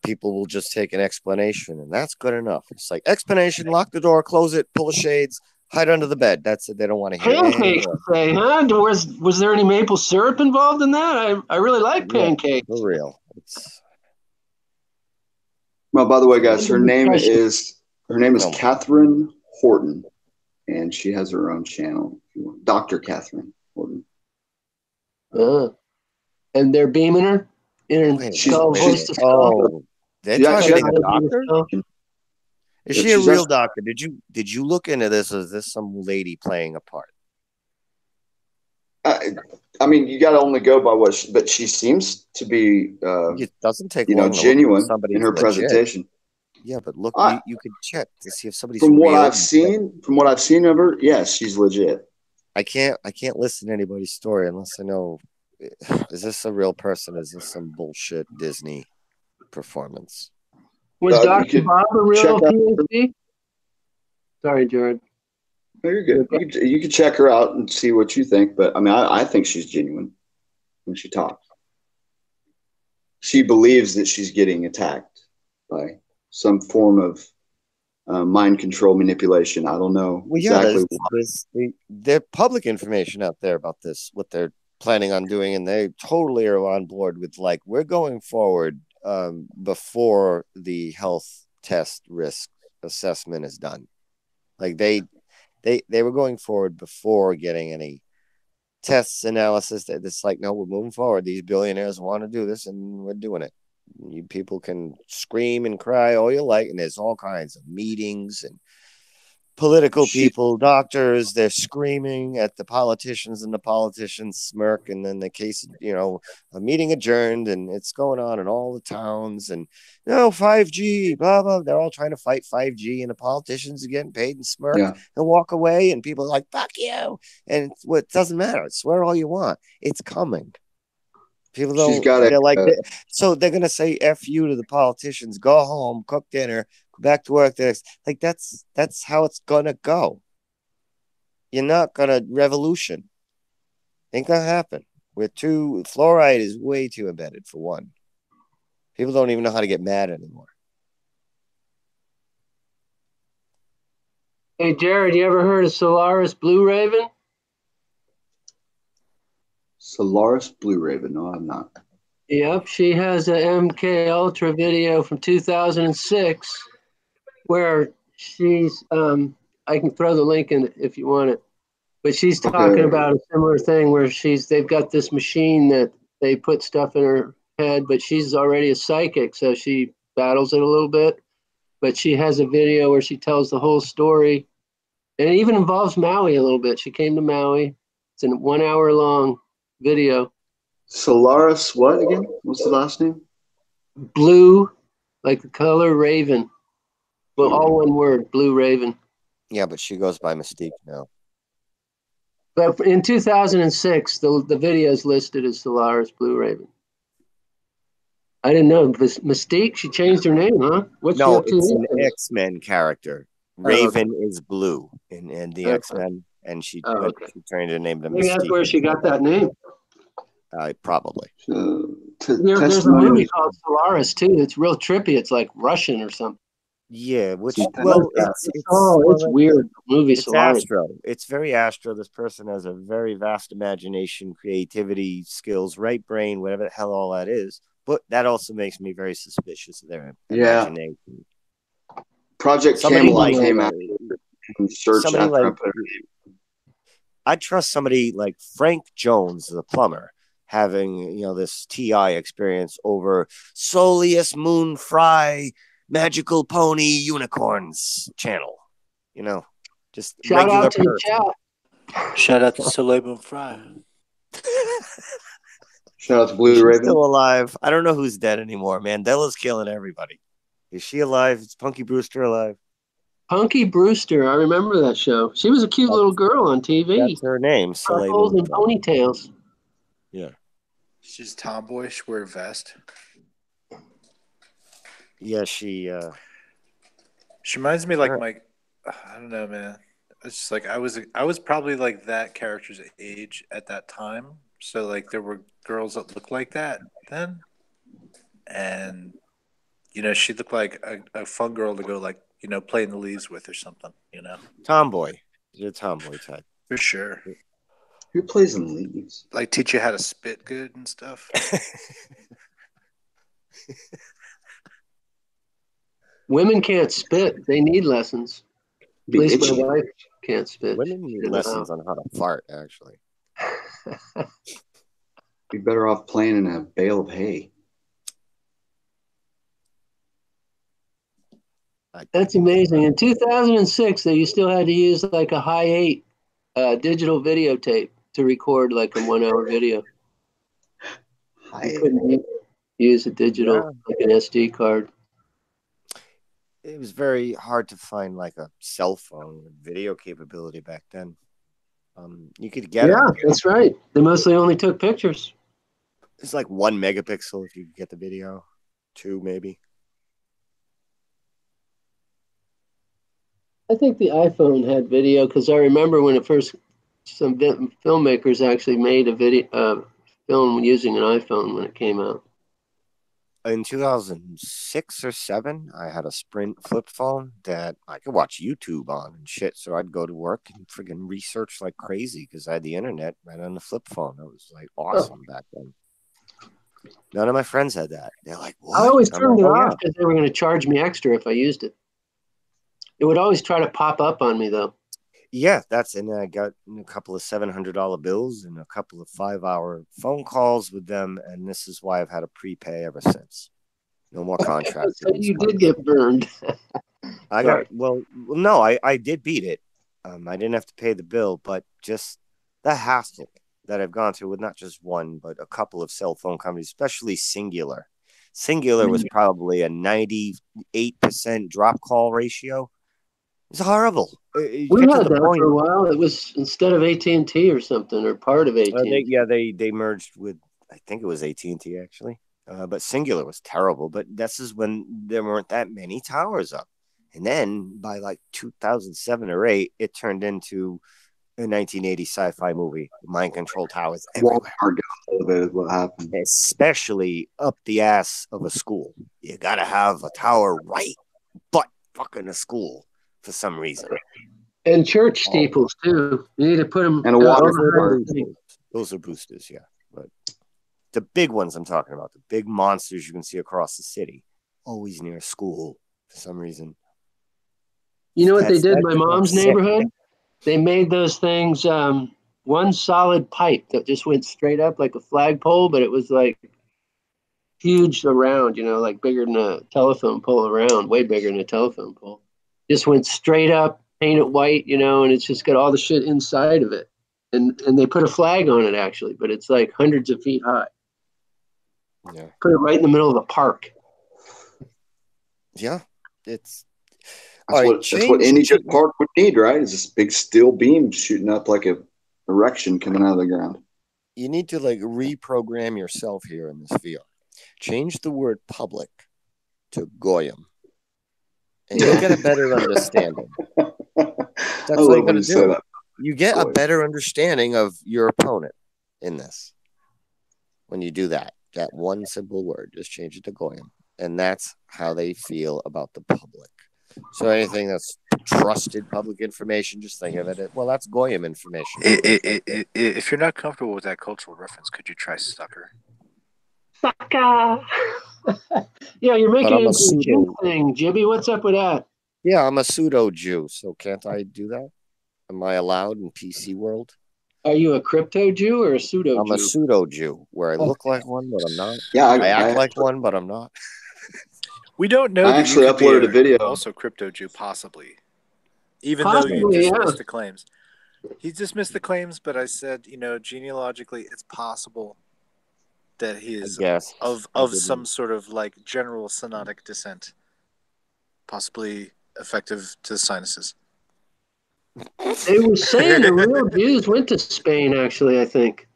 People will just take an explanation, and that's good enough. It's like explanation, lock the door, close it, pull the shades, hide under the bed. That's it. They don't want to hear pancakes. Say, huh? Was there any maple syrup involved in that? I really like pancakes. For real. Well, by the way, guys, her name is Catherine Horton, and she has her own channel. Dr. Catherine Horton. And they're beaming her in her skull voice to skull. They're talking a doctor? Is she a real doctor? Did you look into this? Is this some lady playing a part? I mean, you got to only go by but she seems to be. It doesn't take genuine in her presentation. Yeah, but look, you could check to see if somebody's from what I've seen of her. Yes, she's legit. I can't listen to anybody's story unless I know, is this a real person? Is this some bullshit Disney performance? Was Dr. Bob a real PhD? Sorry, Jared. No, you're good. You can check her out and see what you think. But I mean, I think she's genuine when she talks. She believes that she's getting attacked by some form of mind control manipulation. I don't know exactly why. There's public information out there about this, what they're planning on doing, and they totally are on board with like, we're going forward before the health test risk assessment is done. Like they were going forward before getting any tests analysis. It's like, no, we're moving forward. These billionaires want to do this, and we're doing it. You people can scream and cry all you like, and there's all kinds of meetings and political people, doctors, they're screaming at the politicians, and the politicians smirk, and then the case, a meeting adjourned, and it's going on in all the towns, and 5G, blah blah. They're all trying to fight 5G, and the politicians are getting paid and smirk and walk away, and people are like, "Fuck you!" And it doesn't matter. Swear all you want, it's coming. People She's don't. got They're like, a. so they're gonna say "f you" to the politicians. Go home, cook dinner, go back to work. Like that's how it's gonna go. You're not gonna revolution. Ain't gonna happen. Fluoride is way too embedded for one. People don't even know how to get mad anymore. Hey, Jared, you ever heard of Solaris Blue Raven? Solaris Blue Raven. No, I'm not. Yep, she has a MK Ultra video from 2006 where she's I can throw the link in if you want it. But she's talking about a similar thing where they've got this machine that they put stuff in her head, but she's already a psychic, so she battles it a little bit. But she has a video where she tells the whole story. And it even involves Maui a little bit. She came to Maui. It's a 1 hour long video. Solaris, what again? What's the last name? Blue, like the color Raven. Well, all one word, Blue Raven. Yeah, but she goes by Mystique now. But in 2006, the video is listed as Solaris Blue Raven. I didn't know. Mystique, she changed her name, huh? What's she No, up to? it's an X-Men character. Raven is blue in the X-Men, and she turned her name to Maybe Mystique. that's where she got that name. Probably. There's a movie called Solaris, too. It's real trippy. It's like Russian or something. Yeah, which it's weird. Movie it's Solaris. Astro. It's very Astro. This person has a very vast imagination, creativity, skills, right brain, whatever the hell all that is. But that also makes me very suspicious of their imagination. Project Camelot came out. Search after I'd trust somebody like Frank Jones, the plumber, having this TI experience over Soleus Moon Fry Magical Pony Unicorns channel. Just shout regular out to the chat. Shout out to Soleil Moon Fry. Shout out to Blue Raven. Still alive. I don't know who's dead anymore. Mandela's killing everybody. Is she alive? Is Punky Brewster alive? Punky Brewster. I remember that show. She was a cute little girl on TV. That's her name. Freckles and ponytails. Yeah. She's tomboyish. Wear a vest. Yeah, she reminds me like my. I don't know, man. It's just like I was probably like that character's age at that time. So like there were girls that looked like that then, and she looked like a fun girl to go like play in the leaves with or something. Tomboy. You're a tomboy type for sure. Who plays in leaves? Like teach you how to spit good and stuff. Women can't spit. They need lessons. At least my wife can't spit. Women need lessons on how to fart, actually. Be better off playing in a bale of hay. That's amazing. In 2006, you still had to use like a high 8 digital videotape to record like a 1 hour video. You couldn't use a digital, like an SD card. It was very hard to find like a cell phone with video capability back then. You could get it. That's right. They mostly only took pictures. It's like 1 megapixel if you could get the video. 2 maybe. I think the iPhone had video because I remember when some filmmakers actually made a film using an iPhone when it came out. In 2006 or 7, I had a Sprint flip phone that I could watch YouTube on and shit. So I'd go to work and friggin' research like crazy because I had the internet right on the flip phone. It was like awesome back then. None of my friends had that. They're like, what? I always turned it off because they were going to charge me extra if I used it. It would always try to pop up on me, though. Yeah, and I got a couple of $700 bills and a couple of 5-hour phone calls with them, and this is why I've had a prepay ever since. No more contracts. So you did get burned. No, I did beat it. I didn't have to pay the bill, but just the hassle that I've gone through with not just one, but a couple of cell phone companies, especially Singular. Singular was probably a 98% drop call ratio. It's horrible. We had that for a while. It was instead of AT&T or something, or part of AT&T. They merged with I think it was AT&T actually. But Singular was terrible. But this is when there weren't that many towers up. And then by like 2007 or 8, it turned into a 1980 sci-fi movie. Mind control towers everywhere. Is what happened. Especially up the ass of a school. You got to have a tower right butt fucking a school for some reason. And church steeples too. You need to put them. And a water park. Those are boosters, yeah. But the big ones I'm talking about, the big monsters you can see across the city, always near a school for some reason. You know what they did in my mom's neighborhood? They made those things one solid pipe that just went straight up like a flagpole, but it was like huge around, like bigger than a telephone pole around, way bigger than a telephone pole. Just went straight up, paint it white, and it's just got all the shit inside of it. And they put a flag on it actually, but it's like hundreds of feet high. Yeah. Put it right in the middle of a park. Yeah, it's that's what any good park would need, right? Is this big steel beam shooting up like a erection coming out of the ground. You need to like reprogram yourself here in this VR. Change the word public to goyim, and you'll get a better understanding. That's what you got to do. You get a better understanding of your opponent in this when you do that. That one simple word, just change it to goyim, and that's how they feel about the public. So anything that's trusted public information, just think of it. Well, that's goyim information. If you're not comfortable with that cultural reference, could you try sucker? Sucker. Yeah, you're making it into a Jew thing, Jibby. What's up with that? Yeah, I'm a pseudo Jew, so can't I do that? Am I allowed in PC world? Are you a crypto Jew or a pseudo Jew? I'm a pseudo Jew, where I look like one, but I'm not. Yeah, I act like one, but I'm not. We don't know. I actually uploaded a video. Also, crypto Jew, possibly. Even though you dismissed the claims, he dismissed the claims. But I said, genealogically, it's possible that he is of some sort of like general Sinotic descent, possibly effective to the sinuses. They were saying the real Jews went to Spain, actually, I think.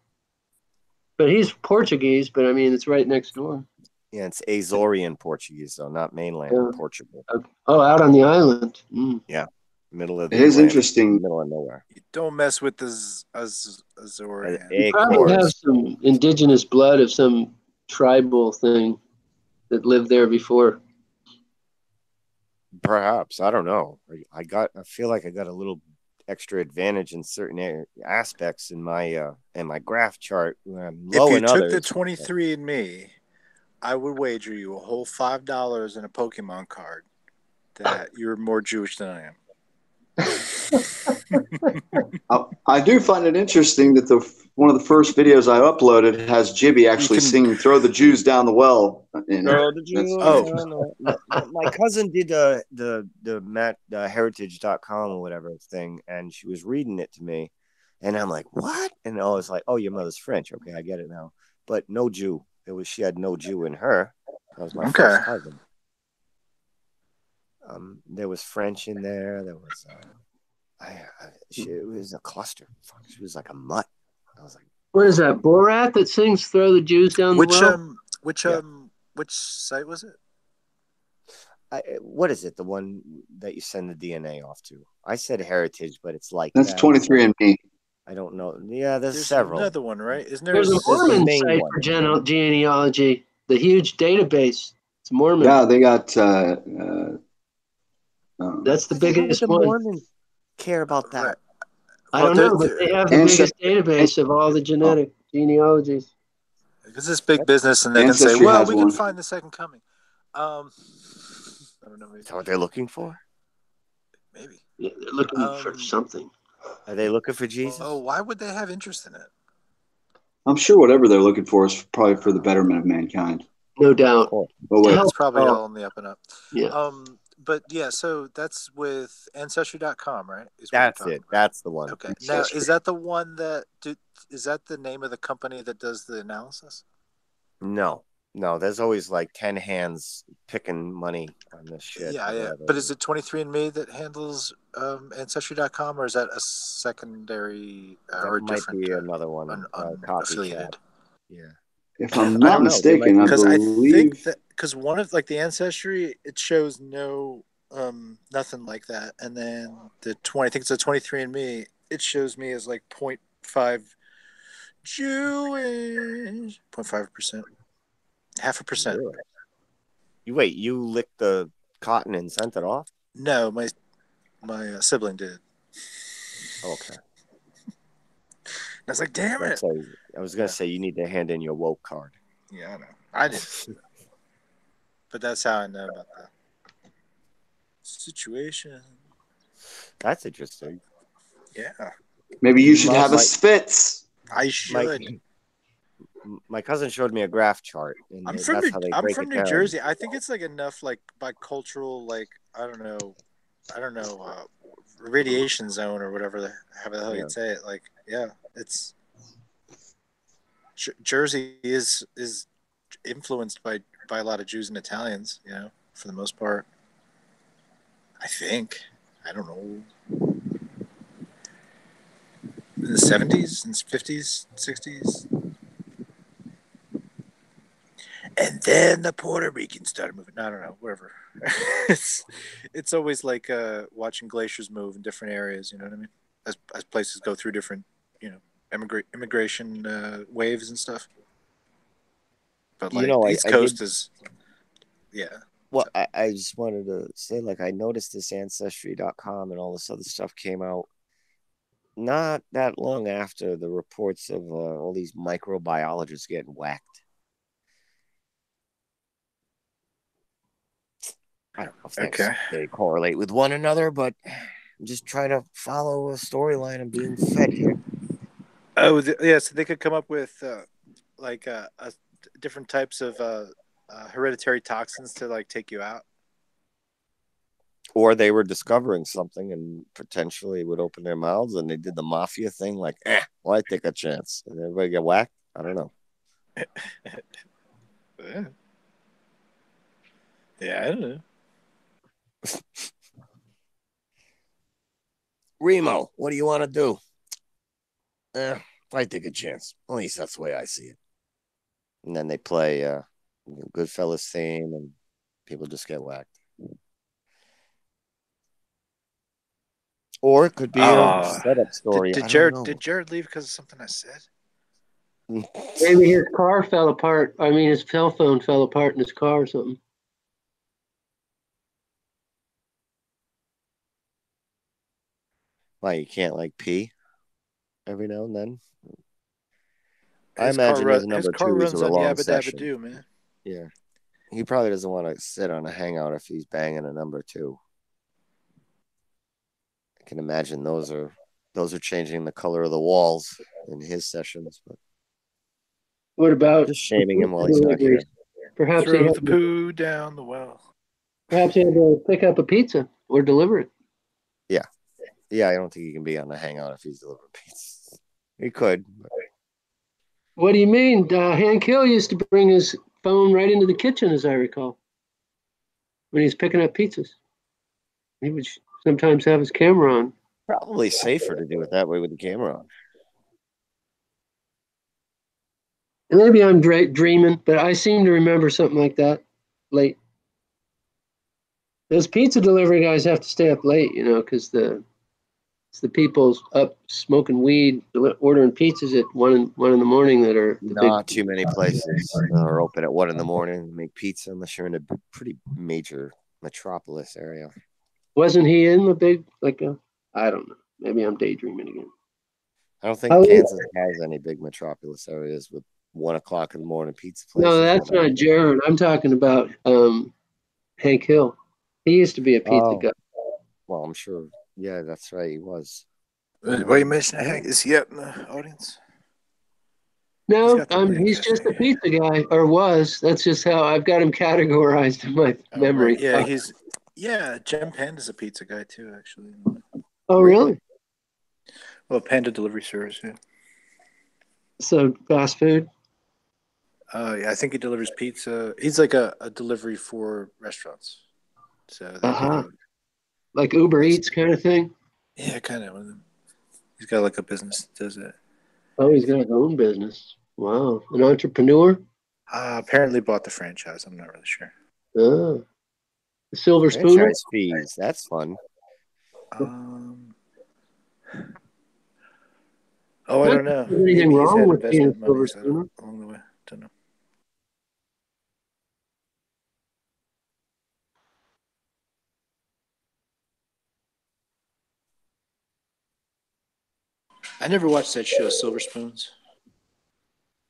But he's Portuguese, but I mean, it's right next door. Yeah, it's Azorian Portuguese, though, not mainland Portugal. Oh, out on the island. Mm. Yeah, middle of the It is interesting. Middle of nowhere. You don't mess with the Azorian. You probably have some indigenous blood of some tribal thing that lived there before. Perhaps, I don't know. I feel like I got a little extra advantage in certain aspects in my graph chart. I'm low if you in took others, the 23andMe, I would wager you a whole $5 in a Pokemon card that you're more Jewish than I am. I do find it interesting that one of the first videos I uploaded has Jibby actually singing "Throw the Jews Down the Well." Throw the Jews. No. My cousin did the heritage.com or whatever thing, and she was reading it to me, and I'm like, "What?" And I was like, "Oh, your mother's French. Okay, I get it now." But no Jew. She had no Jew in her. That was my first cousin. There was French in there. There was it was a cluster. She was like a mutt. I was like, what is that? Borat that sings "Throw the Jews Down the Well"? Which site was it? What is it? The one that you send the DNA off to? I said Heritage, but it's like that's 23andMe. I don't know. Yeah, there's several. Another one, right? Isn't there? There's a Mormon site for genealogy. The huge database. It's Mormon. Yeah, they got. That's the biggest one. Mormons care about that. I don't know, but they have the biggest database of all the genetic genealogies. Because it's big business, and they can say, "Well, we can find the second coming." I don't know. Is that what they're looking for? Maybe. Yeah, they're looking for something. Are they looking for Jesus? Oh, why would they have interest in it? I'm sure whatever they're looking for is probably for the betterment of mankind. No doubt. It's probably all on the up and up. Yeah. But yeah, so that's with Ancestry.com, right? That's it. That's the one. Okay. Now, is that the one is that the name of the company that does the analysis? No. There's always like 10 hands picking money on this shit. Yeah. But is it 23andMe that handles Ancestry.com, or is that a secondary or might different? Be another one. Affiliated. Yeah. If I'm I not don't know. They might mistaken, I Because I believe. think that because one of like the ancestry, it shows no nothing like that, and then the 20, I think it's a 23andMe. It shows me as like 0.5 Jewish, 0.5%, 0.5%. Really? You licked the cotton and sent it off? No, my sibling did. Okay. And I was like, damn it. I was gonna say you need to hand in your woke card. Yeah, I know. I didn't. But that's how I know about the situation. That's interesting. Yeah. Maybe you should have a My- Spitz. I should. My cousin showed me a graph chart, and I'm that's from how they I'm break from it New down. Jersey. I think it's like enough like by cultural like I don't know radiation zone or whatever how the hell Yeah. you'd say it. Like it's Jersey is influenced by a lot of Jews and Italians, for the most part. I think. I don't know. In the 70s and 50s, 60s. And then the Puerto Ricans started moving. I don't know, wherever. it's always like watching glaciers move in different areas, you know what I mean? As places go through different, immigration waves and stuff. But like the East Coast is, yeah. Well, I just wanted to say, like, I noticed this Ancestry.com and all this other stuff came out not that long after the reports of all these microbiologists getting whacked. I don't know if they correlate with one another, but I'm just trying to follow a storyline I'm being fed here. Oh, yeah, so they could come up with different types of hereditary toxins to like take you out. Or they were discovering something and potentially would open their mouths, and they did the mafia thing, like, well, I take a chance. And everybody get whacked? I don't know. Yeah, I don't know. Remo, what do you want to do? I take a chance. At least that's the way I see it. And then they play Goodfellas theme, and people just get whacked. Or it could be a setup story. Did Jared leave because of something I said? Maybe his car fell apart. I mean, his cell phone fell apart in his car or something. Why, you can't like pee every now and then? I imagine his number two is a long session. Man. Yeah. He probably doesn't want to sit on a hangout if he's banging a number two. I can imagine those are changing the color of the walls in his sessions. But what about just shaming him while he's not here? Perhaps throw the poo down the well. Perhaps he had to pick up a pizza or deliver it. Yeah, I don't think he can be on the hangout if he's delivering pizza. He could. But... What do you mean? Hank Hill used to bring his phone right into the kitchen, as I recall, when he's picking up pizzas. He would sometimes have his camera on. Probably safer to do it that way with the camera on. And maybe I'm dreaming, but I seem to remember something like that late. Those pizza delivery guys have to stay up late, because it's the people up smoking weed, ordering pizzas at one in the morning that are not too many places are open at 1 a.m. and make pizza unless you're in a pretty major metropolis area. Wasn't he in the big I don't know. Maybe I'm daydreaming again. I don't think Kansas has any big metropolis areas with 1 o'clock in the morning pizza places. No, that's not Jared. I'm talking about Hank Hill. He used to be a pizza guy. Well, I'm sure. Yeah, that's right. He was. Why are you mentioning Hank? Is he out in the audience? No, he's just a pizza guy, or was. That's just how I've got him categorized in my memory. Right. Yeah, Jem Panda's a pizza guy too, actually. Oh, really? Well, Panda delivery service, yeah. So fast food? Yeah, I think he delivers pizza. He's like a delivery for restaurants. So like Uber Eats kind of thing? Yeah, kind of. He's got like a business that does that. Oh, he's got his own business. Wow. An entrepreneur? Apparently bought the franchise. I'm not really sure. Oh. The Silver Spoon. Franchise fees. That's fun. I don't know. Anything Maybe he's wrong had with being a investment money Silver Spooner? along the way. Don't know. I never watched that show, Silver Spoons.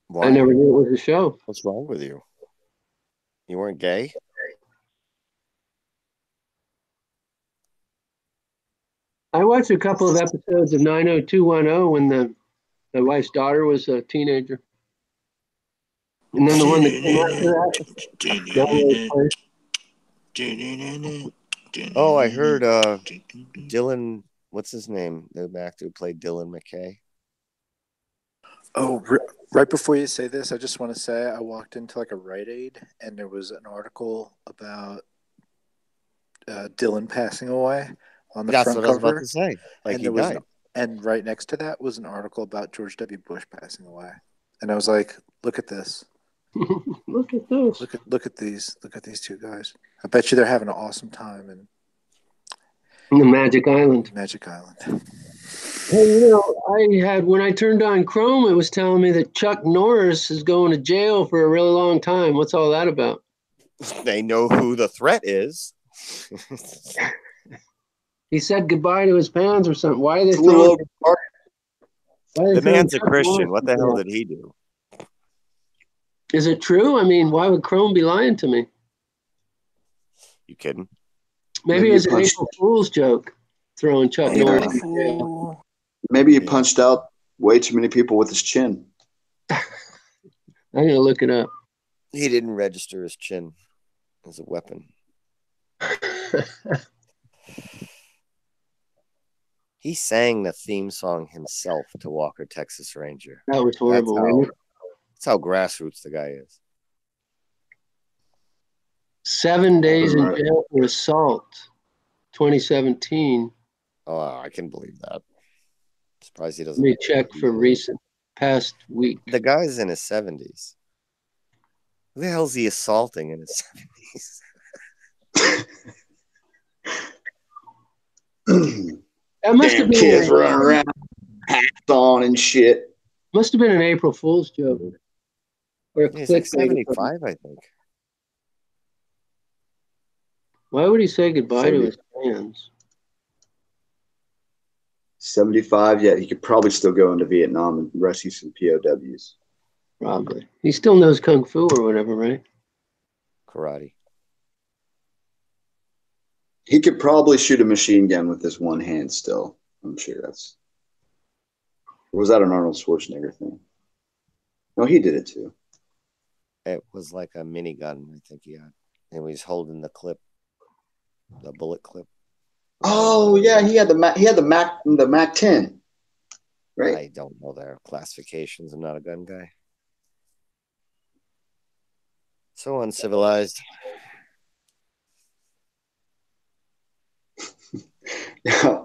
Why? I never knew it was a show. What's wrong with you? You weren't gay? I watched a couple of episodes of 90210 when my wife's daughter was a teenager. And then the one that came after that. Oh, I heard Dylan, what's his name? The actor who played Dylan McKay. Oh, right before you say this, I just want to say I walked into like a Rite Aid and there was an article about Dylan passing away on the front That's what I was cover. about to say. Like And he died. and right next to that was an article about George W. Bush passing away. And I was like, look at this. Look at this. Look at these two guys. I bet you they're having an awesome time in the Magic Island. Magic Island. Hey, when I turned on Chrome, it was telling me that Chuck Norris is going to jail for a really long time. What's all that about? They know who the threat is. He said goodbye to his fans or something. Why are they throwing? The man's a Christian. What the hell did he do? Is it true? I mean, why would Chrome be lying to me? You kidding? Maybe it was an April Fool's joke, throwing Chuck Norris in jail. Maybe he punched out way too many people with his chin. I'm going to look it up. He didn't register his chin as a weapon. He sang the theme song himself to Walker, Texas Ranger. That was horrible. That's how grassroots the guy is. 7 days in jail for assault, 2017. Oh, I can believe that. Surprised he doesn't. Let me check for past week. The guy's in his 70s. Who the hell is he assaulting in his 70s? That must have been kids running around, hats on and shit. Must have been an April Fool's joke. Or He's like 75, I think. Why would he say goodbye to his fans? 75, yeah, he could probably still go into Vietnam and rescue some POWs. Probably. He still knows Kung Fu or whatever, right? Karate. He could probably shoot a machine gun with his one hand still. I'm sure that's... Or was that an Arnold Schwarzenegger thing? No, he did it too. It was like a minigun, I think he had. And he was holding the clip, the bullet clip. Oh yeah, he had the Mac 10, right? I don't know their classifications. I'm not a gun guy. So uncivilized.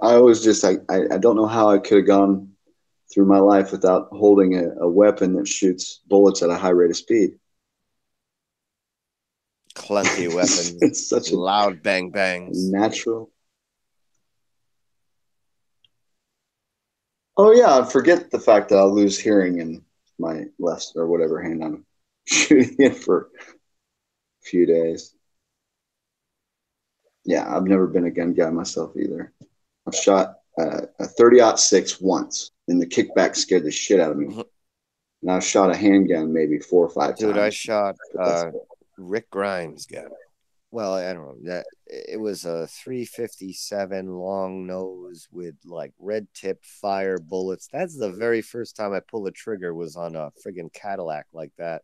I was just I don't know how I could have gone through my life without holding a weapon that shoots bullets at a high rate of speed. Clunky weapons. It's such a loud bang bangs. Natural. Oh yeah, forget the fact that I'll lose hearing in my left or whatever hand I'm shooting it for a few days. Yeah, I've never been a gun guy myself either. I've shot a 30-06 once, and the kickback scared the shit out of me. And I've shot a handgun maybe 4 or 5 times. Dude, I shot Rick Grimes' gun. Well, I don't know. That it was a 357 long nose with like red tip fire bullets. That's the very first time I pulled a trigger was on a friggin' Cadillac like that.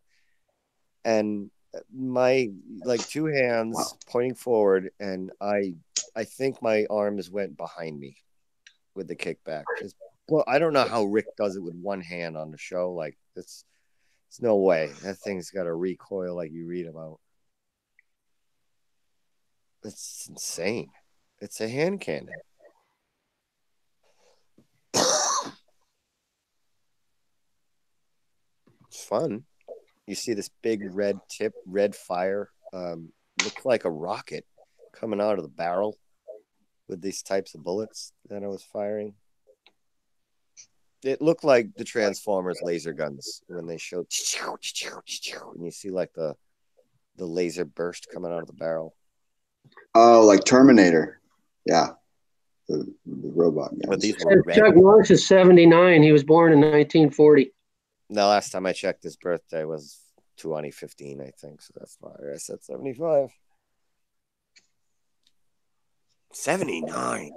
And my like 2 hands pointing forward, and I think my arms went behind me with the kickback. Well, I don't know how Rick does it with one hand on the show. Like it's no way. That thing's got a recoil like you read about. It's insane. It's a hand cannon. It's fun. You see this big red fire, looked like a rocket coming out of the barrel with these types of bullets that I was firing. It looked like the Transformers laser guns when they showed, and you see like the laser burst coming out of the barrel. Oh, like Terminator. Yeah. The robot guys. But these were red. Chuck Norris is 79. He was born in 1940. The last time I checked, his birthday was 2015, I think. So that's why I said 75. 79.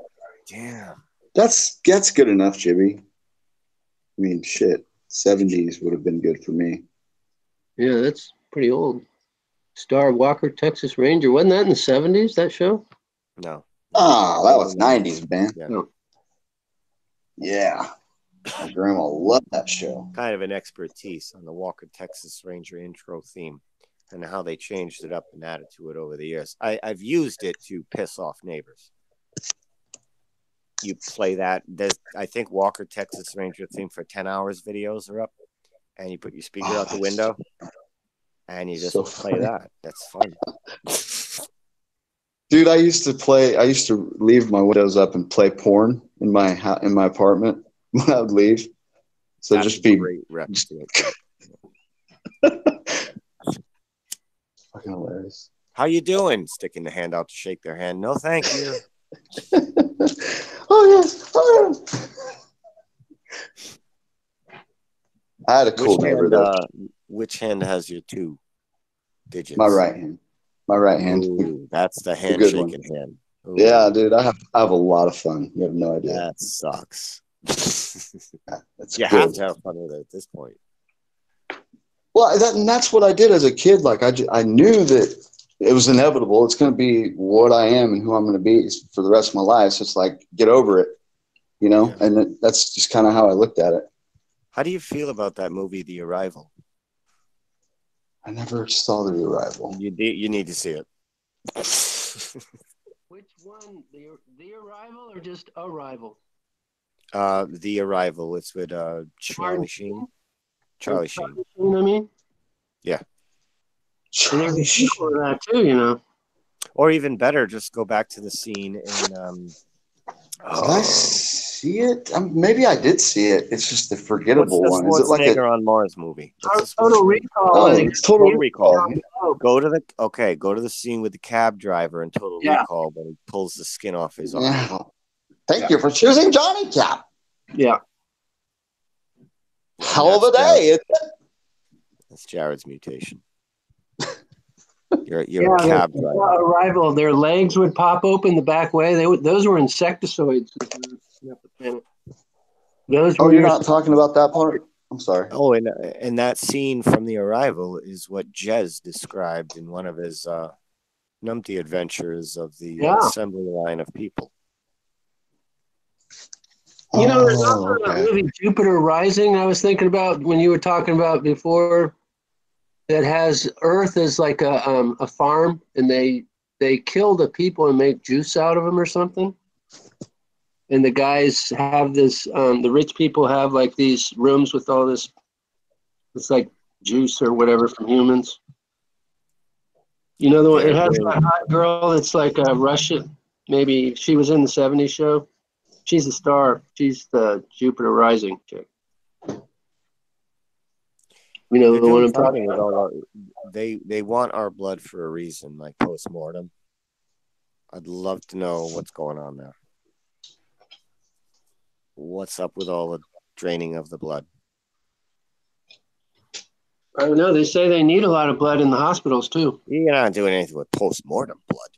Damn. That's good enough, Jimmy. I mean, shit. 70s would have been good for me. Yeah, that's pretty old. Star Walker, Texas Ranger. Wasn't that in the 70s, that show? No. Ah, that was 90s, man. Yeah. No. Yeah. My grandma loved that show. Kind of an expertise on the Walker, Texas Ranger intro theme and how they changed it up and added to it over the years. I've used it to piss off neighbors. You play that. I think Walker, Texas Ranger theme for 10 hours videos are up, and you put your speaker out the window, and you just play that. That's fun. Dude, I used to leave my windows up and play porn in my apartment when I would leave. So That's just be great rep to it. Fucking hilarious. How you doing? Sticking the hand out to shake their hand. No, thank you. Oh yes. I had a cool neighbor though. Which hand has your 2 digits? My right hand. Ooh, that's the handshaking hand. Ooh. Yeah, dude, I have a lot of fun. You have no idea. That sucks. That's you good. have to have fun with it at this point. Well, that's what I did as a kid. Like I knew that it was inevitable. It's going to be what I am and who I'm going to be for the rest of my life. So it's like, get over it, you know? Yeah. And that's just kind of how I looked at it. How do you feel about that movie, The Arrival? I never saw The Arrival. You need to see it. Which one? The Arrival or just Arrival? The Arrival. It's with Charlie Sheen. Charlie Sheen. You know what I mean? Yeah. Charlie Sheen for that too, you know. Or even better, just go back to the scene in. Did I see it? Maybe I did see it. It's just the forgettable one. Is it like a on Mars movie? Total Recall. Oh, it's Total Recall. Go to the scene with the cab driver in Total Recall when he pulls the skin off his arm. Yeah. Thank you for choosing Johnny Cap. Yeah. Hell of a day. That's Jared's mutation. You're a cab driver. Arrival. Their legs would pop open the back way. Those were insectoids. You're not talking about that part? I'm sorry. Oh, and that scene from The Arrival is what Jez described in one of his numpty adventures of the assembly line of people. You know, there's also that movie Jupiter Rising I was thinking about when you were talking about before, that has Earth as like a farm, and they kill the people and make juice out of them or something. And the guys have this, the rich people have like these rooms with all this, it's like juice or whatever from humans. You know, the one, it has a hot girl that's like a Russian, maybe she was in the 70s show. She's a star. She's the Jupiter Rising chick. You know, the one I'm talking about. They want our blood for a reason, like post-mortem. I'd love to know what's going on there. What's up with all the draining of the blood? I don't know. They say they need a lot of blood in the hospitals, too. You're not doing anything with post-mortem blood.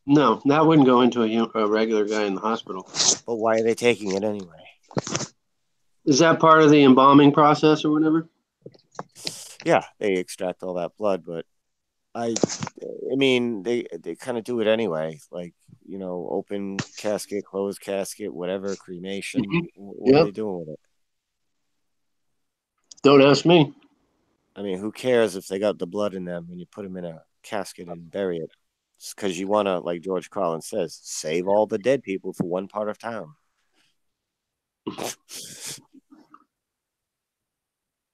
No, that wouldn't go into a regular guy in the hospital. But why are they taking it anyway? Is that part of the embalming process or whatever? Yeah, they extract all that blood, but I mean, they kind of do it anyway. Like, you know, open casket, closed casket, whatever, cremation. What are they doing with it? Don't ask me. I mean, who cares if they got the blood in them when you put them in a casket and bury it? It's because you want to, like George Carlin says, save all the dead people for one part of town.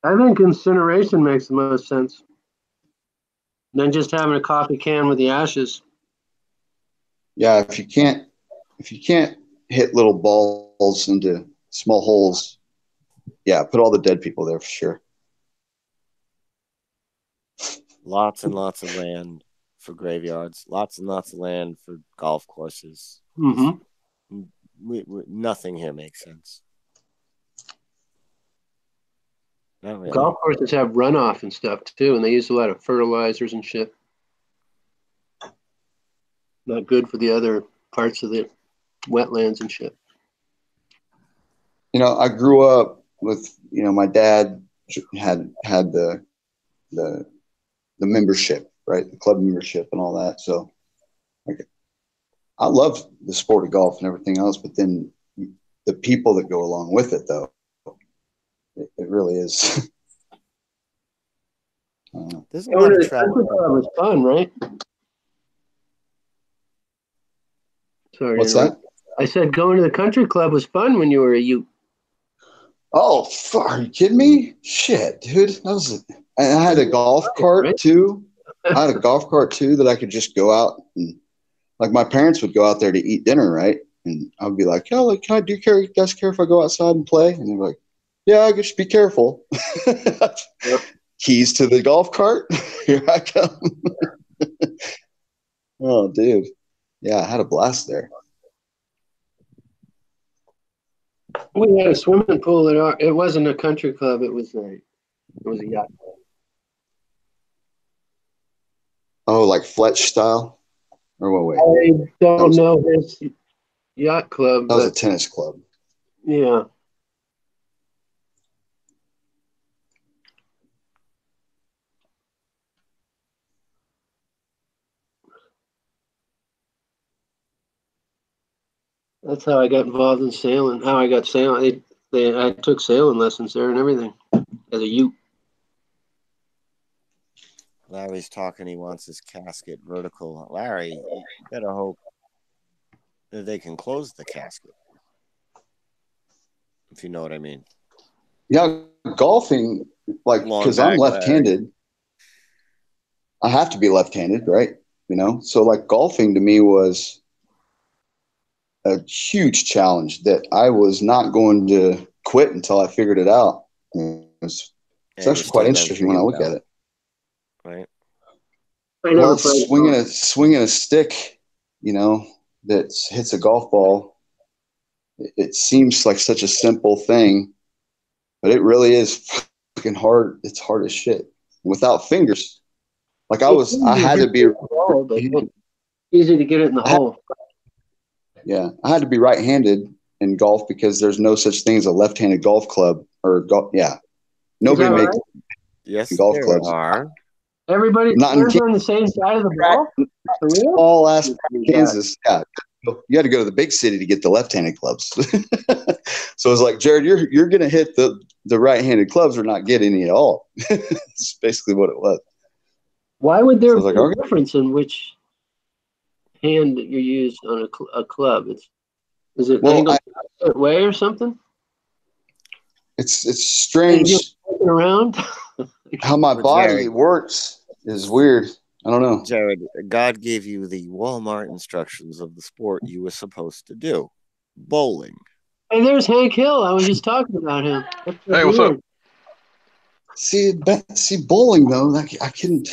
I think incineration makes the most sense than just having a coffee can with the ashes. Yeah, if you can't hit little balls into small holes, yeah, put all the dead people there for sure. Lots and lots of land for graveyards. Lots and lots of land for golf courses. Mm-hmm. Nothing here makes sense. Not really. Golf courses have runoff and stuff too, and they use a lot of fertilizers and shit. Not good for the other parts of the wetlands and shit. You know, I grew up with, you know, my dad had the membership, right? The club membership and all that. So like, I love the sport of golf and everything else, but then the people that go along with it, though, it really is. There's a lot of travel. Was fun, right? Sorry. What's that? I said going to the country club was fun when you were a youth. Oh, are you kidding me? Shit, dude. That was and I had a golf cart too. I had a golf cart too that I could just go out and, like, my parents would go out there to eat dinner, right? And I'd be like, "Oh, like, can you guys care if I go outside and play?" And they're like, "Yeah, I just be careful." Keys to the golf cart. Here I come. Oh, dude. Yeah, I had a blast there. We had a swimming pool at our. It wasn't a country club. It was a yacht club. Oh, like Fletch style, or what way? I don't know his yacht club. That was a tennis club. Yeah. That's how I got involved in sailing. How I got sailing. I took sailing lessons there and everything as a youth. Larry's talking. He wants his casket vertical. Larry, you better hope that they can close the casket, if you know what I mean. Yeah, golfing, like, because I'm left-handed. I have to be left-handed, right? You know, so like golfing to me was a huge challenge that I was not going to quit until I figured it out. It's actually quite interesting when I look at it. Right. Well, swinging a stick, you know, that hits a golf ball. It seems like such a simple thing, but it really is fucking hard. It's hard as shit. Without fingers, like I had to be easy to get it in the hole. Yeah, I had to be right-handed in golf because there's no such thing as a left-handed golf club or golf. Yeah, nobody makes golf clubs. Everybody not on the same side of the ball. All ass Kansas. Yeah, you had to go to the big city to get the left-handed clubs. So it's like, Jared, you're gonna hit the right-handed clubs or not get any at all. It's basically what it was. Why would there be a difference in which hand that you use on a club? Is it angled a certain way or something? It's strange. Around how my body works is weird. I don't know. Jared, God gave you the Walmart instructions of the sport you were supposed to do. Bowling. Hey, there's Hank Hill. I was just talking about him. Hey, what's up? See, bowling though. I couldn't.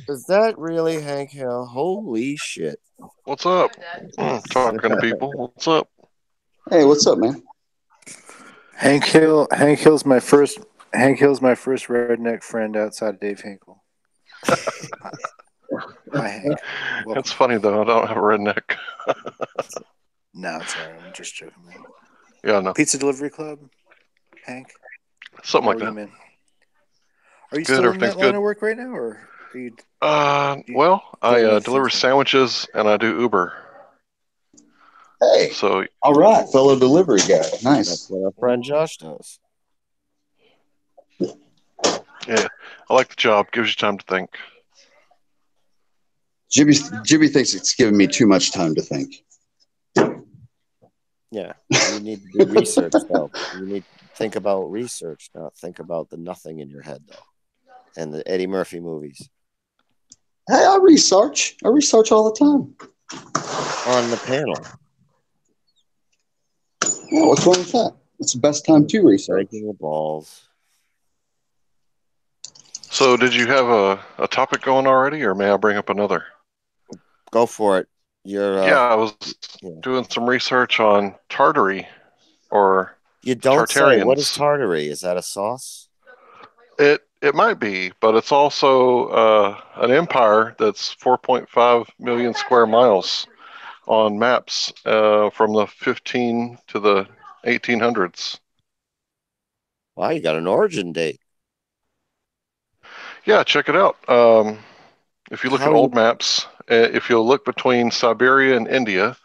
Is that really Hank Hill? Holy shit! What's up? Talking to people. What's up? Hey, what's up, man? Hank Hill's my first redneck friend outside of Dave Hinkle. Hi, Hank. That's funny though. I don't have a redneck. No, it's all right. I'm just joking, man. Yeah, no. Pizza Delivery Club, Hank. Something like that. Are you still in that line of work right now, or are you? Well, I deliver sandwiches and I do Uber. Hey. So. All right, fellow delivery guy. Nice. That's what our friend Josh does. Yeah, I like the job. Gives you time to think. Jibby thinks it's giving me too much time to think. Yeah, you need to do research though. You need Think about research, not think about the nothing in your head, though. And the Eddie Murphy movies. Hey, I research. I research all the time. On the panel. Yeah, what's wrong with that? It's the best time to research. Breaking the balls. So, did you have a topic going already, or may I bring up another? Go for it. Yeah, I was doing some research on Tartary, or you don't Tartarians. say. What is Tartary? Is that a sauce? It might be, but it's also an empire that's 4.5 million square miles on maps from the 15 to the 1800s. Wow, you got an origin date. Yeah, check it out. If you look at old maps, if you look between Siberia and India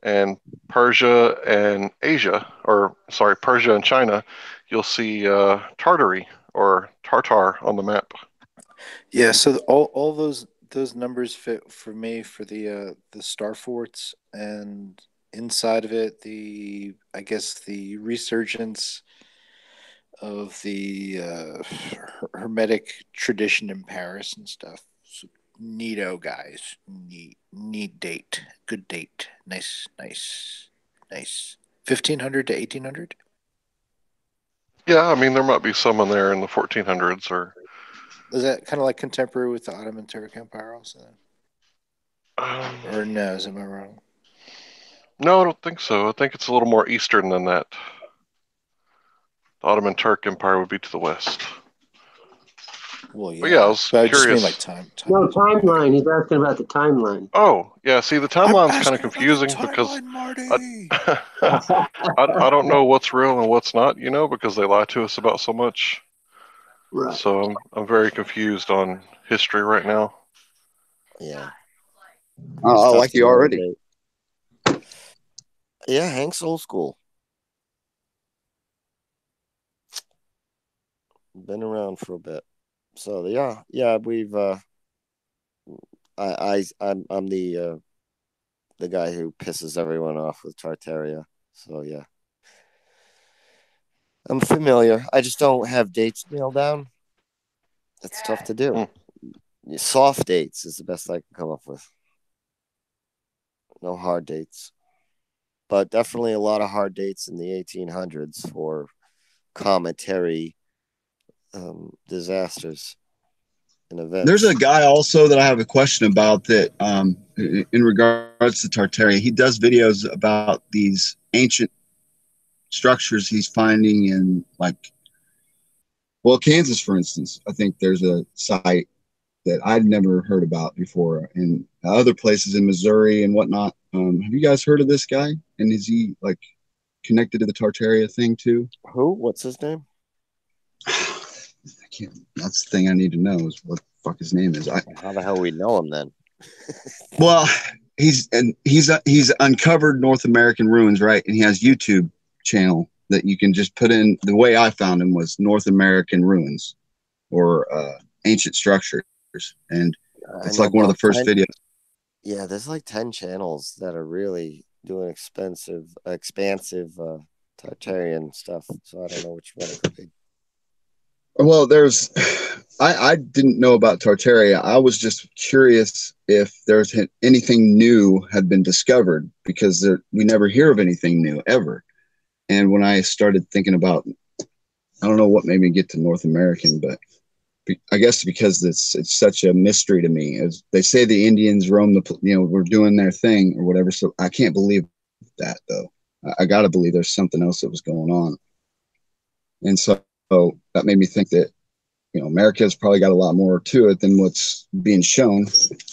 and Persia and Asia, or sorry, Persia and China, you'll see Tartary or Tartar on the map. Yeah, so all those numbers fit for me for the star forts, and inside of it, I guess the resurgence of the Hermetic tradition in Paris and stuff. So, neato, guys. Neat date. Good date. Nice. 1500 to 1800? Yeah, I mean, there might be some in there in the 1400s or... Is that kind of like contemporary with the Ottoman Turkic Empire also? Or no, am I wrong? No, I don't think so. I think it's a little more eastern than that. The Ottoman Turk Empire would be to the west. Well, yeah. But yeah, I was but I curious. just mean like time. No, timeline. He's asking about the timeline. Oh, yeah. See, the timeline's kind of confusing because I don't know what's real and what's not, because they lie to us about so much. Right. So I'm very confused on history right now. Yeah. I like you already. Yeah, Hank's old school. Been around for a bit. So yeah, we've I'm the guy who pisses everyone off with Tartaria. So yeah. I'm familiar. I just don't have dates nailed down. It's tough to do. Soft dates is the best I can come up with. No hard dates. But definitely a lot of hard dates in the 1800s for cometary disasters and events. There's a guy also that I have a question about that in regards to Tartaria. He does videos about these ancient structures he's finding in Kansas, for instance. I think there's a site that I'd never heard about before, and other places in Missouri and whatnot. Have you guys heard of this guy? And is he connected to the Tartaria thing too? Who? What's his name? I can't. That's the thing I need to know is what the fuck his name is. How the hell we know him then? Well, he's uncovered North American ruins, right? And he has YouTube channel that you can just put in. The way I found him was North American ruins or ancient structures, and it's like one of the first videos. Yeah, there's like 10 channels that are really doing expansive Tartarian stuff. So I don't know which one it could be. Well, I didn't know about Tartaria. I was just curious if there's anything new had been discovered, because we never hear of anything new ever. And when I started thinking about, I don't know what made me get to North American, but I guess because it's such a mystery to me. As they say, the Indians roam were doing their thing or whatever. So I can't believe that, though. I got to believe there's something else that was going on. And so that made me think that, America's probably got a lot more to it than what's being shown.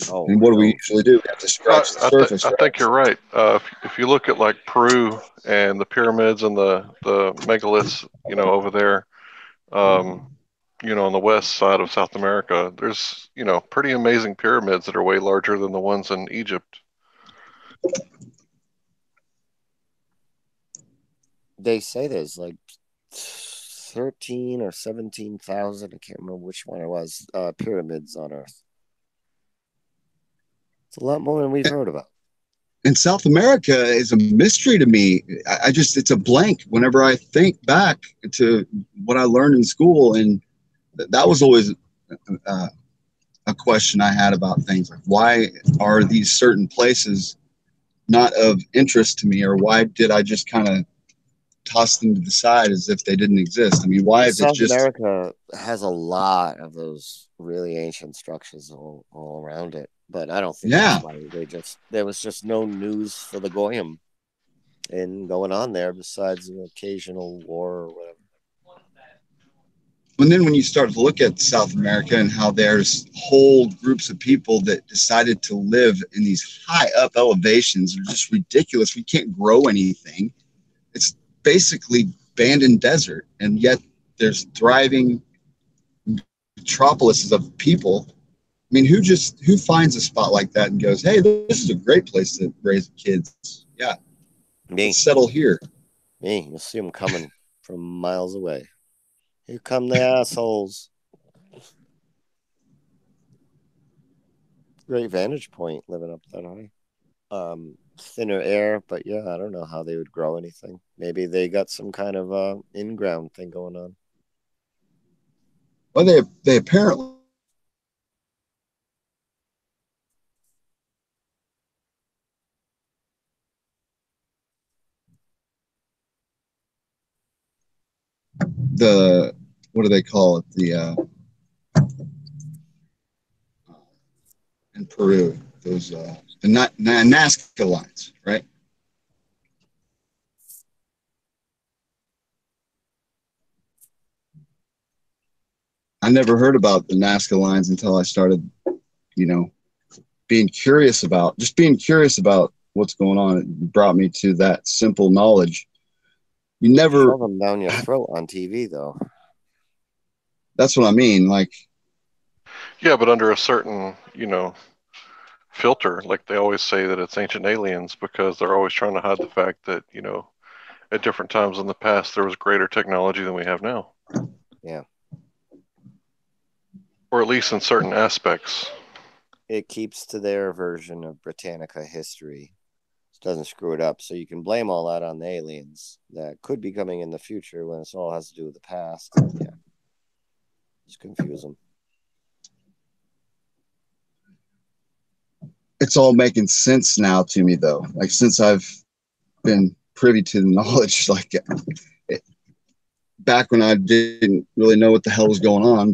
And what do we usually do? We have to scratch the surface. I think you're right. If you look at Peru and the pyramids and the megaliths, over there, on the west side of South America, there's, pretty amazing pyramids that are way larger than the ones in Egypt. They say there's 13 or 17,000, I can't remember which one it was, pyramids on Earth. It's a lot more than we've heard about. And South America is a mystery to me. I just, it's a blank whenever I think back to what I learned in school. And that was always a question I had about things like, why are these certain places not of interest to me, or why did I just kind of toss them to the side as if they didn't exist? I mean, why is it South just America has a lot of those really ancient structures all around it, but I don't think that's why there was just no news for the Goyim and going on there besides an occasional war or whatever. And then when you start to look at South America and how there's whole groups of people that decided to live in these high up elevations, are just ridiculous. We can't grow anything. It's basically abandoned desert, and yet there's thriving metropolises of people. I mean, who finds a spot like that and goes, hey, this is a great place to raise kids. Yeah, let's settle here. Me, you'll see them coming from miles away. Here come the assholes. Great vantage point living up that high. Thinner air, but yeah, I don't know how they would grow anything. Maybe they got some kind of in-ground thing going on. Well, they apparently what do they call it? In Peru, those the Nazca lines, right? I never heard about the Nazca lines until I started, being curious about what's going on. It brought me to that simple knowledge. You never shove them down your throat on TV, though. That's what I mean. Like, yeah, but under a certain, filter, like they always say that it's ancient aliens because they're always trying to hide the fact that, at different times in the past, there was greater technology than we have now. Yeah. Or at least in certain aspects. It keeps to their version of Britannica history. It doesn't screw it up. So you can blame all that on the aliens that could be coming in the future when it all has to do with the past. And yeah. Just confuse them. It's all making sense now to me, though. Like, since I've been privy to the knowledge, like back when I didn't really know what the hell was going on,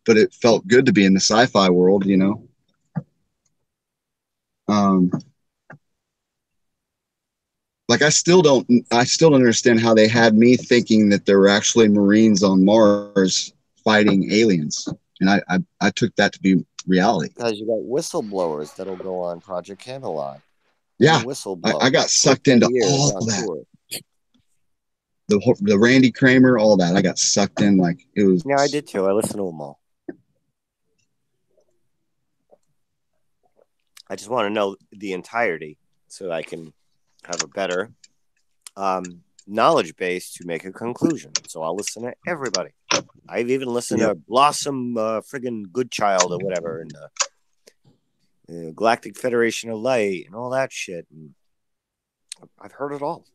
but it felt good to be in the sci-fi world, like I still don't understand how they had me thinking that there were actually Marines on Mars fighting aliens, and I took that to be reality. Because you got whistleblowers that'll go on Project Camelot. Yeah, I got sucked into all that. The Randy Kramer, all that. I got sucked in like it was. Yeah, I did too. I listened to them all. I just want to know the entirety so I can have a better knowledge base to make a conclusion. So I'll listen to everybody. I've even listened to Blossom friggin' Goodchild or whatever, and the Galactic Federation of Light and all that shit. And I've heard it all.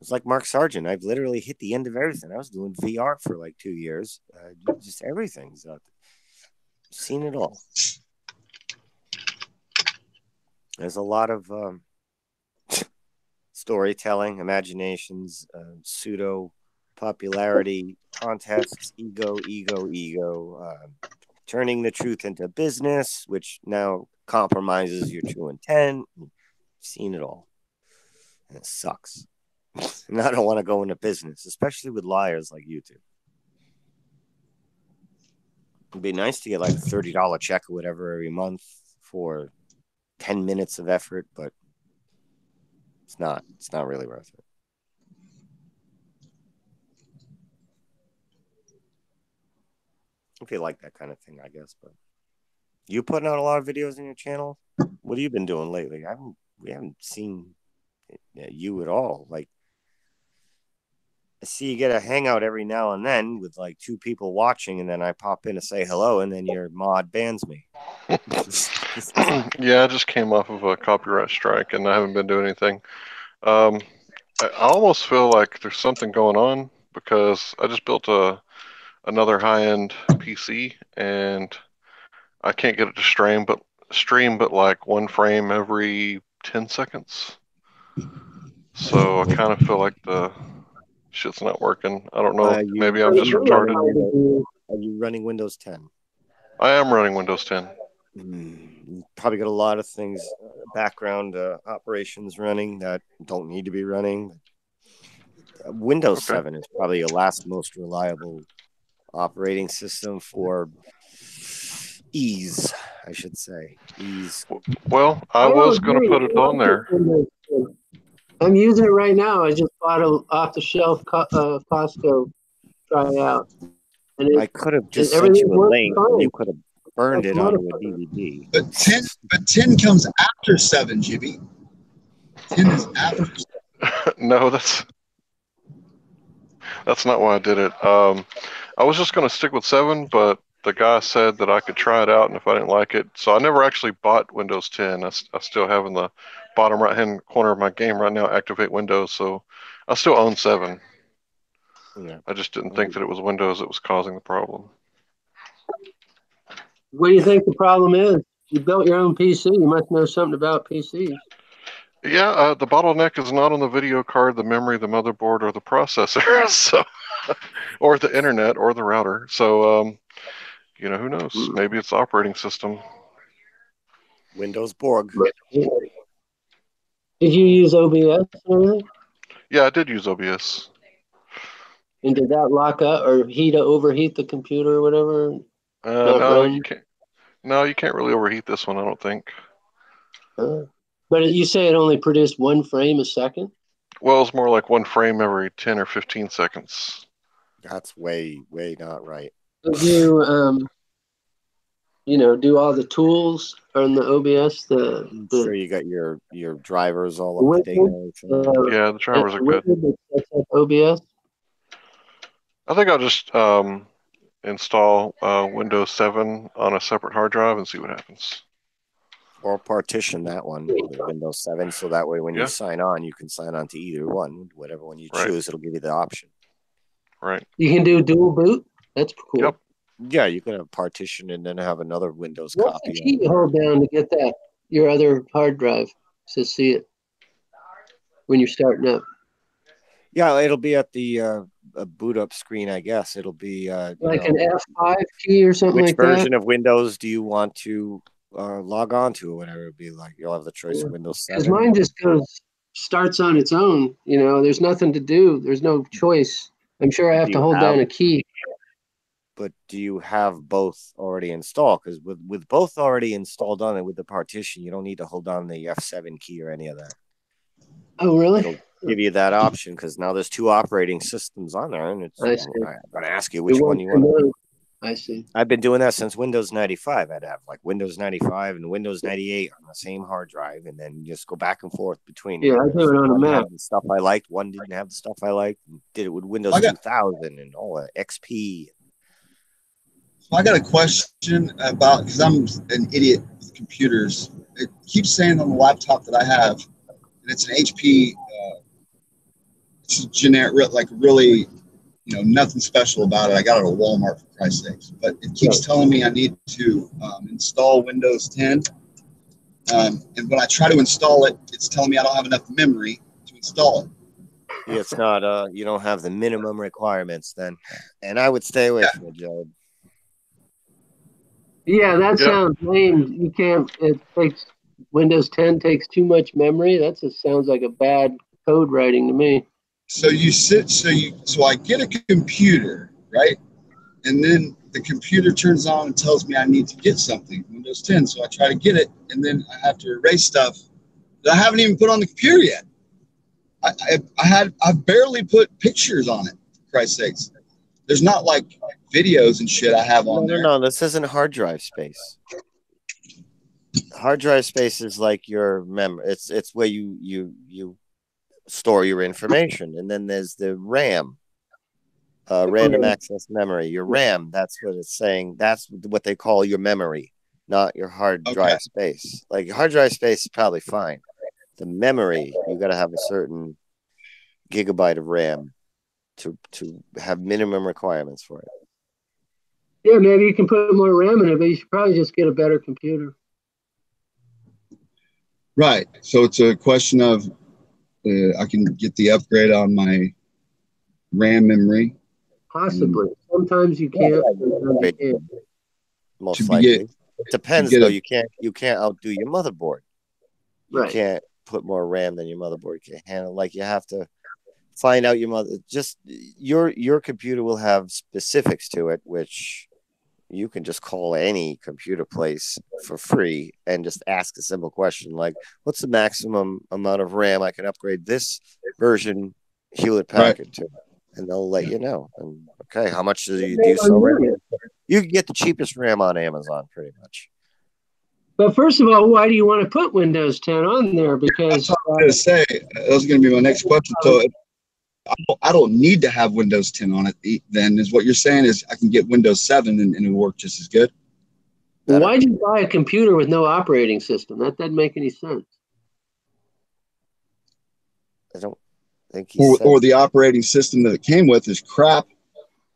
It's like Mark Sargent. I've literally hit the end of everything. I was doing VR for like 2 years. Just everything's out there. Seen it all. There's a lot of storytelling, imaginations, pseudo popularity contests, ego, turning the truth into business, which now compromises your true intent. I've seen it all. And it sucks. And I don't want to go into business, especially with liars like you two. It'd be nice to get like a $30 check or whatever every month for 10 minutes of effort, but it's not really worth it. If you like that kind of thing, I guess. But you putting out a lot of videos on your channel. What have you been doing lately? We haven't seen you at all. Like, I see you get a hangout every now and then with like 2 people watching, and then I pop in to say hello, and then your mod bans me. Yeah, I just came off of a copyright strike, and I haven't been doing anything. I almost feel like there's something going on because I just built another high-end PC, and I can't get it to stream, but like one frame every 10 seconds. So I kind of feel like the shit's not working. I don't know. Maybe I'm just retarded. Are you running Windows 10? I am running Windows 10. You probably got a lot of things, background operations running that don't need to be running. Windows 7 is probably your last most reliable operating system for ease, I should say. Ease. Well, I was going to put it on there. I'm using it right now. I just bought a off-the-shelf Costco tryout. And I could have just sent you a link, and you could have burned it onto a DVD. But 10 comes after 7, Jimmy. 10 is after 7. No, that's not why I did it. I was just going to stick with 7, but the guy said that I could try it out, and if I didn't like it, so I never actually bought Windows 10. I still have in the bottom right-hand corner of my game right now, Activate Windows, so I still own 7. Yeah. I just didn't think that it was Windows that was causing the problem. What do you think the problem is? You built your own PC. You must know something about PCs. Yeah, the bottleneck is not on the video card, the memory, the motherboard, or the processor, so, or the internet, or the router. So, who knows? Maybe it's the operating system. Windows Borg. Did you use OBS or anything? Yeah, I did use OBS. And did that lock up or overheat the computer or whatever? No, you can't. No, you can't really overheat this one, I don't think. But you say it only produced 1 frame a second? Well, it's more like 1 frame every 10 or 15 seconds. That's way not right. Did you, do all the tools on the OBS? I'm sure you got your drivers all up to date. Yeah, the drivers are good. OBS? I think I'll just install Windows 7 on a separate hard drive and see what happens. Or partition that one with Windows 7, so that way when you sign on, you can sign on to either one. Whatever one you choose, it'll give you the option. Right. You can do dual boot? That's cool. Yep. Yeah, you can have partition and then have another Windows What's copy. The key you hold down to get your other hard drive to see it when you're starting up? Yeah, it'll be at the boot up screen, I guess. It'll be like an F5 key or something like that. Which version of Windows do you want to log on to, or whatever it be? Like you'll have the choice of Windows 7. Because mine just starts on its own. There's nothing to do. There's no choice. I'm sure I have to hold down a key. But do you have both already installed? Because with both already installed on it with the partition, you don't need to hold down the F7 key or any of that. Oh, really? It'll give you that option because now there's 2 operating systems on there, and I'm going to ask you which one you want. I see. I've been doing that since Windows 95. I'd have like Windows 95 and Windows 98 on the same hard drive, and then just go back and forth between. Yeah, I do it on a Mac. The stuff I liked, one didn't have the stuff I liked. Did it with Windows 2000 and all that XP. So I got a question about, because I'm an idiot with computers. It keeps saying on the laptop that I have, and it's an HP. It's a generic, like really. Nothing special about it. I got it at Walmart for Christ's sakes. But it keeps telling me I need to install Windows 10. And when I try to install it, it's telling me I don't have enough memory to install it. It's not, you don't have the minimum requirements then. And I would stay away from it, Joe. Yeah, that sounds lame. You can't, Windows 10 takes too much memory. That just sounds like a bad code writing to me. So I get a computer, right? And then the computer turns on and tells me I need to get something, Windows 10. So I try to get it, and then I have to erase stuff that I haven't even put on the computer yet. I barely put pictures on it, for Christ's sakes. There's not like videos and shit I have on there. No, this isn't hard drive space. Hard drive space is like your memory. It's where you store your information, and then there's the RAM, random access memory. Your RAM, that's what it's saying. That's what they call your memory. not your hard Okay. drive space. Like your hard drive space is probably fine. The memory, you got to have a certain gigabyte of RAM to have minimum requirements for it. Yeah, maybe you can put more RAM in it, but you should probably just get a better computer. Right. So it's a question of I can get the upgrade on my RAM memory. Possibly. Sometimes you can't. Sometimes you can't. Most likely. It depends though. You can't outdo your motherboard. You Right. can't put more RAM than your motherboard can handle. Like you have to find out your computer will have specifics to it, which you can just call any computer place for free and just ask a simple question like, what's the maximum amount of RAM I can upgrade this version Hewlett Packard to? And they'll let you know. And okay, how much do you sell RAM? You can get the cheapest RAM on Amazon pretty much. But first of all, why do you want to put Windows 10 on there? Because that's what I was going to say. That was going to be my next question. So I don't need to have Windows 10 on it. Then is what you're saying is I can get Windows 7 and it'll work just as good. Well, why'd you buy a computer with no operating system? That doesn't make any sense. I don't think or the operating system that it came with is crap.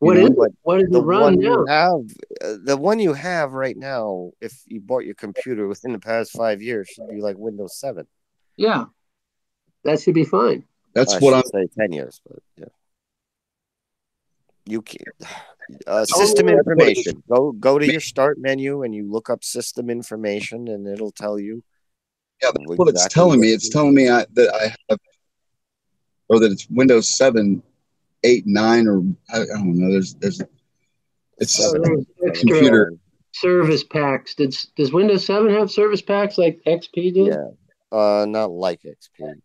What does it run now? The one you have right now, if you bought your computer within the past 5 years, should be like Windows 7. Yeah, that should be fine. That's what I'm saying. 10 years, but yeah. You can system information. Go to your start menu and you look up system information, and it'll tell you. Yeah, that's what it's telling me. It's telling me that I have, or that it's Windows 7, 8, 9, or I don't know. There's computer service packs. Does Windows 7 have service packs like XP did? Yeah, not like XP.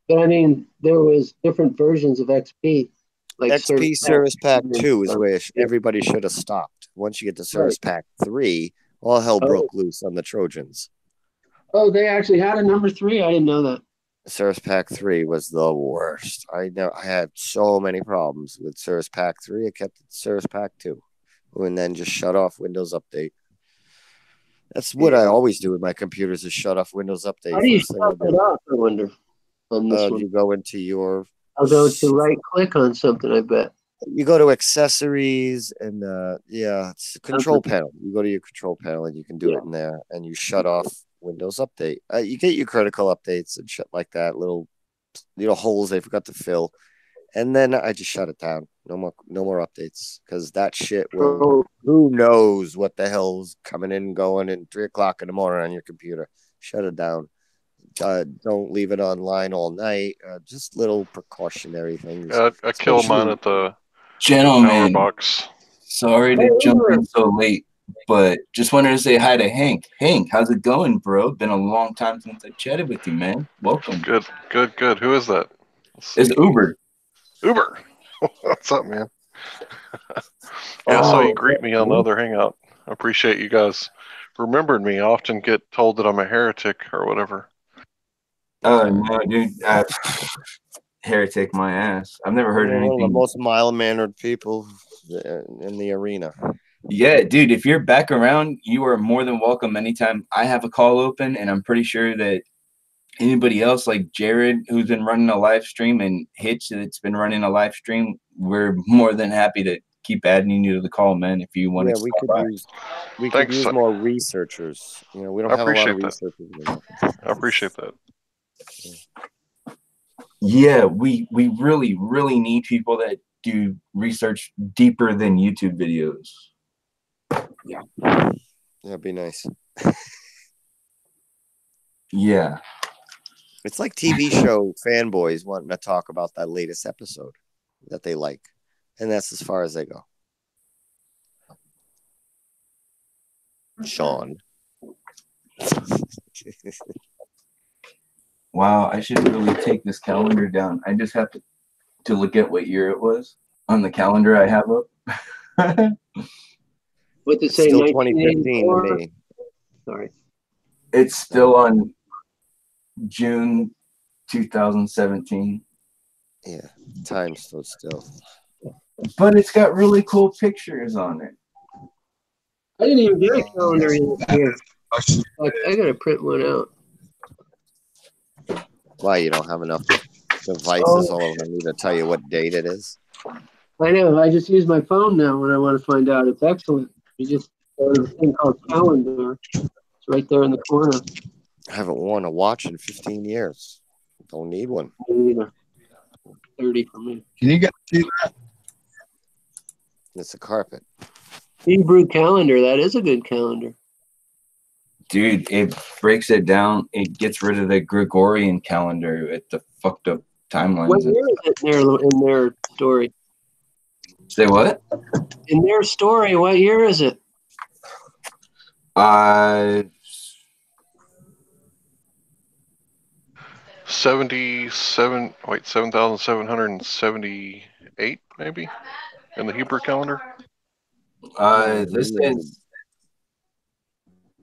But I mean, there was different versions of XP. Like XP Service Pack 2 is where everybody should have stopped. Once you get to Service Pack 3, all hell broke loose on the Trojans. Oh, they actually had a number 3? I didn't know that. Service Pack 3 was the worst. I had so many problems with Service Pack 3. I kept it Service Pack 2 and then just shut off Windows Update. That's what I always do with my computers is shut off Windows Update. How do you shut it off, I wonder? You go into your... I'll go to right-click on something, I bet. You go to accessories and, it's a control panel. You go to your control panel and you can do it in there, and you shut off Windows Update. You get your critical updates and shit like that, little holes they forgot to fill. And then I just shut it down. No more updates, because that shit will... Who knows what the hell's coming in and going at 3 o'clock in the morning on your computer. Shut it down. Don't leave it online all night. Just little precautionary things. I killed mine at the gentleman power box. Sorry to jump in so late, but just wanted to say hi to Hank. Hank, how's it going, bro? Been a long time since I chatted with you, man. Welcome. Good. Who is that? It's Uber. What's up, man? I saw you greet me on the other hangout. I appreciate you guys remembering me. I often get told that I'm a heretic or whatever. Oh, no, dude. Heretic my ass. I've never heard anything. One of the most mild-mannered people in the arena. Yeah, dude, if you're back around, you are more than welcome anytime I have a call open, and I'm pretty sure that anybody else like Jared, who's been running a live stream, and Hitch, that's been running a live stream, we're more than happy to keep adding you to the call, man, if you want to. We could use more researchers. We don't have a lot of researchers anymore. I appreciate that. Yeah, we really, really need people that do research deeper than YouTube videos. Yeah. That'd be nice. Yeah. It's like TV show fanboys wanting to talk about that latest episode that they like. And that's as far as they go. Sean. Wow, I should really take this calendar down. I just have to look at what year it was on the calendar I have up. What's it say? Still 2015 to me. Sorry. It's still on June 2017. Yeah, time stood still. But it's got really cool pictures on it. I didn't even get a calendar in here. Like, I gotta print one out. Why, you don't have enough devices all around you to tell you what date it is? I know. I just use my phone now when I want to find out. It's excellent. You just go to the thing called calendar. It's right there in the corner. I haven't worn a watch in 15 years. Don't need one. 30 for me. Can you guys see that? It's a carpet. Hebrew calendar. That is a good calendar. Dude, it breaks it down. It gets rid of the Gregorian calendar at the fucked up timelines. What year is it in their story? Say what? In their story, what year is it? 7,778 maybe in the Hebrew calendar. This is.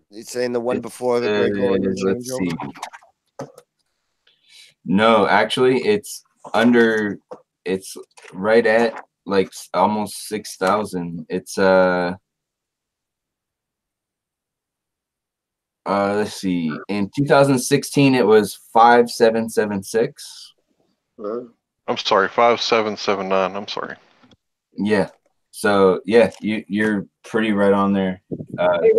You saying the one before the Gregorian Let's see. changeover? No, actually, it's under. It's right at like almost 6,000. It's let's see. In 2016, it was 5776. I'm sorry, 5779. I'm sorry. Yeah. So yeah, you're pretty right on there. Hey,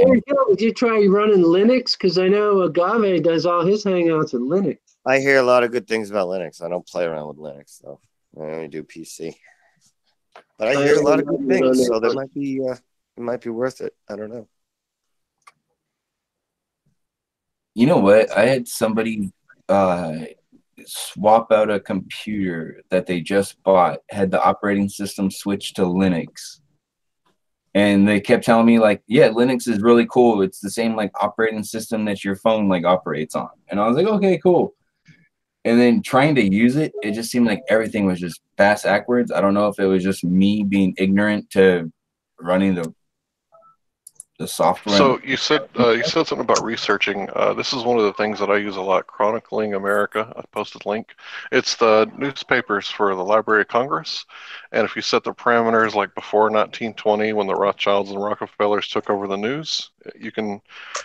did you try running Linux? Because I know Agave does all his hangouts in Linux. I hear a lot of good things about Linux. I don't play around with Linux though. I only do PC. But I hear a lot of good things, so that might be it might be worth it. I don't know. You know what? I had somebody swap out a computer that they just bought, had the operating system switched to Linux. And they kept telling me like, yeah, Linux is really cool. It's the same like operating system that your phone like operates on. And I was like, okay, cool. And then trying to use it, it just seemed like everything was just bass backwards. I don't know if it was just me being ignorant to running the software. So you said something about researching. This is one of the things that I use a lot. Chronicling America. I posted a link. It's the newspapers for the Library of Congress, and if you set the parameters like before 1920, when the Rothschilds and Rockefellers took over the news, you can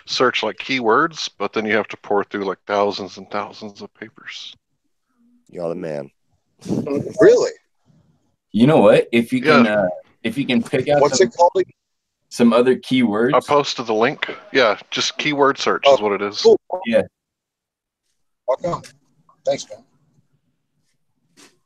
search like keywords, but then you have to pour through like thousands and thousands of papers. You're the man. Really? You know what? If you can pick out what's it called? Some other keywords. I posted the link. Yeah, just keyword search is what it is. Cool. Yeah. Welcome. Thanks, man.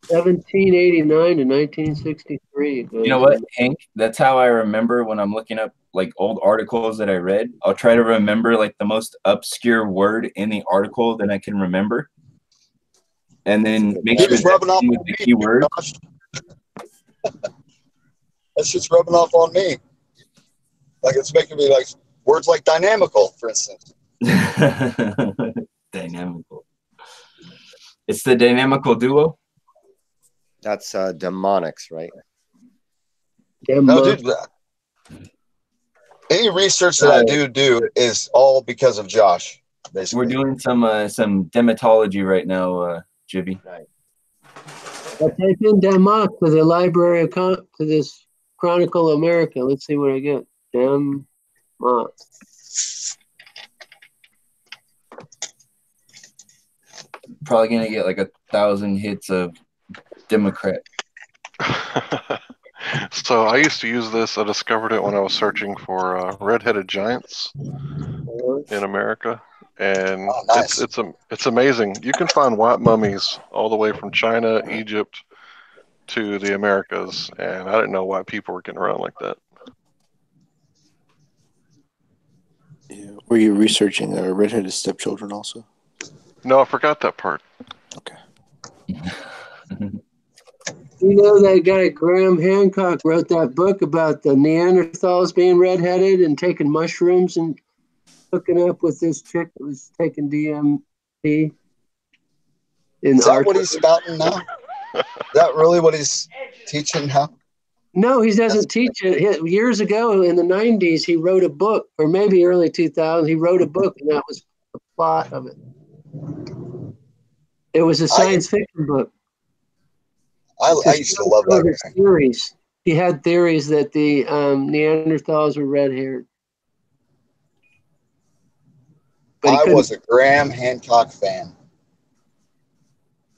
1789 to 1963. You know what, Hank? That's how I remember when I'm looking up like old articles that I read. I'll try to remember like the most obscure word in the article that I can remember, and then make sure that's with the keyword. That's just rubbing off on me. Like it's making me like words like dynamical, for instance. Dynamical. It's the dynamical duo. That's demonics, right? No, dude. Any research that I do is all because of Josh. Basically, we're doing some dematology right now, Jibby. I type in Democ to the Library of to this Chronicle America. Let's see what I get. Democ. Probably gonna get like 1,000 hits of Democrat. So I used to use this. I discovered it when I was searching for red-headed giants in America, and it's amazing. You can find white mummies all the way from China, Egypt, to the Americas, and I didn't know why people were getting around like that. Yeah. Were you researching redheaded stepchildren also? No, I forgot that part. Okay. You know that guy Graham Hancock wrote that book about the Neanderthals being redheaded and taking mushrooms and hooking up with this chick that was taking DMT. Is that what he's spouting now? Is that really what he's teaching now? No, he doesn't teach it. Years ago in the 90s, he wrote a book, or maybe early 2000s, he wrote a book, and that was the plot of it. It was a science fiction book. I used to love that guy. Theories. He had theories that the Neanderthals were red-haired. But I was a Graham Hancock fan.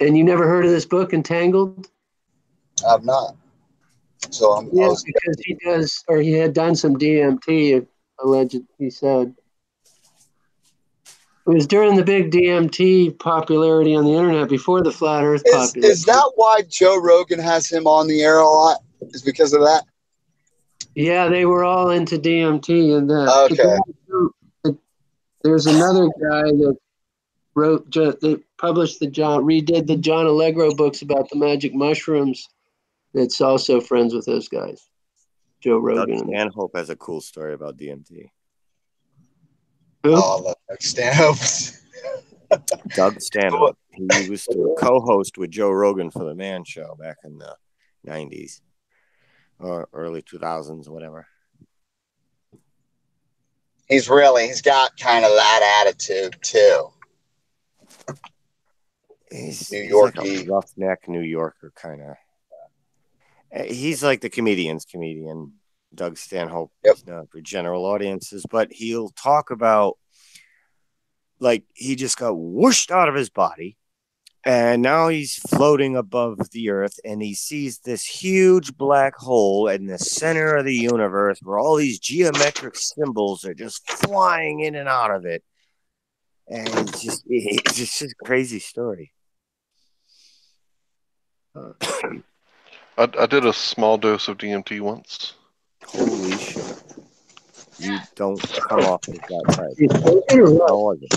And you never heard of this book, Entangled? I've not. So because he does, or he had done some DMT, alleged, he said. It was during the big DMT popularity on the internet, before the flat earth popularity. Is that why Joe Rogan has him on the air a lot? Is because of that? Yeah, they were all into DMT and that. Okay. There's another guy that redid the John Allegro books about the magic mushrooms. That's also friends with those guys, Joe Rogan. Doug Stanhope has a cool story about DMT. Who? Oh, I love Doug Stanhope. Doug Stanhope. He was a co-host with Joe Rogan for the Man Show back in the 90s or early 2000s, whatever. He's got kind of that attitude too. He's Yorkie. like a roughneck New Yorker kind of. He's like the comedian's comedian, Doug Stanhope. Yep. He's not for general audiences, but he'll talk about like he just got whooshed out of his body and now he's floating above the earth and he sees this huge black hole in the center of the universe where all these geometric symbols are just flying in and out of it. And it's just a crazy story. I did a small dose of DMT once. Holy shit. You don't come off as that type. How was it?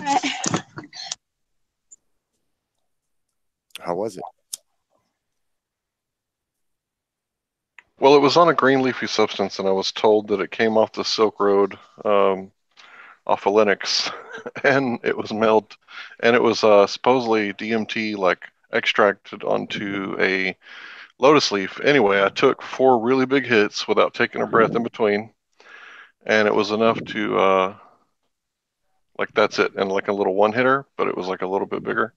How was it? Well, it was on a green leafy substance, and I was told that it came off the Silk Road, off of Linux, and it was mailed, and it was supposedly DMT, like extracted onto a lotus leaf. Anyway, I took 4 really big hits without taking a breath in between, and it was enough to, like, that's it, and like a little one hitter, but it was like a little bit bigger.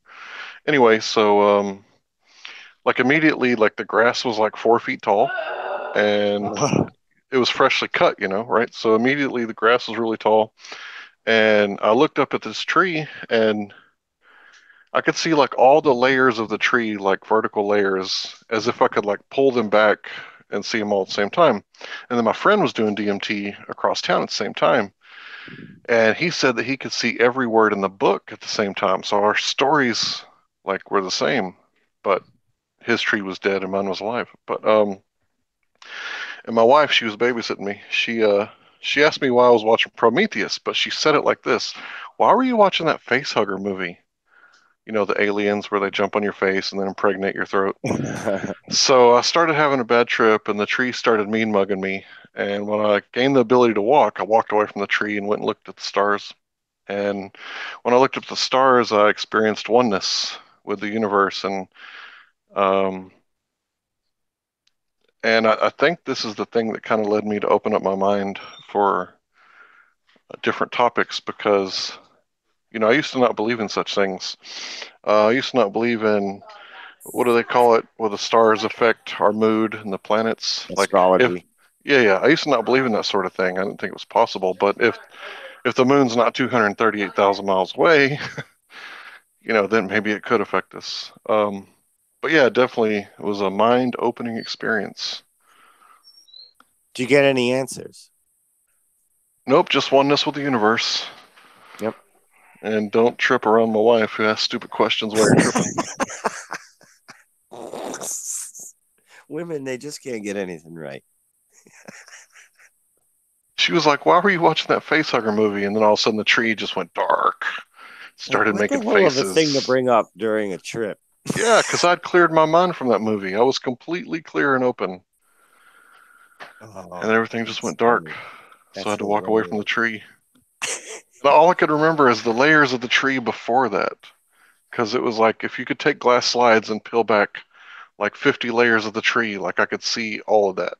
Anyway, so like immediately, like the grass was like 4 feet tall, and it was freshly cut, right? So immediately the grass was really tall, and I looked up at this tree, and I could see like all the layers of the tree, like vertical layers, as if I could like pull them back and see them all at the same time. And then my friend was doing DMT across town at the same time, and he said that he could see every word in the book at the same time. So our stories like were the same, but his tree was dead and mine was alive. But and my wife, she was babysitting me. She asked me why I was watching Prometheus, but she said it like this: "Why were you watching that facehugger movie? The aliens where they jump on your face and then impregnate your throat." So I started having a bad trip, and the tree started mean mugging me. And when I gained the ability to walk, I walked away from the tree and went and looked at the stars. And when I looked at the stars, I experienced oneness with the universe. And I think this is the thing that kind of led me to open up my mind for different topics, because I used to not believe in such things. I used to not believe in, what do they call it, where the stars affect our mood and the planets? Astrology. Yeah. I used to not believe in that sort of thing. I didn't think it was possible. But if the moon's not 238,000 miles away, then maybe it could affect us. But yeah, definitely it was a mind-opening experience. Did you get any answers? Nope, just oneness with the universe. Yep. And don't trip around my wife who asks stupid questions while you're tripping. Women, they just can't get anything right. She was like, "Why were you watching that facehugger movie?" And then all of a sudden the tree just went dark. Started making faces. What the hell of a thing to bring up during a trip. Yeah, because I'd cleared my mind from that movie. I was completely clear and open. And everything just went dark. So I had to walk away from the tree. And all I could remember is the layers of the tree before that. Because it was like, if you could take glass slides and peel back like 50 layers of the tree, like I could see all of that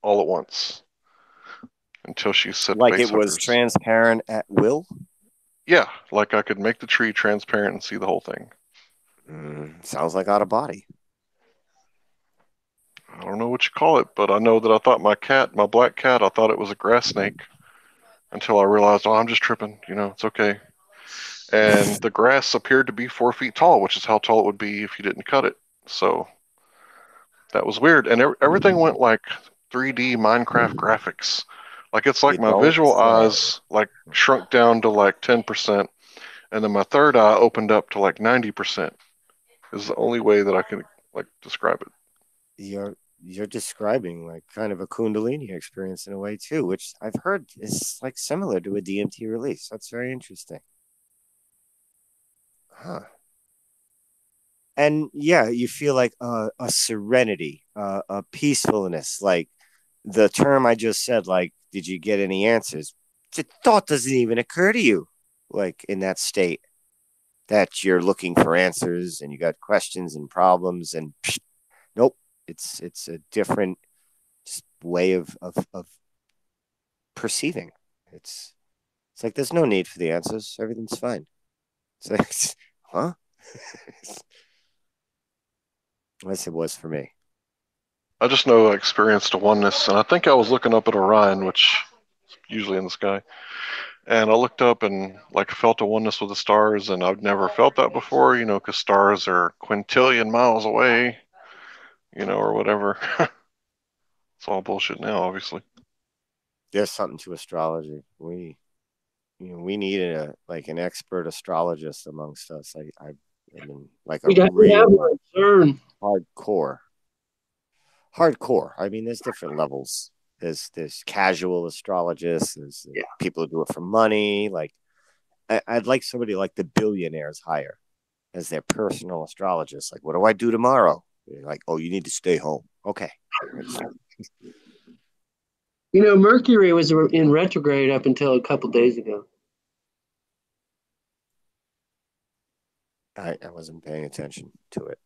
all at once. Until she said like it was transparent at will? Yeah, like I could make the tree transparent and see the whole thing. Sounds like out of body. I don't know what you call it, but I know that I thought my black cat, I thought it was a grass snake until I realized, I'm just tripping. It's okay. and the grass appeared to be 4 feet tall, which is how tall it would be if you didn't cut it. So that was weird, and everything went like 3D Minecraft graphics. Like it's like You my don't visual say. eyes like shrunk down to like 10%, and then my third eye opened up to like 90%. Is the only way that I can like describe it. You're describing like kind of a Kundalini experience in a way too, which I've heard is like similar to a DMT release. That's very interesting. Huh. And yeah, you feel like a serenity, a peacefulness. Like the term I just said, like, did you get any answers? The thought doesn't even occur to you, like in that state that you're looking for answers and you got questions and problems and psh, nope, it's a different way of perceiving. It's like there's no need for the answers. Everything's fine. It's like, huh? Unless it was for me. I just know I experienced a oneness, and I think I was looking up at Orion, which is usually in the sky, and I looked up and like felt a oneness with the stars, and I've never felt that before, you know, because stars are quintillion miles away, you know, or whatever. It's all bullshit now, obviously. There's something to astrology. We need an expert astrologist amongst us. I mean, like a real hardcore. I mean, there's different levels. There's casual astrologists. There's people who do it for money. Like I'd like somebody like the billionaires hire as their personal astrologist. Like, what do I do tomorrow? You're like, oh, you need to stay home. Okay. You know, Mercury was in retrograde up until a couple days ago. I wasn't paying attention to it.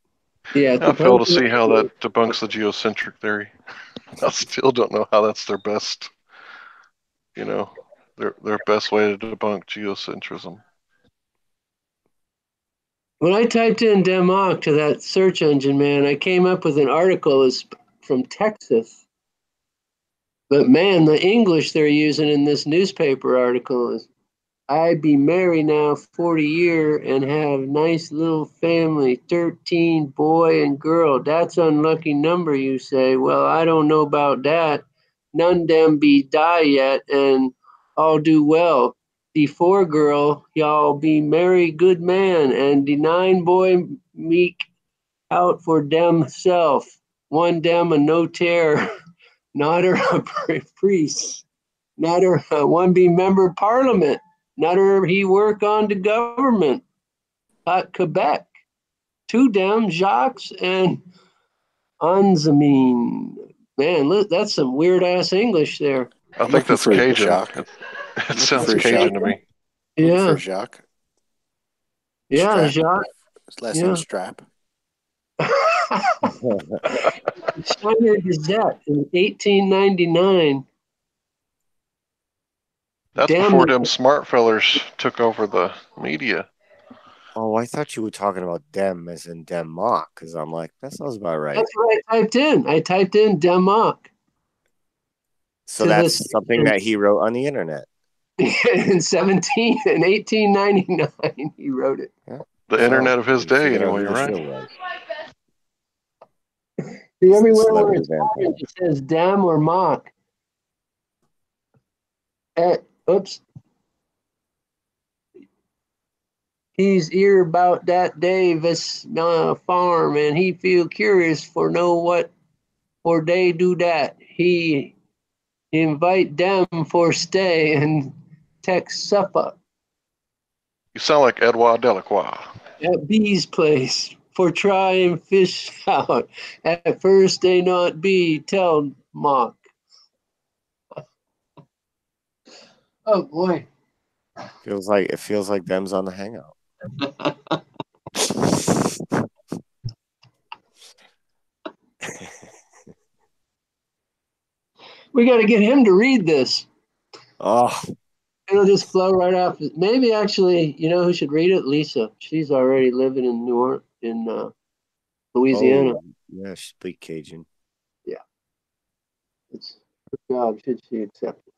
Yeah, I fail to see how that debunks the geocentric theory. I still don't know how that's their best, you know, their best way to debunk geocentrism. When I typed in Democ to that search engine, man, I came up with an article from Texas. But man, the English they're using in this newspaper article is, I be married now 40 year and have nice little family, 13 boy and girl. That's unlucky number, you say. Well, I don't know about that. None them be die yet and all do well. The 4 girl, y'all be marry good man, and the 9 boy meek out for dem self. One dem a no tear, not a priest, not one be member of parliament. Nutter he work on the government at Quebec. 2 dem Jacques and Anzamine. Man, look, that's some weird ass English there. I think that's Cajun. It sounds Cajun to me. Yeah. Jacques. Yeah, Strap. Jacques. His last name is Strap. China Gazette in 1899. That's before them smart fellers took over the media. Oh, I thought you were talking about dem as in Democ, because I'm like, that sounds about right. That's what I typed in. I typed in Democ. So that's something that he wrote on the internet. in 1899, he wrote it. Yeah. The internet of his day, anyway, right? See, everywhere where it's orange, it says dem or mock. Oops. He's ear about that Davis farm, and he feel curious for know what for they do that. He invite them for stay and text supper. You sound like Edouard Delacroix. At B's place for try and fish out. At first they not be tell mock. Oh boy. Feels like them's on the hangout. We got to get him to read this. Oh, it'll just flow right off. Maybe actually, you know who should read it? Lisa. She's already living in New Orleans, in Louisiana. Oh, yeah, she speak Cajun. Yeah, it's her job. Should she accept it?